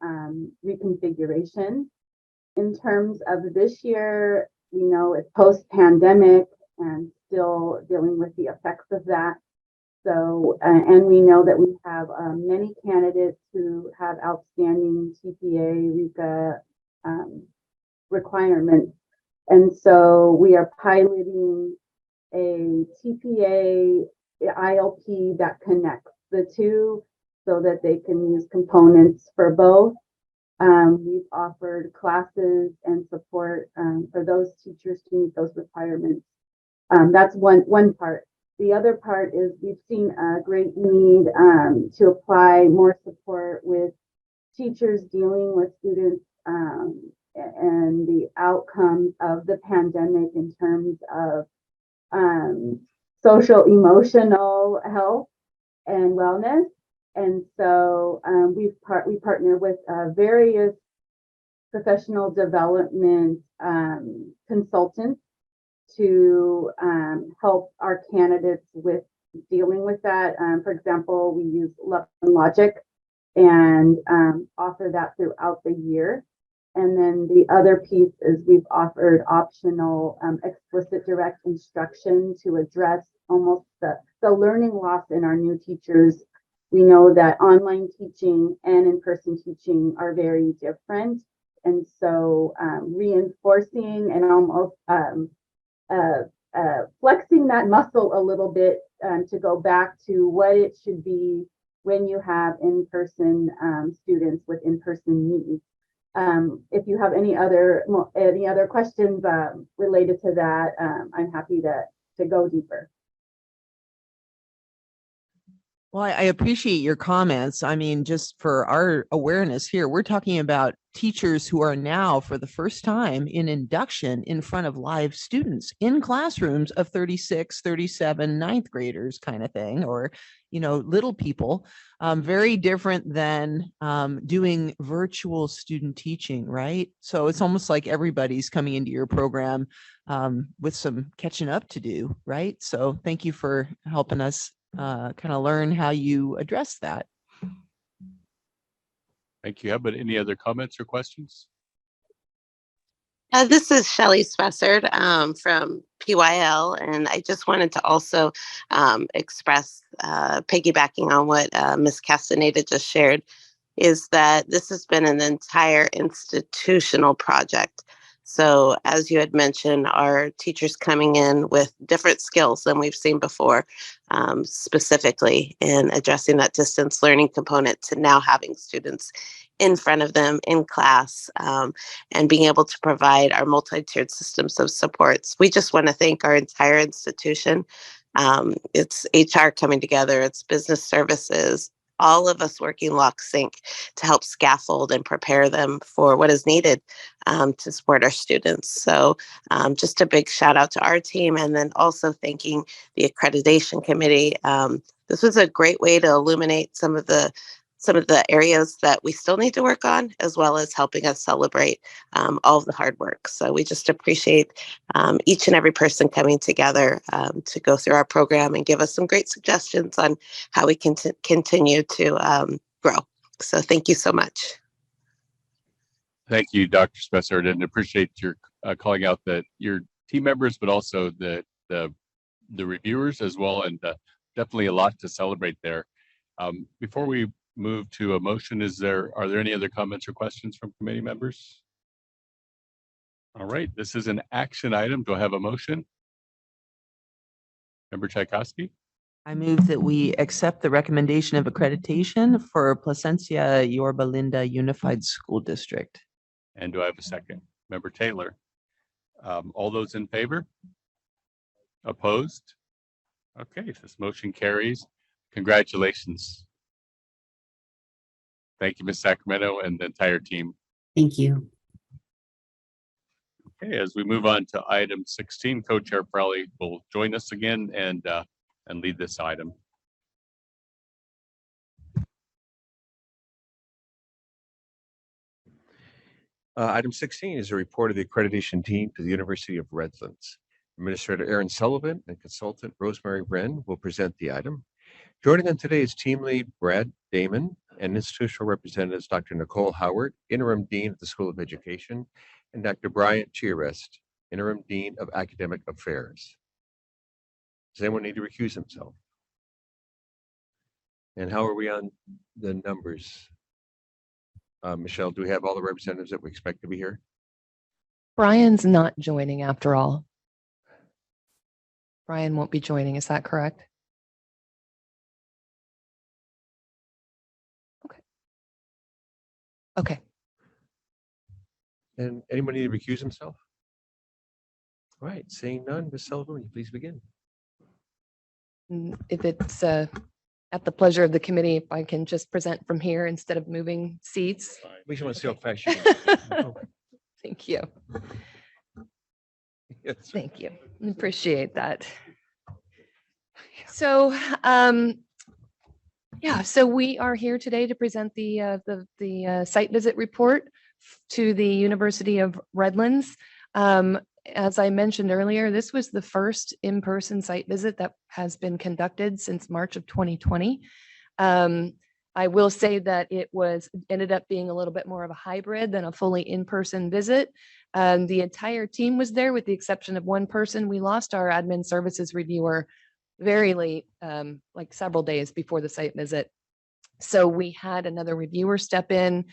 reconfiguration. In terms of this year, you know, it's post-pandemic and still dealing with the effects of that. So, and we know that we have many candidates who have outstanding TPA, RECA requirements. And so we are piloting a TPA ILP that connects the two so that they can use components for both. We've offered classes and support for those teachers to meet those requirements. That's one part. The other part is we've seen a great need to apply more support with teachers dealing with students and the outcomes of the pandemic in terms of social emotional health and wellness. And so we partner with various professional development consultants to help our candidates with dealing with that. For example, we use Love and Logic and offer that throughout the year. And then the other piece is we've offered optional explicit direct instruction to address almost the learning loss in our new teachers. We know that online teaching and in-person teaching are very different. And so reinforcing and almost flexing that muscle a little bit to go back to what it should be when you have in-person students with in-person needs. If you have any other questions related to that, I'm happy to go deeper. Well, I appreciate your comments. I mean, just for our awareness here, we're talking about teachers who are now for the first time in induction in front of live students in classrooms of 36, 37 ninth graders kind of thing, or, little people. Very different than doing virtual student teaching, right? So it's almost like everybody's coming into your program with some catching up to do, right? So thank you for helping us kind of learn how you address that. Thank you. How about any other comments or questions? This is Shelley Spessard from PYL, and I just wanted to also express, piggybacking on what Ms. Castaneda just shared, is that this has been an entire institutional project. So as you had mentioned, our teachers coming in with different skills than we've seen before, specifically in addressing that distance learning component to now having students in front of them in class, and being able to provide our multi-tiered systems of supports. We just want to thank our entire institution. It's HR coming together, it's business services, all of us working lock-sync to help scaffold and prepare them for what is needed to support our students. So just a big shout out to our team, and then also thanking the accreditation committee. This was a great way to illuminate some of the areas that we still need to work on, as well as helping us celebrate all of the hard work. So we just appreciate each and every person coming together to go through our program and give us some great suggestions on how we can continue to grow. So thank you so much. Thank you, Dr. Spessard, and appreciate your calling out your team members, but also the reviewers as well, and definitely a lot to celebrate there. Before we move to a motion, are there any other comments or questions from committee members? All right, this is an action item. Do I have a motion? Member Tchaikovsky? I move that we accept the recommendation of accreditation for Placentia-Yorba Linda Unified School District. And do I have a second? Member Taylor? All those in favor? Opposed? Okay, this motion carries. Congratulations. Thank you, Ms. Sacramento, and the entire team. Thank you. Okay, as we move on to item 16, Co-Chair Crowley will join us again and lead this item. Item 16 is a report of the accreditation team to the University of Redlands. Administrator Aaron Sullivan and consultant Rosemary Wren will present the item. Joining them today is team lead Brad Damon and institutional representatives Dr. Nicole Howard, interim dean of the School of Education, and Dr. Bryant Chiarest, interim dean of academic affairs. Does anyone need to recuse himself? And how are we on the numbers? Michelle, do we have all the representatives that we expect to be here? Brian's not joining after all. Brian won't be joining, is that correct? Okay. Okay. And anybody need to recuse himself? All right, seeing none, Ms. Sullivan, will you please begin? If it's at the pleasure of the committee, if I can just present from here instead of moving seats. We just want to see how fast you can. Thank you. Yes. Thank you. Appreciate that. So, yeah, so we are here today to present the site visit report to the University of Redlands. As I mentioned earlier, this was the first in-person site visit that has been conducted since March of 2020. I will say that it ended up being a little bit more of a hybrid than a fully in-person visit. The entire team was there with the exception of one person. We lost our admin services reviewer very late, like several days before the site visit. So we had another reviewer step in.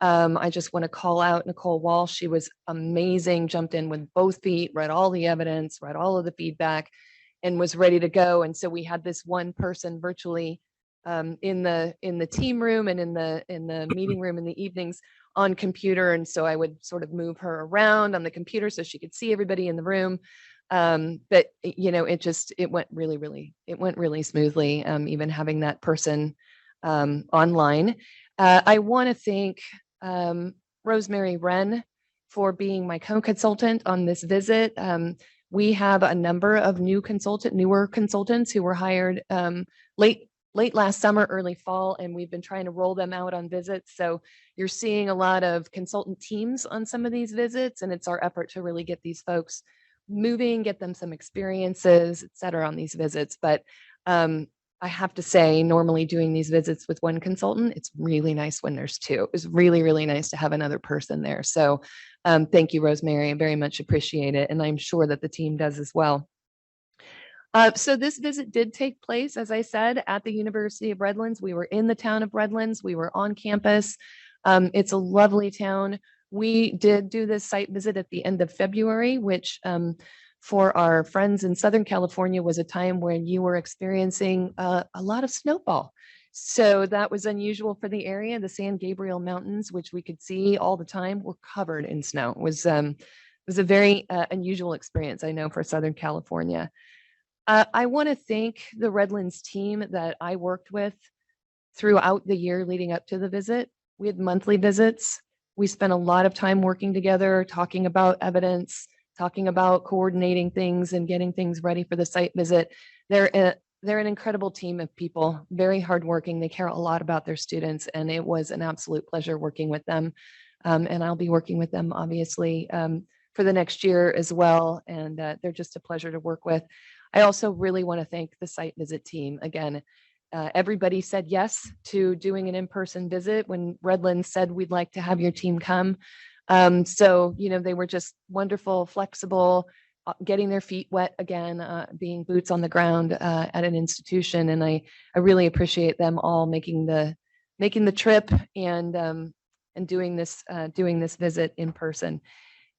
I just want to call out Nicole Walsh. She was amazing, jumped in with both feet, read all the evidence, read all of the feedback, and was ready to go. And so we had this one person virtually in the team room and in the meeting room in the evenings on computer. And so I would sort of move her around on the computer so she could see everybody in the room. But it went really smoothly, even having that person online. I want to thank Rosemary Wren for being my co-consultant on this visit. We have a number of newer consultants who were hired late last summer, early fall, and we've been trying to roll them out on visits. So you're seeing a lot of consultant teams on some of these visits, and it's our effort to really get these folks moving, get them some experiences, et cetera, on these visits. But I have to say, normally doing these visits with one consultant, it's really nice when there's two. It was really, really nice to have another person there. So thank you, Rosemary. I very much appreciate it. And I'm sure that the team does as well. So this visit did take place, as I said, at the University of Redlands. We were in the town of Redlands. We were on campus. It's a lovely town. We did do this site visit at the end of February, which for our friends in Southern California was a time when you were experiencing a lot of snowfall. So that was unusual for the area. The San Gabriel Mountains, which we could see all the time, were covered in snow. It was a very unusual experience, I know, for Southern California. I want to thank the Redlands team that I worked with throughout the year leading up to the visit. We had monthly visits. We spent a lot of time working together, talking about evidence, talking about coordinating things and getting things ready for the site visit. They're an incredible team of people, very hardworking. They care a lot about their students, and it was an absolute pleasure working with them. And I'll be working with them, obviously, for the next year as well. And they're just a pleasure to work with. I also really want to thank the site visit team. Again, everybody said yes to doing an in-person visit when Redlands said, we'd like to have your team come. So, they were just wonderful, flexible, getting their feet wet again, being boots on the ground at an institution. And I really appreciate them all making the trip and doing this visit in person.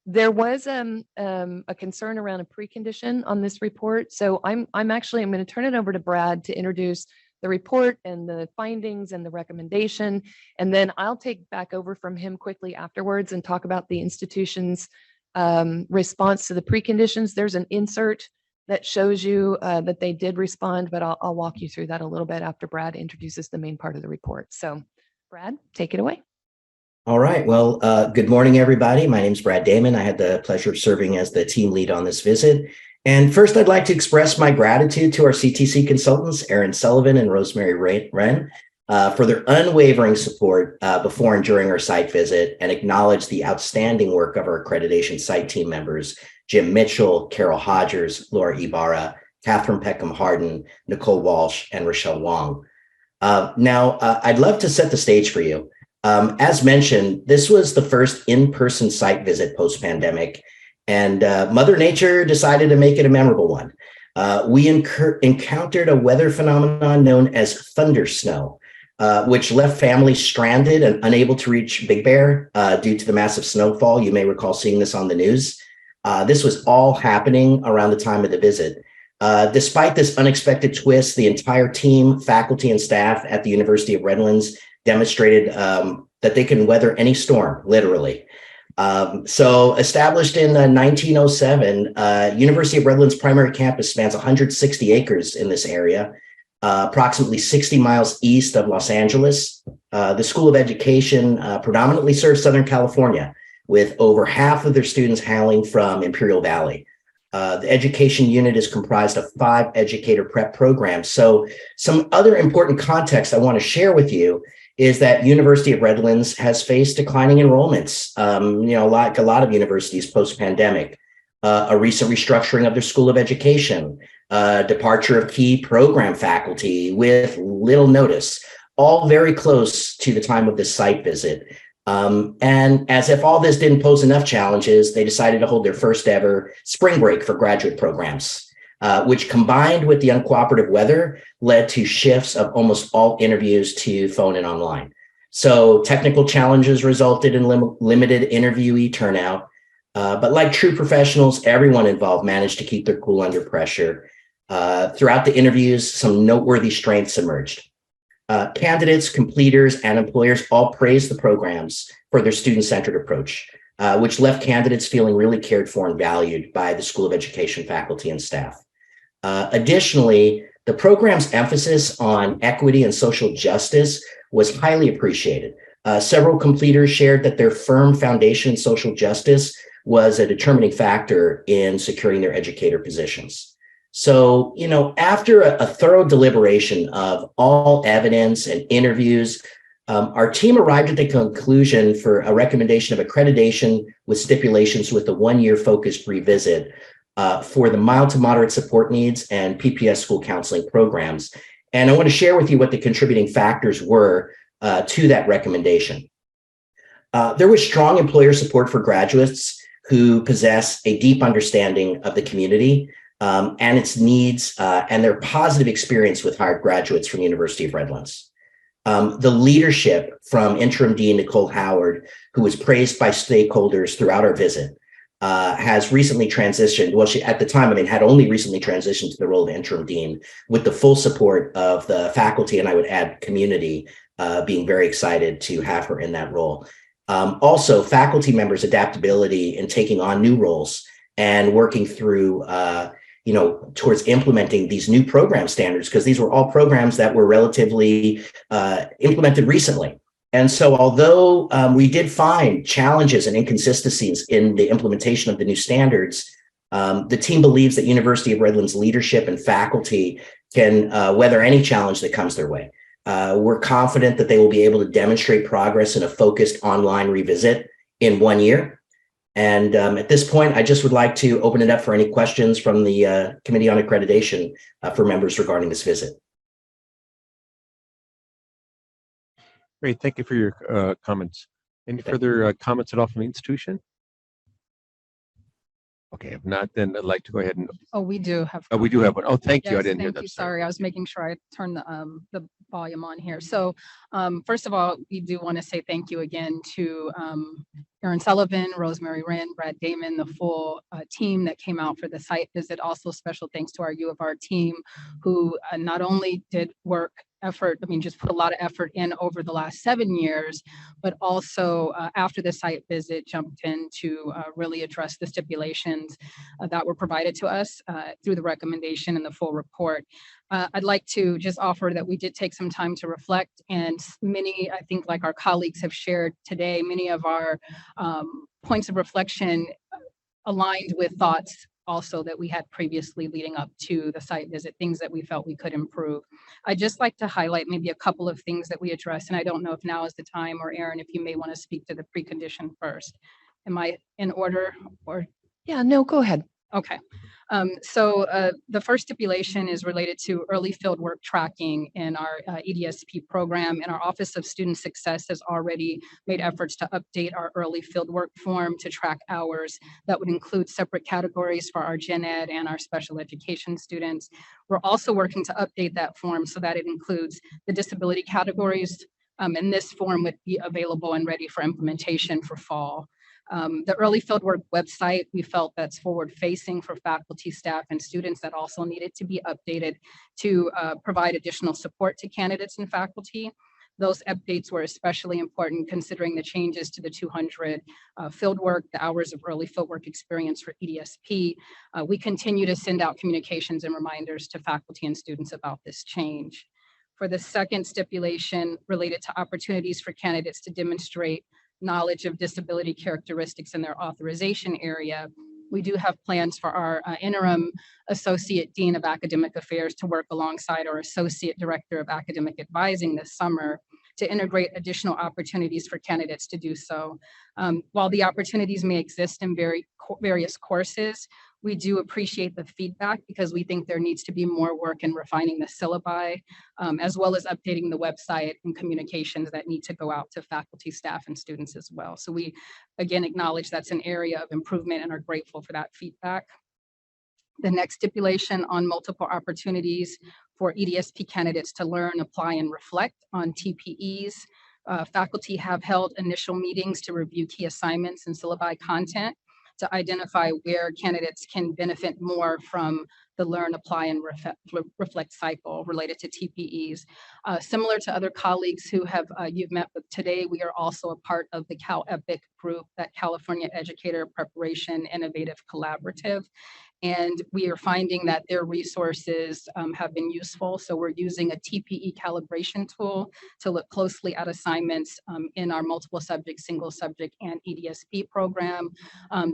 There was a concern around a precondition on this report. So I'm going to turn it over to Brad to introduce the report and the findings and the recommendation. And then I'll take back over from him quickly afterwards and talk about the institution's response to the preconditions. There's an insert that shows you that they did respond, but I'll walk you through that a little bit after Brad introduces the main part of the report. So Brad, take it away. All right. Well, good morning, everybody. My name is Brad Damon. I had the pleasure of serving as the team lead on this visit. And first, I'd like to express my gratitude to our CTC consultants, Erin Sullivan and Rosemary Wren, for their unwavering support before and during our site visit, and acknowledge the outstanding work of our accreditation site team members, Jim Mitchell, Carol Hodgers, Laura Ibarra, Catherine Peckham Harden, Nicole Walsh, and Rochelle Wong. Now, I'd love to set the stage for you. As mentioned, this was the first in-person site visit post-pandemic, and Mother Nature decided to make it a memorable one. We encountered a weather phenomenon known as thunder snow, which left families stranded and unable to reach Big Bear due to the massive snowfall. You may recall seeing this on the news. This was all happening around the time of the visit. Despite this unexpected twist, the entire team, faculty, and staff at the University of Redlands demonstrated that they can weather any storm, literally. So established in 1907, University of Redlands primary campus spans 160 acres in this area, approximately 60 miles east of Los Angeles. The School of Education predominantly serves Southern California, with over half of their students hailing from Imperial Valley. The education unit is comprised of 5 educator prep programs. So some other important context I want to share with you is that University of Redlands has faced declining enrollments, like a lot of universities post-pandemic, a recent restructuring of their School of Education, departure of key program faculty with little notice, all very close to the time of this site visit. And as if all this didn't pose enough challenges, they decided to hold their first ever spring break for graduate programs, which combined with the uncooperative weather led to shifts of almost all interviews to phone and online. So technical challenges resulted in limited interviewee turnout. But like true professionals, everyone involved managed to keep their cool under pressure. Throughout the interviews, some noteworthy strengths emerged. Candidates, completers, and employers all praised the programs for their student-centered approach. which left candidates feeling really cared for and valued by the School of Education faculty and staff. Additionally, the program's emphasis on equity and social justice was highly appreciated. Several completers shared that their firm foundation in social justice was a determining factor in securing their educator positions. So, after a thorough deliberation of all evidence and interviews, our team arrived at the conclusion for a recommendation of accreditation with stipulations with a 1-year focused revisit for the mild to moderate support needs and PPS school counseling programs. And I want to share with you what the contributing factors were to that recommendation. There was strong employer support for graduates who possess a deep understanding of the community and its needs and their positive experience with hired graduates from the University of Redlands. The leadership from Interim Dean Nicole Howard, who was praised by stakeholders throughout our visit, has recently transitioned. Well, she at the time, had only recently transitioned to the role of Interim Dean with the full support of the faculty, and I would add community, being very excited to have her in that role. Also, faculty members' adaptability in taking on new roles and working through, towards implementing these new program standards, because these were all programs that were relatively implemented recently. And so although we did find challenges and inconsistencies in the implementation of the new standards, the team believes that University of Redlands leadership and faculty can weather any challenge that comes their way. We're confident that they will be able to demonstrate progress in a focused online revisit in 1 year. And at this point, I just would like to open it up for any questions from the Committee on Accreditation for members regarding this visit. Great, thank you for your comments. Any further comments at all from the institution? Okay, if not, then I'd like to go ahead and. Oh, we do have. Oh, we do have one. Oh, thank you. I Yes, didn't hear thank that. you. Sorry, I was making sure I turned the volume on here. So first of all, we do want to say thank you again to Aaron Sullivan, Rosemary Wren, Brad Damon, the full team that came out for the site visit. Also special thanks to our U of R team who not only did just put a lot of effort in over the last 7 years, but also after the site visit jumped in to really address the stipulations that were provided to us through the recommendation and the full report. I'd like to just offer that we did take some time to reflect, and many, I think like our colleagues have shared today, many of our points of reflection aligned with thoughts also that we had previously leading up to the site visit, things that we felt we could improve. I'd just like to highlight maybe a couple of things that we addressed, and I don't know if now is the time, or Aaron, if you may want to speak to the precondition first. Am I in order or? Yeah, no, go ahead. Okay. So the first stipulation is related to early fieldwork tracking in our EDSP program, and our Office of Student Success has already made efforts to update our early fieldwork form to track hours that would include separate categories for our gen ed and our special education students. We're also working to update that form so that it includes the disability categories, and this form would be available and ready for implementation for fall. The early fieldwork website, we felt that's forward facing for faculty, staff, and students, that also needed to be updated to provide additional support to candidates and faculty. Those updates were especially important considering the changes to the 200 fieldwork, the hours of early fieldwork experience for EDSP. We continue to send out communications and reminders to faculty and students about this change. For the second stipulation related to opportunities for candidates to demonstrate knowledge of disability characteristics in their authorization area, we do have plans for our interim Associate Dean of Academic Affairs to work alongside our Associate Director of Academic Advising this summer to integrate additional opportunities for candidates to do so. While the opportunities may exist in various courses, we do appreciate the feedback because we think there needs to be more work in refining the syllabi, as well as updating the website and communications that need to go out to faculty, staff, and students as well. So we, again, acknowledge that's an area of improvement and are grateful for that feedback. The next stipulation on multiple opportunities for EDSP candidates to learn, apply, and reflect on TPEs. Faculty have held initial meetings to review key assignments and syllabi content. to identify where candidates can benefit more from the learn, apply, and reflect cycle related to TPEs. Similar to other colleagues who have you've met with today, we are also a part of the Cal EPIC group, that California Educator Preparation Innovative Collaborative. And we are finding that their resources have been useful. So we're using a TPE calibration tool to look closely at assignments in our multiple subject, single subject, and EDSP program.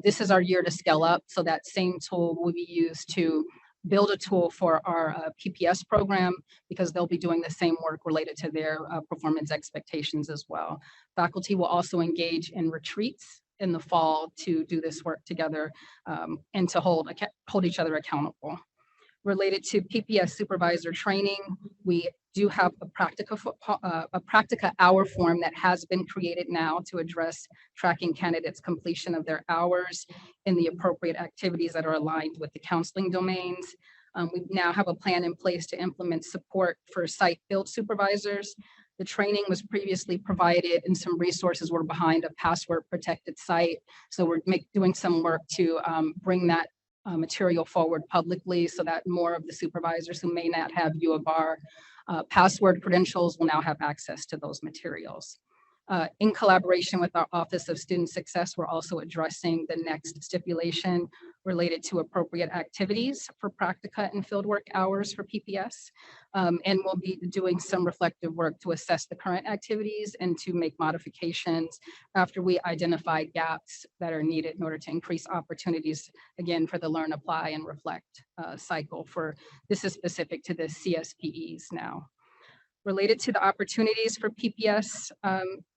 This is our year to scale up. So that same tool will be used to build a tool for our PPS program, because they'll be doing the same work related to their performance expectations as well. Faculty will also engage in retreats in the fall to do this work together and to hold each other accountable. Related to PPS supervisor training, we do have a Practica hour form that has been created now to address tracking candidates' completion of their hours in the appropriate activities that are aligned with the counseling domains. We now have a plan in place to implement support for site field supervisors. The training was previously provided and some resources were behind a password protected site. So we're doing some work to bring that material forward publicly so that more of the supervisors who may not have U of R password credentials will now have access to those materials. In collaboration with our Office of Student Success, we're also addressing the next stipulation related to appropriate activities for Practica and fieldwork hours for PPS. And we'll be doing some reflective work to assess the current activities and to make modifications after we identify gaps that are needed in order to increase opportunities, again, for the learn, apply, and reflect cycle. This is specific to the CSPEs now. Related to the opportunities for PPS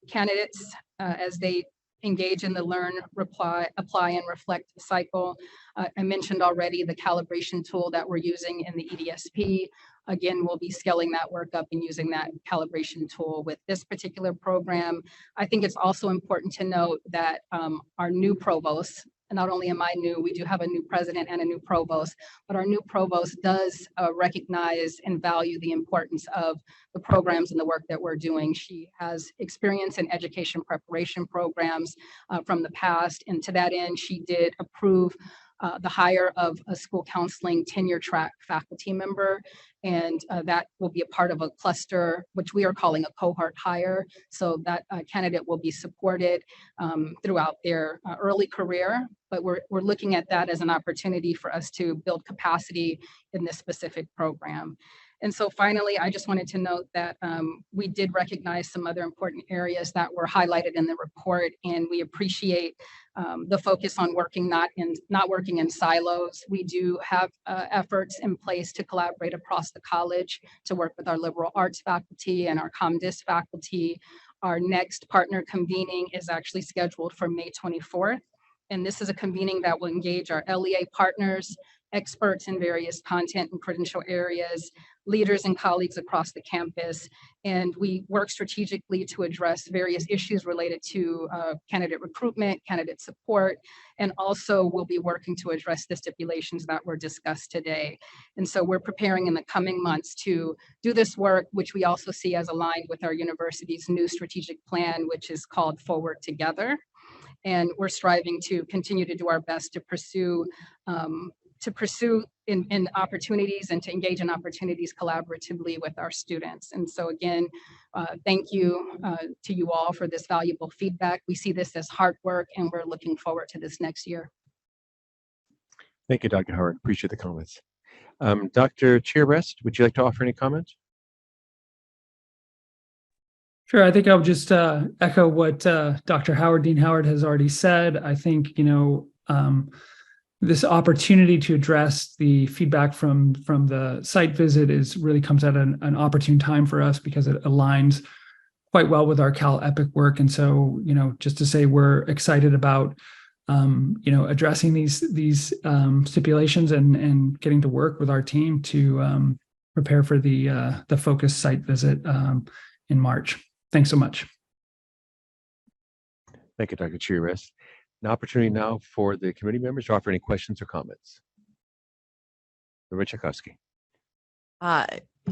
candidates as they engage in the learn, apply, and reflect cycle. I mentioned already the calibration tool that we're using in the EDSP. Again, we'll be scaling that work up and using that calibration tool with this particular program. I think it's also important to note that our new provost, and not only am I new, we do have a new president and a new provost, but our new provost does recognize and value the importance of the programs and the work that we're doing. She has experience in education preparation programs from the past, and to that end, she did approve the hire of a school counseling tenure track faculty member, and that will be a part of a cluster, which we are calling a cohort hire. So that candidate will be supported throughout their early career, but we're looking at that as an opportunity for us to build capacity in this specific program. And so finally, I just wanted to note that we did recognize some other important areas that were highlighted in the report, and we appreciate the focus on not working in silos. We do have efforts in place to collaborate across the college to work with our liberal arts faculty and our ComDis faculty. Our next partner convening is actually scheduled for May 24th. And this is a convening that will engage our LEA partners, experts in various content and credential areas, leaders and colleagues across the campus. And we work strategically to address various issues related to candidate recruitment, candidate support, and also we'll be working to address the stipulations that were discussed today. And so we're preparing in the coming months to do this work, which we also see as aligned with our university's new strategic plan, which is called Forward Together. And we're striving to continue to do our best to pursue in opportunities and to engage in opportunities collaboratively with our students. And so again, thank you to you all for this valuable feedback. We see this as hard work and we're looking forward to this next year. Thank you, Dr. Howard. Appreciate the comments. Dr. Cheerrest, would you like to offer any comments? Sure. I think I'll just echo what Dr. Howard, Dean Howard has already said. I think, this opportunity to address the feedback from the site visit really comes at an opportune time for us because it aligns quite well with our Cal EPIC work. And so, just to say we're excited about, addressing these stipulations and getting to work with our team to prepare for the focus site visit in March. Thanks so much. Thank you, Dr. Cheerrest. An opportunity now for the committee members to offer any questions or comments. Tchaikovsky.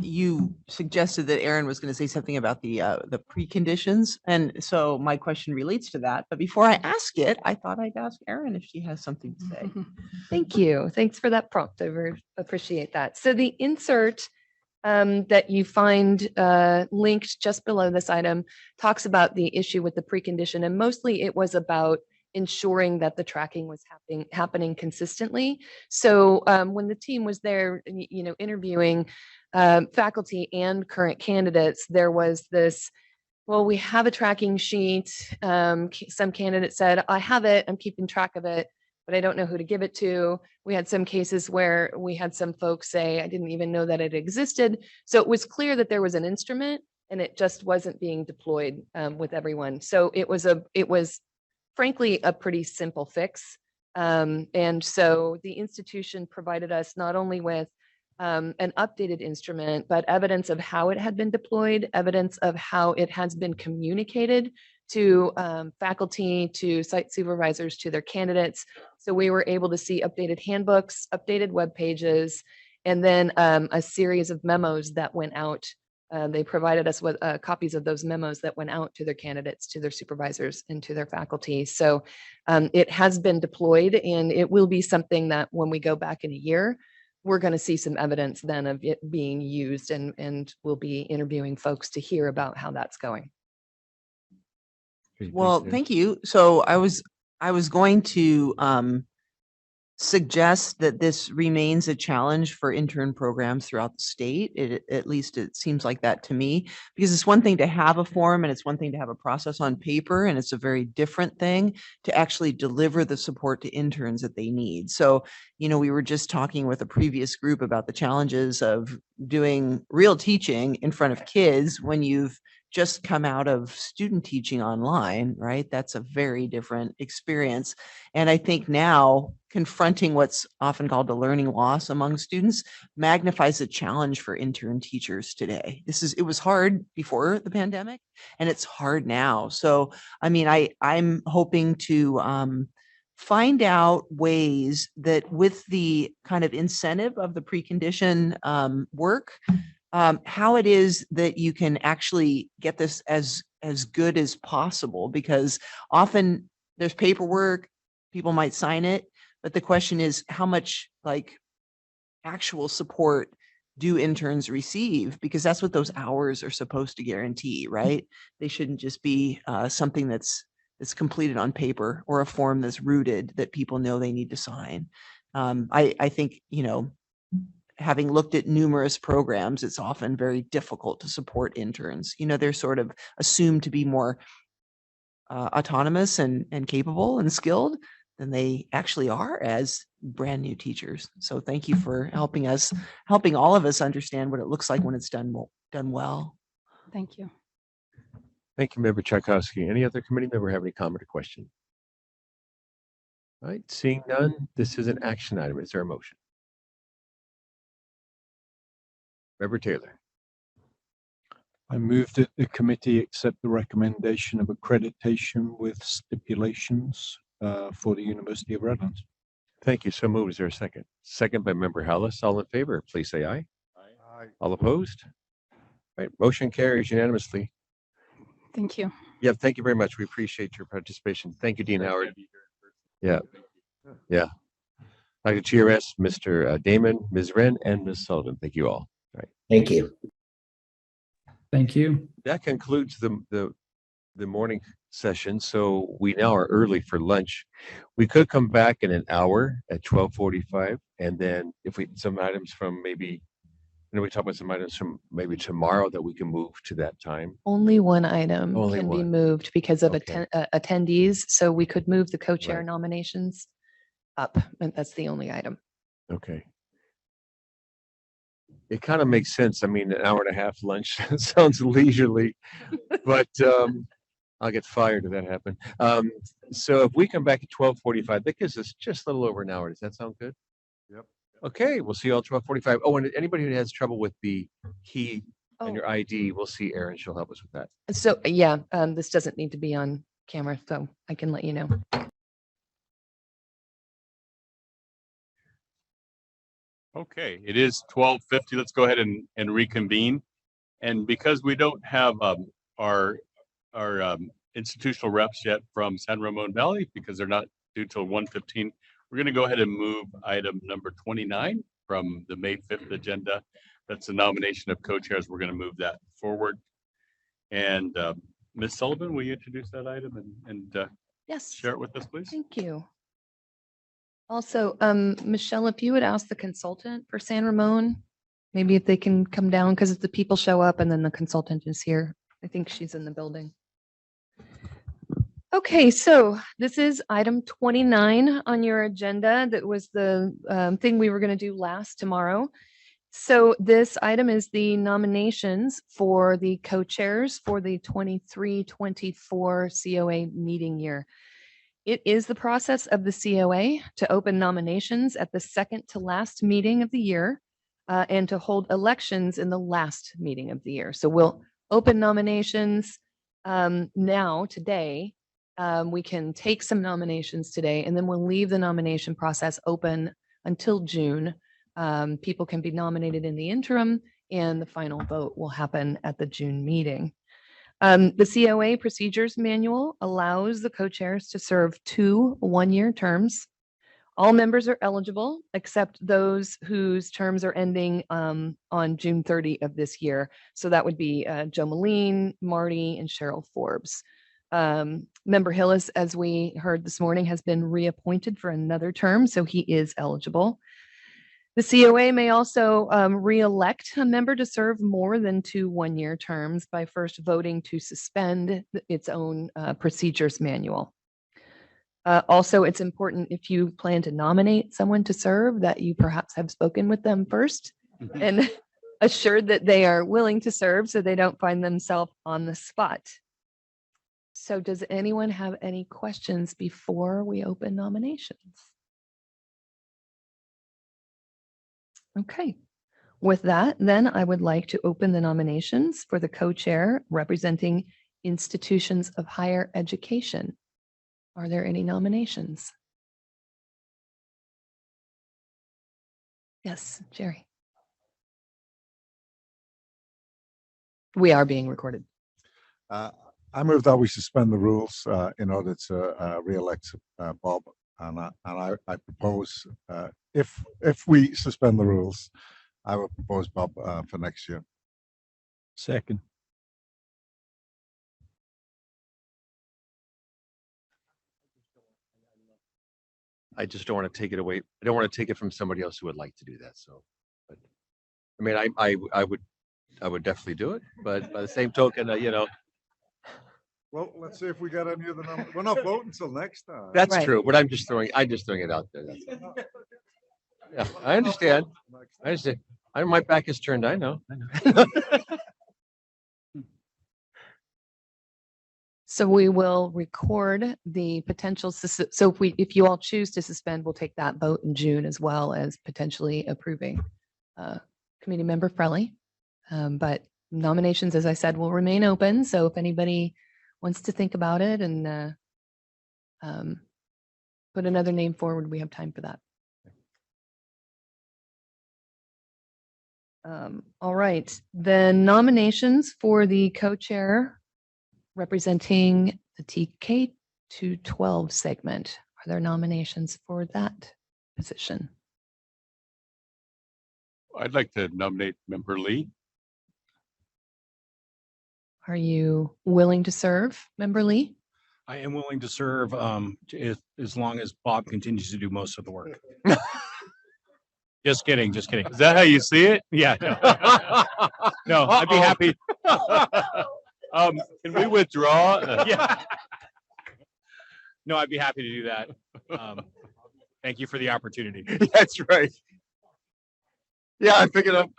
you suggested that Erin was going to say something about the preconditions. And so my question relates to that. But before I ask it, I thought I'd ask Erin if she has something to say. Thank you. Thanks for that prompt. I very appreciate that. So the insert that you find linked just below this item talks about the issue with the precondition, and mostly it was about ensuring that the tracking was happening consistently. So when the team was there, interviewing faculty and current candidates, there was this, well, we have a tracking sheet. Some candidates said, I have it, I'm keeping track of it, but I don't know who to give it to. We had some cases where we had some folks say, I didn't even know that it existed. So it was clear that there was an instrument and it just wasn't being deployed with everyone. So it was frankly a pretty simple fix. And so the institution provided us not only with an updated instrument, but evidence of how it had been deployed, evidence of how it has been communicated to faculty, to site supervisors, to their candidates. So we were able to see updated handbooks, updated web pages, and then a series of memos that went out. They provided us with copies of those memos that went out to their candidates, to their supervisors, and to their faculty. So it has been deployed, and it will be something that when we go back in a year, we're going to see some evidence then of it being used, and we'll be interviewing folks to hear about how that's going. Well, thank you. So I was going to suggest that this remains a challenge for intern programs throughout the state. At least it seems like that to me, because it's one thing to have a form and it's one thing to have a process on paper, and it's a very different thing to actually deliver the support to interns that they need. So, we were just talking with a previous group about the challenges of doing real teaching in front of kids when you've just come out of student teaching online, right? That's a very different experience. And I think now confronting what's often called a learning loss among students magnifies the challenge for intern teachers today. It was hard before the pandemic, and it's hard now. So, I'm hoping to find out ways that with the kind of incentive of the precondition work, how it is that you can actually get this as good as possible, because often there's paperwork, people might sign it, but the question is how much actual support do interns receive? Because that's what those hours are supposed to guarantee, right? They shouldn't just be something that's completed on paper or a form that's rooted that people know they need to sign. I think, having looked at numerous programs, it's often very difficult to support interns. They're sort of assumed to be more autonomous and capable and skilled than they actually are as brand new teachers. So thank you for helping all of us understand what it looks like when it's done well. Thank you. Thank you, Member Tchaikovsky. Any other committee member have any comment or question? All right, seeing none, this is an action item. Is there a motion? Member Taylor. I move that the committee accept the recommendation of accreditation with stipulations for the University of Redlands. Thank you. So moved. Is there a second? Second by Member Hallis. All in favor, please say aye. Aye. All opposed? All right, motion carries unanimously. Thank you. Yeah, thank you very much. We appreciate your participation. Thank you, Dean Howard. Yeah. Dr. GRS, Mr. Damon, Ms. Wren, and Ms. Sullivan. Thank you all. All right. Thank you. Thank you. That concludes the morning session. So we now are early for lunch. We could come back in an hour at 12:45, and then if some items from maybe, we talk about some items from maybe tomorrow that we can move to that time. Only one item Only can be one. moved because of Okay. attendees. So we could move the co-chair Right. nominations up, and that's the only item. Okay. It kind of makes sense. An hour and a half lunch sounds leisurely, but I'll get fired if that happens. So if we come back at 12:45, that gives us just a little over an hour. Does that sound good? Yep. Okay, we'll see you all at 12:45. Oh, and anybody who has trouble with the key and Oh. your ID, we'll see Erin. She'll help us with that. So yeah, this doesn't need to be on camera, so I can let you know. Okay, it is 12:50. Let's go ahead and reconvene. And because we don't have our institutional reps yet from San Ramon Valley, because they're not due till 1:15, we're going to go ahead and move item number 29 from the May 5th agenda. That's the nomination of co-chairs. We're going to move that forward. And Ms. Sullivan, will you introduce that item and Yes. share it with us, please? Thank you. Also, Michelle, if you would ask the consultant for San Ramon, maybe if they can come down, because if the people show up and then the consultant is here, I think she's in the building. Okay, so this is item 29 on your agenda. That was the thing we were going to do last tomorrow. So this item is the nominations for the co-chairs for the 23-24 COA meeting year. It is the process of the COA to open nominations at the second to last meeting of the year and to hold elections in the last meeting of the year. So we'll open nominations now today. We can take some nominations today, and then we'll leave the nomination process open until June. People can be nominated in the interim, and the final vote will happen at the June meeting. The COA procedures manual allows the co-chairs to serve 2 one-year terms. All members are eligible except those whose terms are ending on June 30 of this year. So that would be Joe Moline, Marty, and Cheryl Forbes. Member Hillis, as we heard this morning, has been reappointed for another term, so he is eligible. The COA may also re-elect a member to serve more than 2 one-year terms by first voting to suspend its own procedures manual. Also, it's important if you plan to nominate someone to serve that you perhaps have spoken with them first and assured that they are willing to serve so they don't find themselves on the spot. So does anyone have any questions before we open nominations? Okay, with that, then I would like to open the nominations for the co-chair representing institutions of higher education. Are there any nominations? Yes, Jerry. We are being recorded. I move that we suspend the rules in order to re-elect Bob, and I propose if we suspend the rules, I will propose Bob for next year. Second. I just don't want to take it away. I don't want to take it from somebody else who would like to do that. So, but I mean, I would definitely do it. But by the same token, you know. Well, let's see if we got any other numbers. We're not voting until next time. That's true, but I'm just throwing it out there. That's all. Yeah, I understand. I understand. My back is turned. I know. So we will record the potential. So if you all choose to suspend, we'll take that vote in June as well as potentially approving Committee Member Frelly. But nominations, as I said, will remain open. So if anybody wants to think about it and put another name forward, we have time for that. All right, the nominations for the co-chair representing the TK to 12 segment. Are there nominations for that position? I'd like to nominate Member Lee. Are you willing to serve, Member Lee? I am willing to serve as long as Bob continues to do most of the work. Just kidding, just kidding. Is that how you see it? Yeah, no, no, I'd be happy. Can we withdraw? Yeah. No, I'd be happy to do that. Thank you for the opportunity. That's right. Yeah, I pick it up.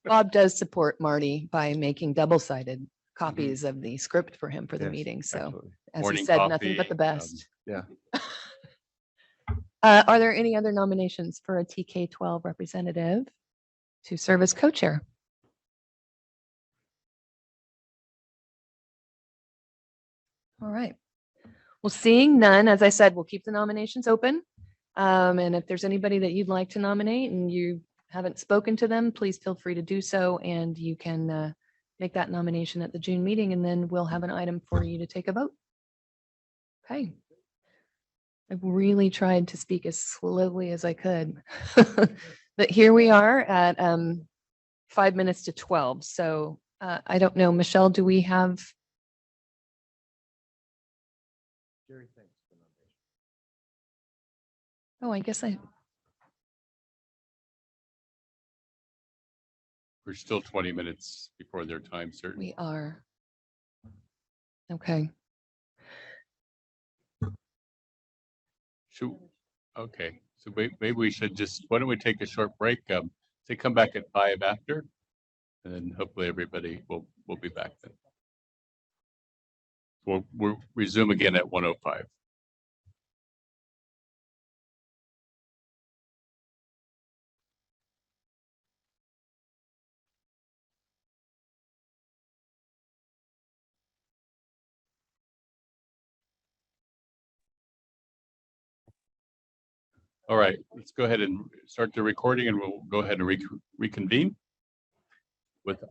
Bob does support Marty by making double-sided copies of the script for him for the meeting. So absolutely. as Morning he said, coffee, nothing but the best. Yeah. Are there any other nominations for a TK-12 representative to serve as co-chair? All right. Well, seeing none, as I said, we'll keep the nominations open. And if there's anybody that you'd like to nominate and you haven't spoken to them, please feel free to do so. And you can make that nomination at the June meeting, and then we'll have an item for you to take a vote. Okay. I've really tried to speak as slowly as I could, but here we are at 5 minutes to 12. So I don't know, Michelle, do we have? Oh, I guess We're still 20 minutes before their time, certainly. we are. Okay. Okay, so maybe we should just, why don't we take a short break? Say come back at 5 after, and then hopefully everybody will be back then. We'll resume again at 1:05. All right, let's go ahead and start the recording, and we'll go ahead and reconvene with